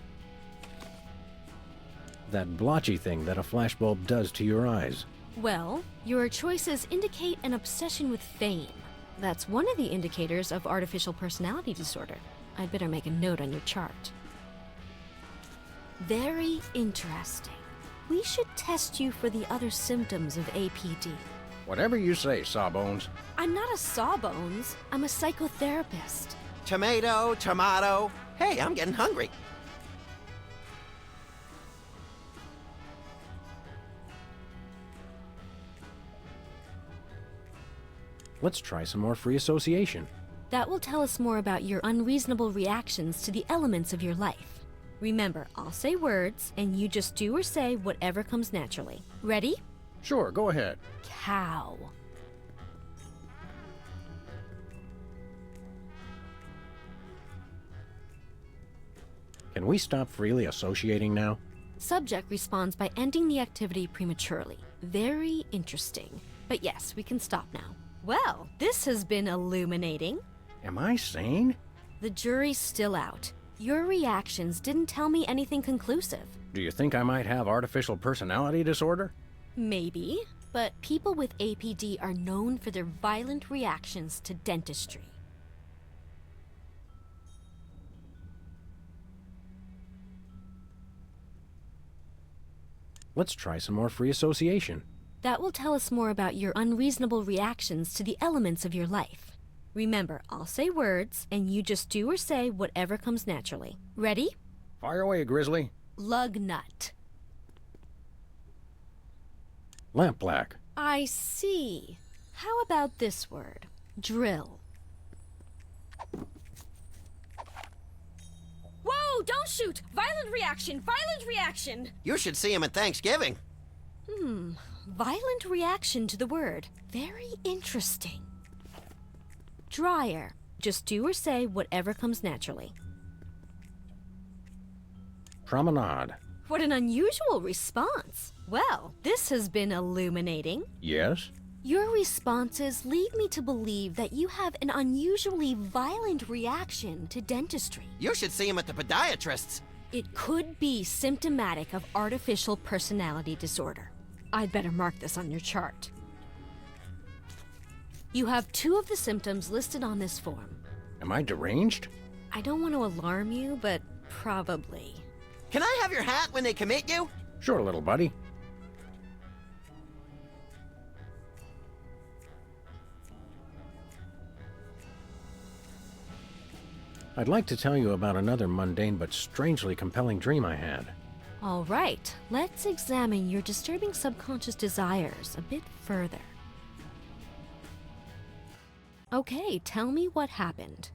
That blotchy thing that a flashbulb does to your eyes. Well, your choices indicate an obsession with fame. That's one of the indicators of artificial personality disorder. I'd better make a note on your chart. Very interesting. We should test you for the other symptoms of APD. Whatever you say, Sawbones. I'm not a Sawbones. I'm a psychotherapist. Tomato, tomato. Hey, I'm getting hungry. Let's try some more free association. That will tell us more about your unreasonable reactions to the elements of your life. Remember, I'll say words, and you just do or say whatever comes naturally. Ready? Sure, go ahead. Cow. Can we stop freely associating now? Subject responds by ending the activity prematurely. Very interesting. But yes, we can stop now. Well, this has been illuminating. Am I sane? The jury's still out. Your reactions didn't tell me anything conclusive. Do you think I might have artificial personality disorder? Maybe, but people with APD are known for their violent reactions to dentistry. Let's try some more free association. That will tell us more about your unreasonable reactions to the elements of your life. Remember, I'll say words, and you just do or say whatever comes naturally. Ready? Fire away, Grizzly. Lug nut. Lamp black. I see. How about this word? Drill. Whoa, don't shoot! Violent reaction! Violent reaction! You should see him at Thanksgiving. Violent reaction to the word. Very interesting. Dryer. Just do or say whatever comes naturally. Promenade. What an unusual response. Well, this has been illuminating. Yes? Your responses lead me to believe that you have an unusually violent reaction to dentistry. You should see him at the podiatrist's. It could be symptomatic of artificial personality disorder. I'd better mark this on your chart. You have 2 of the symptoms listed on this form. Am I deranged? I don't want to alarm you, but probably. Can I have your hat when they commit you? Sure, little buddy. I'd like to tell you about another mundane but strangely compelling dream I had. All right, let's examine your disturbing subconscious desires a bit further. Okay, tell me what happened.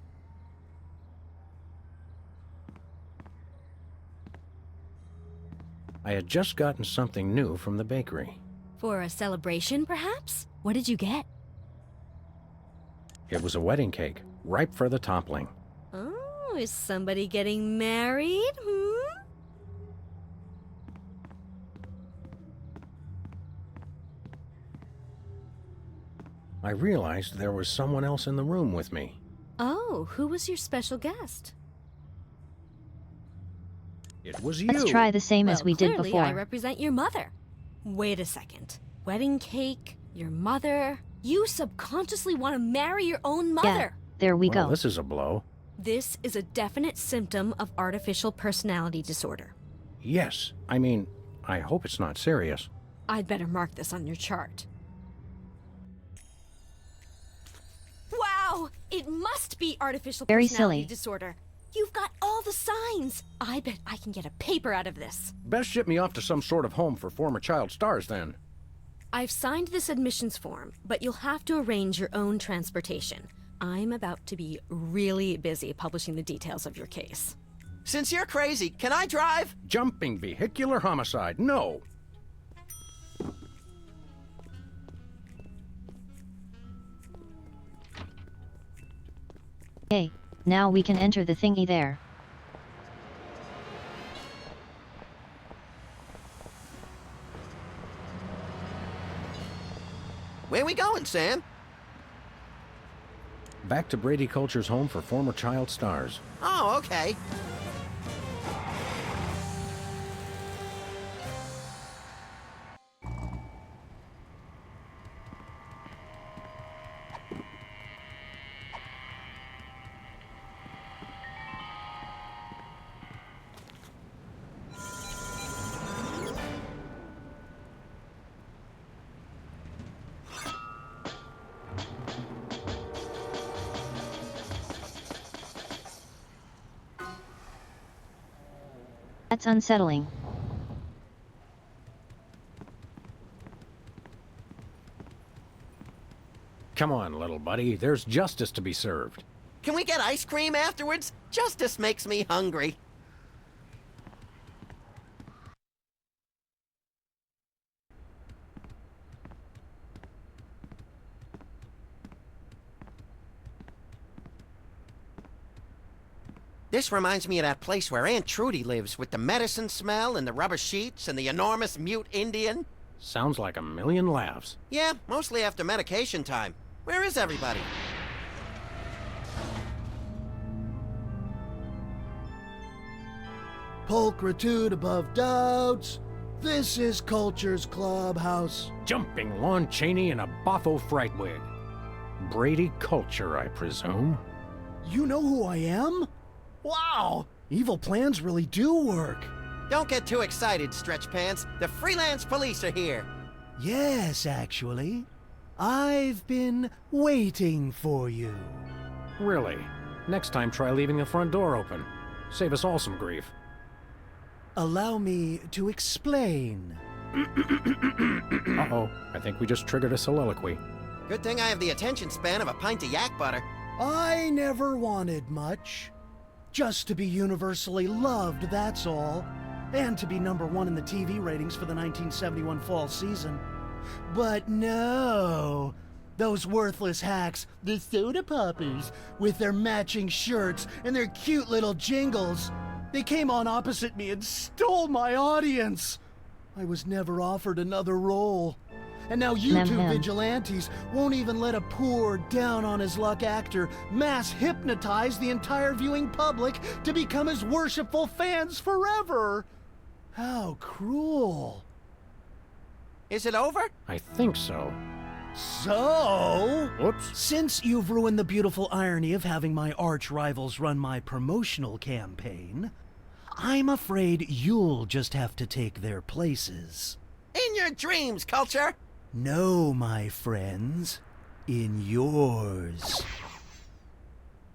I had just gotten something new from the bakery. For a celebration, perhaps? What did you get? It was a wedding cake, ripe for the toppling. Oh, is somebody getting married? I realized there was someone else in the room with me. Oh, who was your special guest? It was you. Let's try the same as we did Clearly, before. I represent your mother. Wait a second. Wedding cake, your mother. You subconsciously want to marry your own mother. Yeah, there we Well, go. this is a blow. This is a definite symptom of artificial personality disorder. Yes, I mean, I hope it's not serious. I'd better mark this on your chart. Wow! It must be artificial Very personality silly. disorder. You've got all the signs. I bet I can get a paper out of this. Best ship me off to some sort of home for former child stars, then. I've signed this admissions form, but you'll have to arrange your own transportation. I'm about to be really busy publishing the details of your case. Since you're crazy, can I drive? Jumping vehicular homicide, no. Hey, now we can enter the thingy there. Where we going, Sam? Back to Brady Culture's home for former child stars. Oh, okay. That's unsettling. Come on, little buddy, there's justice to be served. Can we get ice cream afterwards? Justice makes me hungry. This reminds me of that place where Aunt Trudy lives with the medicine smell and the rubber sheets and the enormous mute Indian. Sounds like a million laughs. Yeah, mostly after medication time. Where is everybody? Pulchritude above doubts. This is Culture's Clubhouse. Jumping Lon Chaney in a boffo fright wig. Brady Culture, I presume. You know who I am? Wow! Evil plans really do work. Don't get too excited, Stretch Pants. The Freelance Police are here. Yes, actually. I've been waiting for you. Really? Next time try leaving the front door open. Save us all some grief. Allow me to explain. Uh-oh, I think we just triggered a soliloquy. Good thing I have the attention span of a pint of yak butter. I never wanted much. Just to be universally loved, that's all. And to be #1 in the TV ratings for the 1971 fall season. But no, those worthless hacks, the soda poppers, with their matching shirts and their cute little jingles, they came on opposite me and stole my audience. I was never offered another role. And now you two vigilantes won't even let a poor, down-on-his-luck actor mass hypnotize the entire viewing public to become his worshipful fans forever. How cruel. Is it over? I think so. So, Whoops. Since you've ruined the beautiful irony of having my arch rivals run my promotional campaign, I'm afraid you'll just have to take their places. In your dreams, Culture! No, my friends. In yours.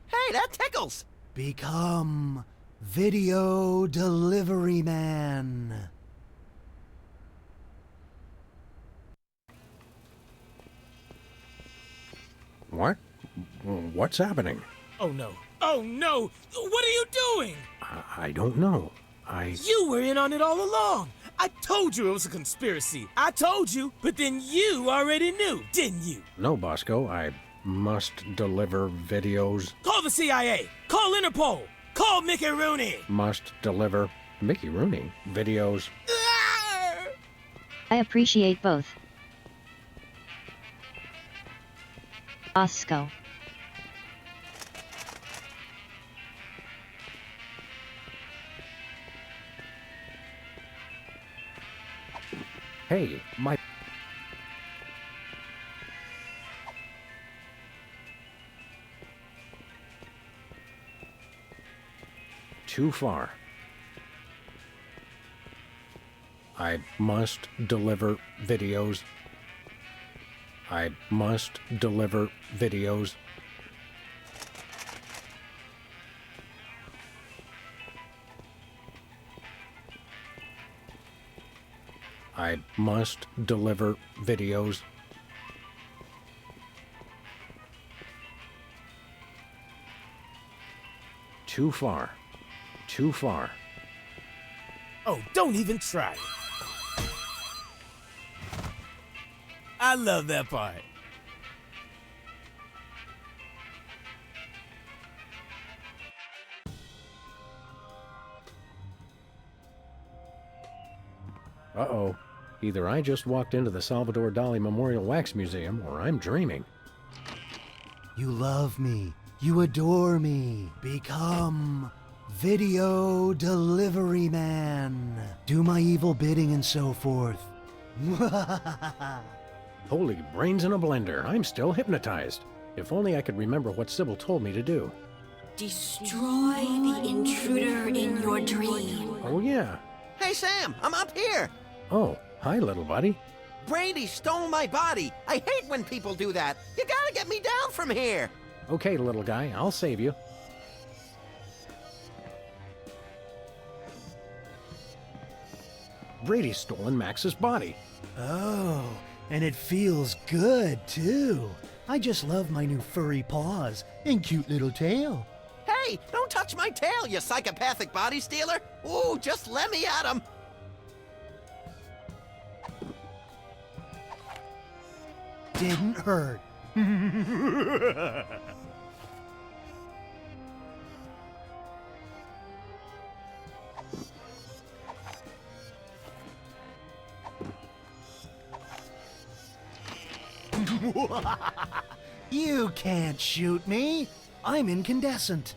Hey, that tickles! Become Video Delivery Man. What? What's happening? Oh no. Oh no! What are you doing? I don't know. You were in on it all along! I told you it was a conspiracy. I told you, but then you already knew, didn't you? No, Bosco, I must deliver videos. Call the CIA! Call Interpol! Call Mickey Rooney! Must deliver Mickey Rooney videos. I appreciate both. Bosco. Hey, my... Too far. I must deliver videos. I must deliver videos. I must deliver videos. Too far. Too far. Oh, don't even try it. I love that part. Uh-oh. Either I just walked into the Salvador Dali Memorial Wax Museum, or I'm dreaming. You love me. You adore me. Become Video Delivery Man. Do my evil bidding and so forth. Holy brains in a blender. I'm still hypnotized. If only I could remember what Sybil told me to do. Destroy the intruder in your dream. Oh, yeah. Hey, Sam, I'm up here. Oh, hi, little buddy. Brady stole my body. I hate when people do that. You gotta get me down from here. Okay, little guy, I'll save you. Brady's stolen Max's body. Oh, and it feels good, too. I just love my new furry paws and cute little tail. Hey, don't touch my tail, you psychopathic body stealer. Ooh, just let me at him. Didn't hurt. You can't shoot me. I'm incandescent.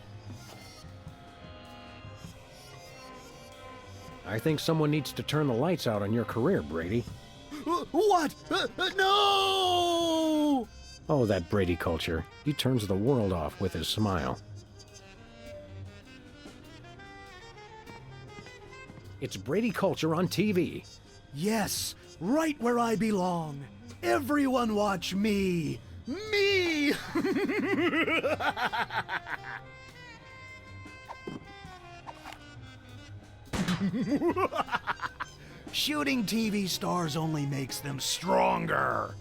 I think someone needs to turn the lights out on your career, Brady. What? No! Oh, that Brady culture. He turns the world off with his smile. It's Brady culture on TV. Yes, right where I belong. Everyone watch me. Me! Shooting TV stars only makes them stronger.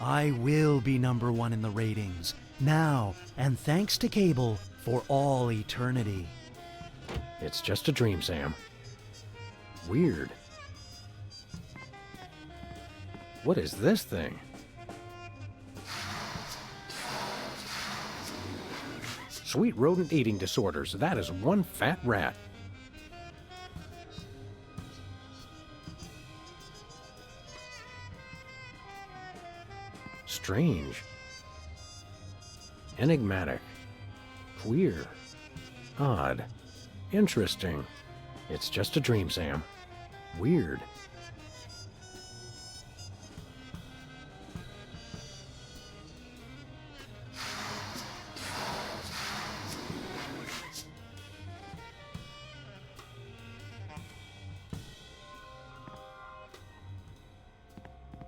I will be #1 in the ratings, now, and thanks to cable, for all eternity. It's just a dream, Sam. Weird. What is this thing? Sweet rodent eating disorders. That is one fat rat. Strange. Enigmatic. Queer. Odd. Interesting. It's just a dream, Sam. Weird.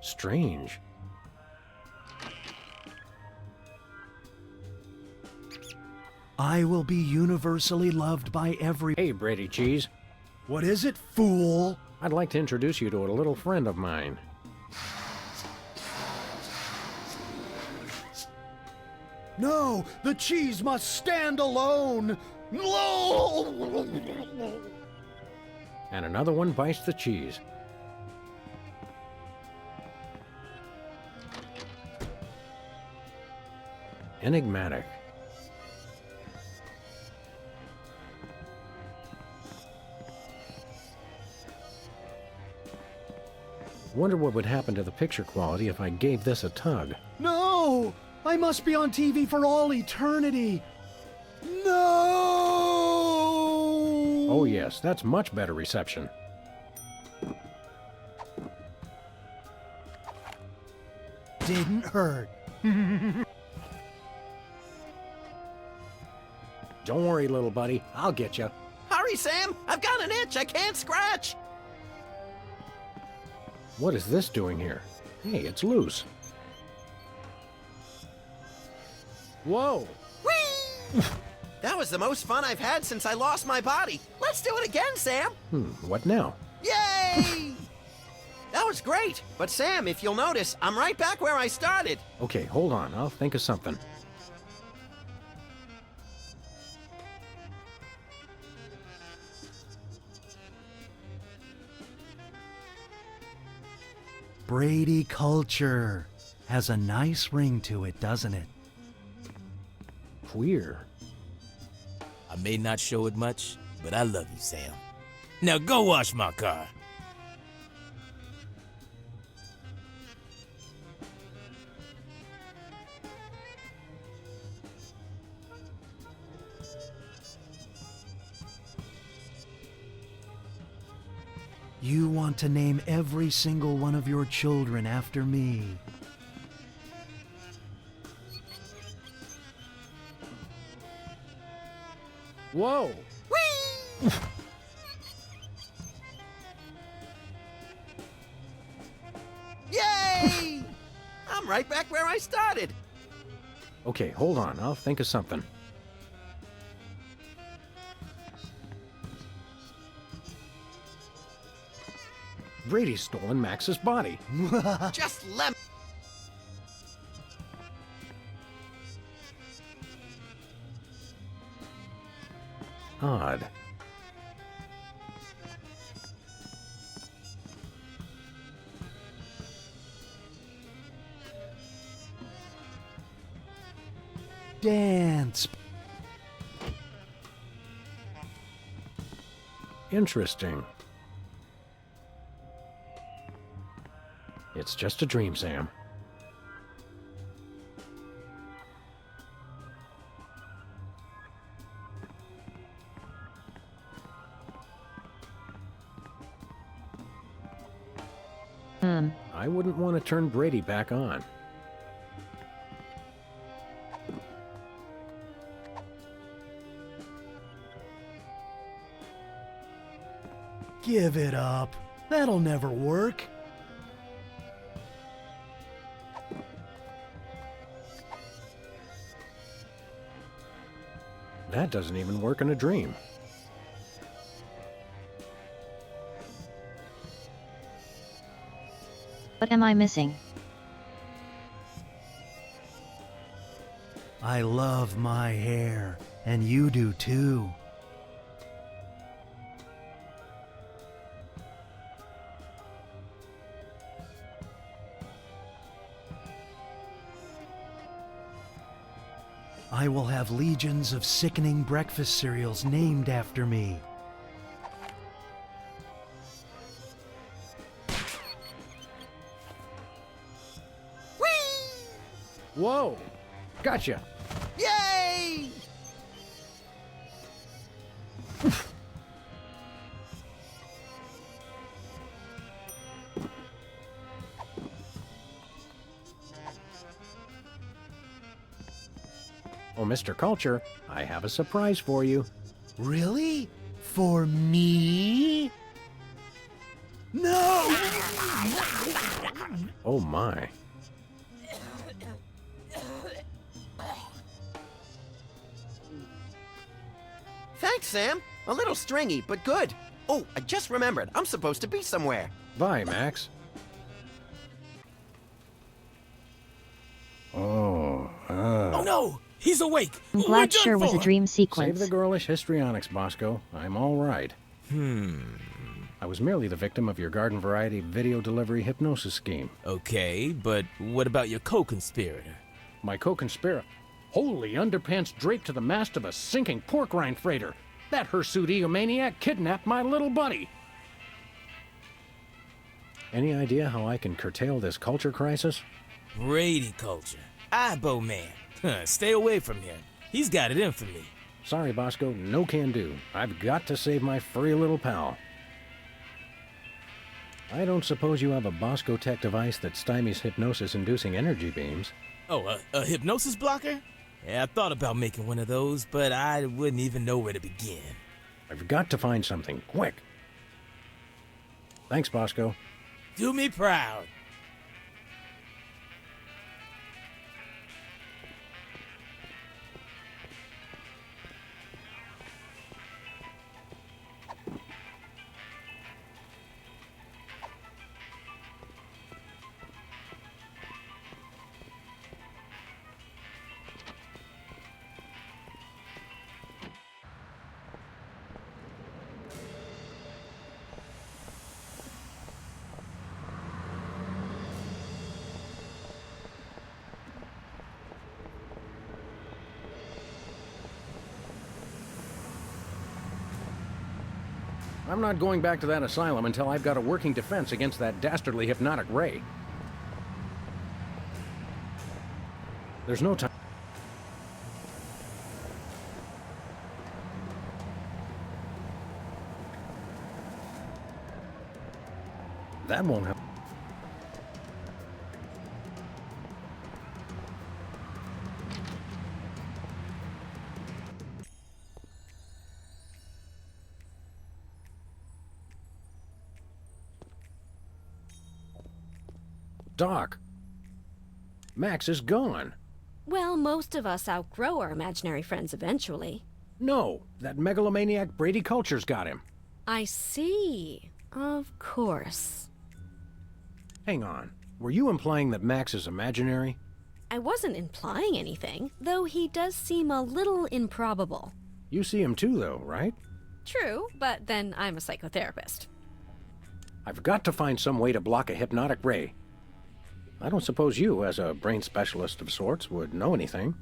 Strange. I will be universally loved by every... Hey, Brady Cheese. What is it, fool? I'd like to introduce you to a little friend of mine. No, the cheese must stand alone. No! And another one bites the cheese. Enigmatic. Wonder what would happen to the picture quality if I gave this a tug. No! I must be on TV for all eternity. No! Oh yes, that's much better reception. Didn't hurt. Don't worry, little buddy. I'll get you. Hurry, Sam! I've got an itch I can't scratch! What is this doing here? Hey, it's loose. Whoa! Whee! That was the most fun I've had since I lost my body. Let's do it again, Sam! What now? Yay! That was great! But Sam, if you'll notice, I'm right back where I started. Okay, hold on. I'll think of something. Brady culture has a nice ring to it, doesn't it? Queer. I may not show it much, but I love you, Sam. Now go wash my car. You want to name every single one of your children after me. Whoa! Whee! Yay! I'm right back where I started. Okay, hold on. I'll think of something. Brady's stolen Max's body. Just let me... Odd. Dance. Interesting. It's just a dream, Sam. I wouldn't want to turn Brady back on. Give it up. That'll never work. That doesn't even work in a dream. What am I missing? I love my hair, and you do too. I will have legions of sickening breakfast cereals named after me. Whoa! Gotcha! Yay! Oh, Mr. Culture, I have a surprise for you. Really? For me? No! Oh my. Thanks, Sam. A little stringy, but good. Oh, I just remembered. I'm supposed to be somewhere. Bye, Max. Oh no! He's awake! I'm glad sure was a dream sequence. Save the girlish histrionics, Bosco. I'm all right. I was merely the victim of your garden variety video delivery hypnosis scheme. Okay, but what about your co-conspirator? My co-conspirator? Holy underpants draped to the mast of a sinking pork rind freighter. That hirsute egomaniac kidnapped my little buddy. Any idea how I can curtail this culture crisis? Brady culture. Ibo man. Stay away from him. He's got it in for me. Sorry, Bosco. No can do. I've got to save my furry little pal. I don't suppose you have a Bosco tech device that stymies hypnosis-inducing energy beams. Oh, a hypnosis blocker? Yeah, I thought about making one of those, but I wouldn't even know where to begin. I've got to find something, quick. Thanks, Bosco. Do me proud. I'm not going back to that asylum until I've got a working defense against that dastardly hypnotic ray. There's no time. That won't help. Doc, Max is gone. Well, most of us outgrow our imaginary friends eventually. No, that megalomaniac Brady Culture's got him. I see. Of course. Hang on. Were you implying that Max is imaginary? I wasn't implying anything, though he does seem a little improbable. You see him too, though, right? True, but then I'm a psychotherapist. I've got to find some way to block a hypnotic ray. I don't suppose you, as a brain specialist of sorts, would know anything.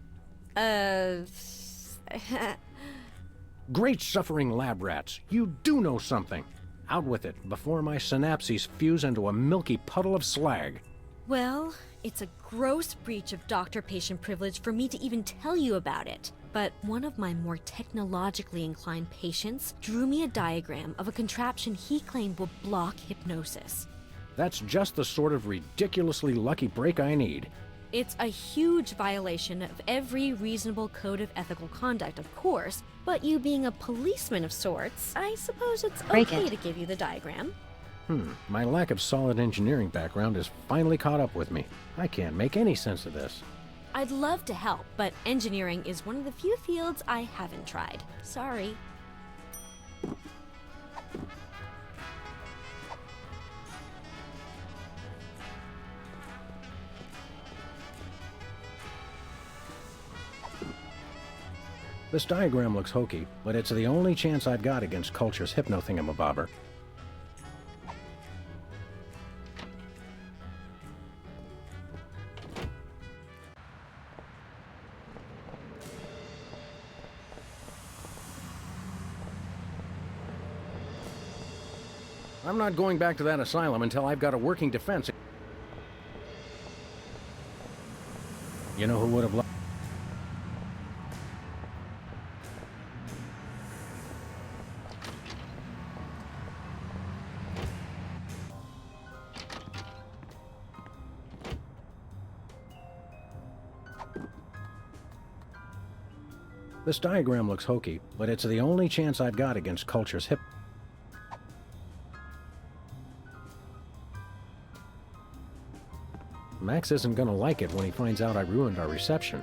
Great suffering lab rats, you do know something. Out with it, before my synapses fuse into a milky puddle of slag. Well, it's a gross breach of doctor-patient privilege for me to even tell you about it. But one of my more technologically inclined patients drew me a diagram of a contraption he claimed will block hypnosis. That's just the sort of ridiculously lucky break I need. It's a huge violation of every reasonable code of ethical conduct, of course, but you being a policeman of sorts, I suppose it's okay to give you the diagram. My lack of solid engineering background has finally caught up with me. I can't make any sense of this. I'd love to help, but engineering is one of the few fields I haven't tried. Sorry. This diagram looks hokey, but it's the only chance I've got against culture's hypno-thingamabobber. I'm not going back to that asylum until I've got a working defense. You know who would have loved... This diagram looks hokey, but it's the only chance I've got against culture's hip... Max isn't gonna like it when he finds out I ruined our reception.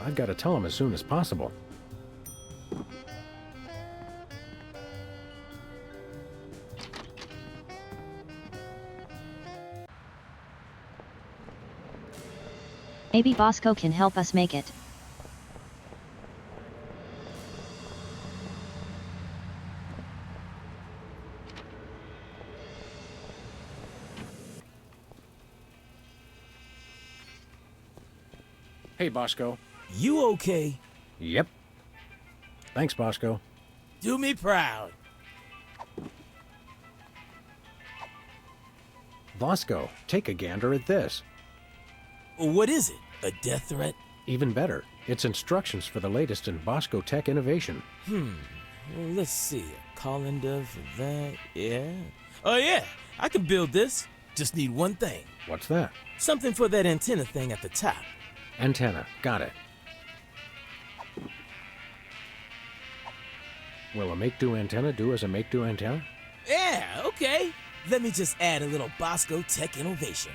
I've got to tell him as soon as possible. Maybe Bosco can help us make it. Hey, Bosco. You okay? Yep. Thanks, Bosco. Do me proud. Bosco, take a gander at this. What is it? A death threat? Even better. It's instructions for the latest in Bosco tech innovation. Well, let's see. A colander for that, yeah. Oh, yeah. I can build this. Just need one thing. What's that? Something for that antenna thing at the top. Antenna. Got it. Will a make-do antenna do as a make-do antenna? Yeah, okay. Let me just add a little Bosco tech innovation.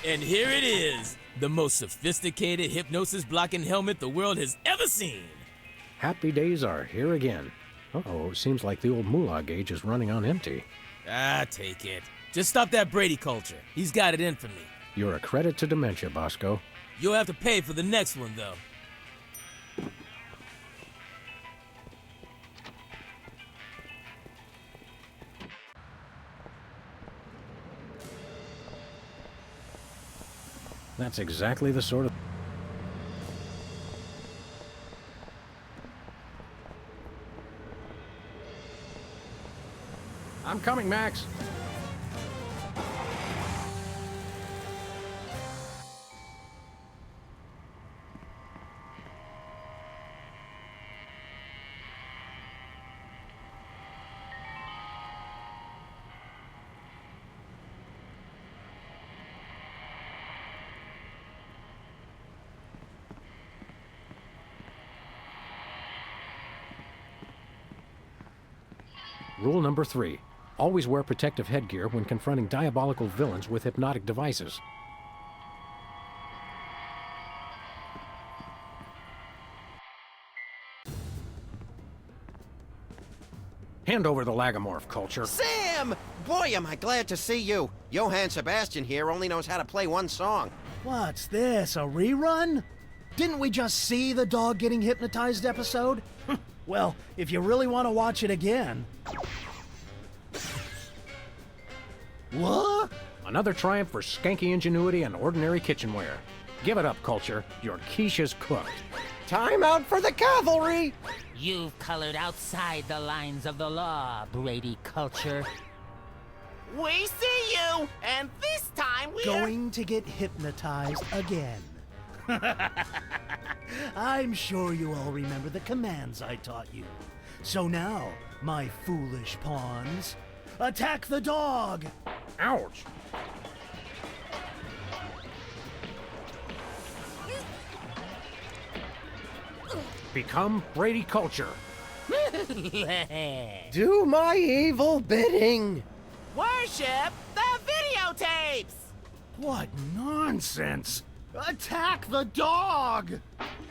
And here it is, the most sophisticated hypnosis-blocking helmet the world has ever seen. Happy days are here again. Uh-oh, it seems like the old moolah gauge is running on empty. Ah, take it. Just stop that Brady culture. He's got it in for me. You're a credit to dementia, Bosco. You'll have to pay for the next one, though. That's exactly the sort of... I'm coming, Max. Rule number 3. Always wear protective headgear when confronting diabolical villains with hypnotic devices. Hand over the lagomorph, Culture. Sam! Boy, am I glad to see you. Johann Sebastian here only knows how to play one song. What's this, a rerun? Didn't we just see the dog getting hypnotized episode? Well, if you really want to watch it again... What? Another triumph for skanky ingenuity and ordinary kitchenware. Give it up, Culture. Your quiche is cooked. Time out for the cavalry! You've colored outside the lines of the law, Brady Culture. We see you, and this time we're Going to get hypnotized again. I'm sure you all remember the commands I taught you. So now, my foolish pawns, attack the dog! Ouch! Become Brady Culture. Do my evil bidding. worship the videotapes. What nonsense! Attack the dog!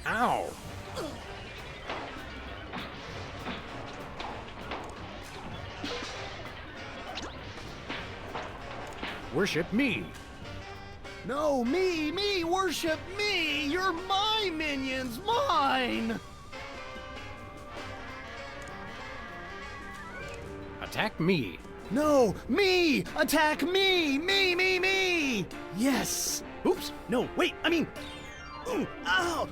Ow! Worship me. No, me, worship me! You're my minions, mine! Attack me. No, me! Attack me! Me! Yes! Oops, no, wait, I mean... Ooh, ow!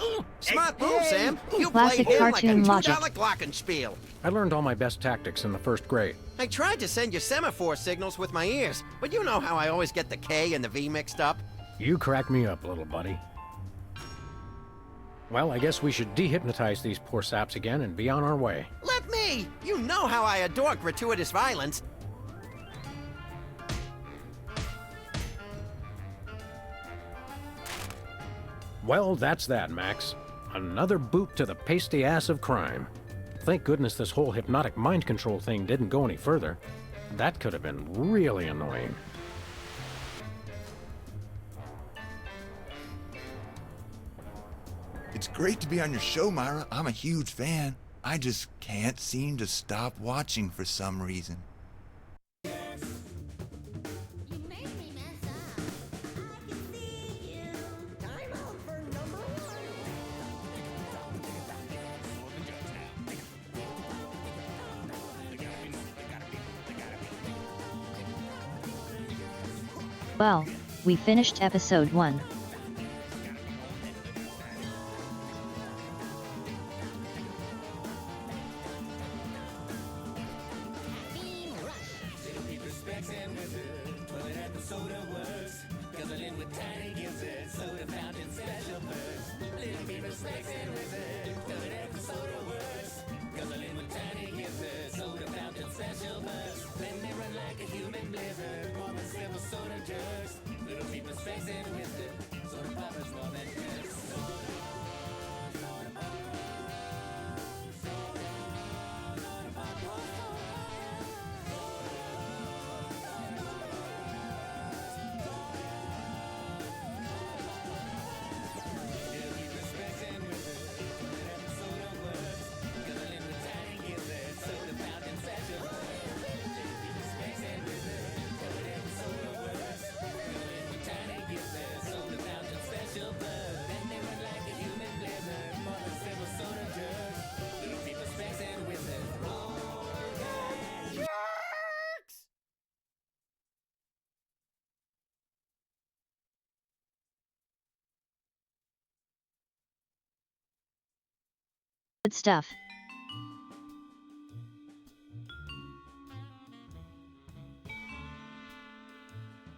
Ooh, Smart move, Sam. You Classic played him like a cartoon $2 logic. glockenspiel. I learned all my best tactics in the first grade. I tried to send you semaphore signals with my ears, but you know how I always get the K and the V mixed up. You crack me up, little buddy. Well, I guess we should dehypnotize these poor saps again and be on our way. Let me! You know how I adore gratuitous violence. Well, that's that, Max. Another boot to the pasty ass of crime. Thank goodness this whole hypnotic mind control thing didn't go any further. That could have been really annoying. It's great to be on your show, Myra. I'm a huge fan. I just can't seem to stop watching for some reason. Well, we finished episode 1. Good stuff.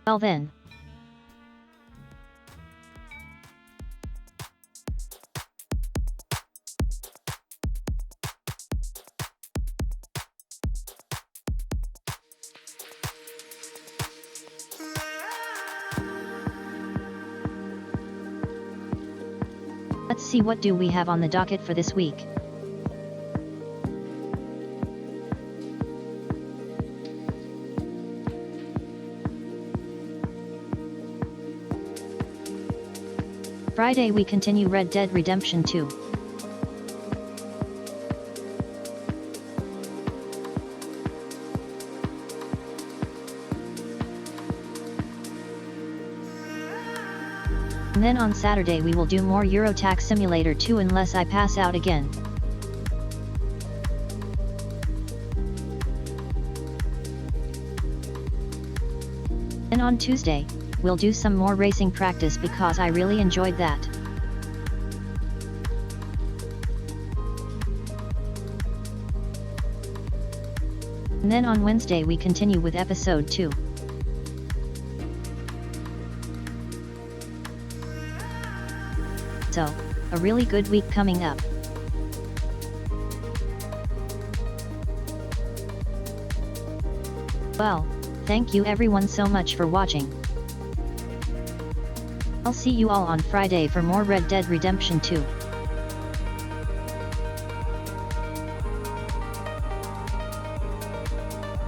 Well then. Let's see, what do we have on the docket for this week? Friday we continue Red Dead Redemption 2. And then on Saturday we will do more Eurotrack Simulator 2 unless I pass out again. And on Tuesday, we'll do some more racing practice because I really enjoyed that. And then on Wednesday we continue with episode 2. So, a really good week coming up. Well, thank you everyone so much for watching. I'll see you all on Friday for more Red Dead Redemption 2.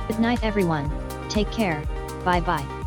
Good night everyone, take care, bye bye.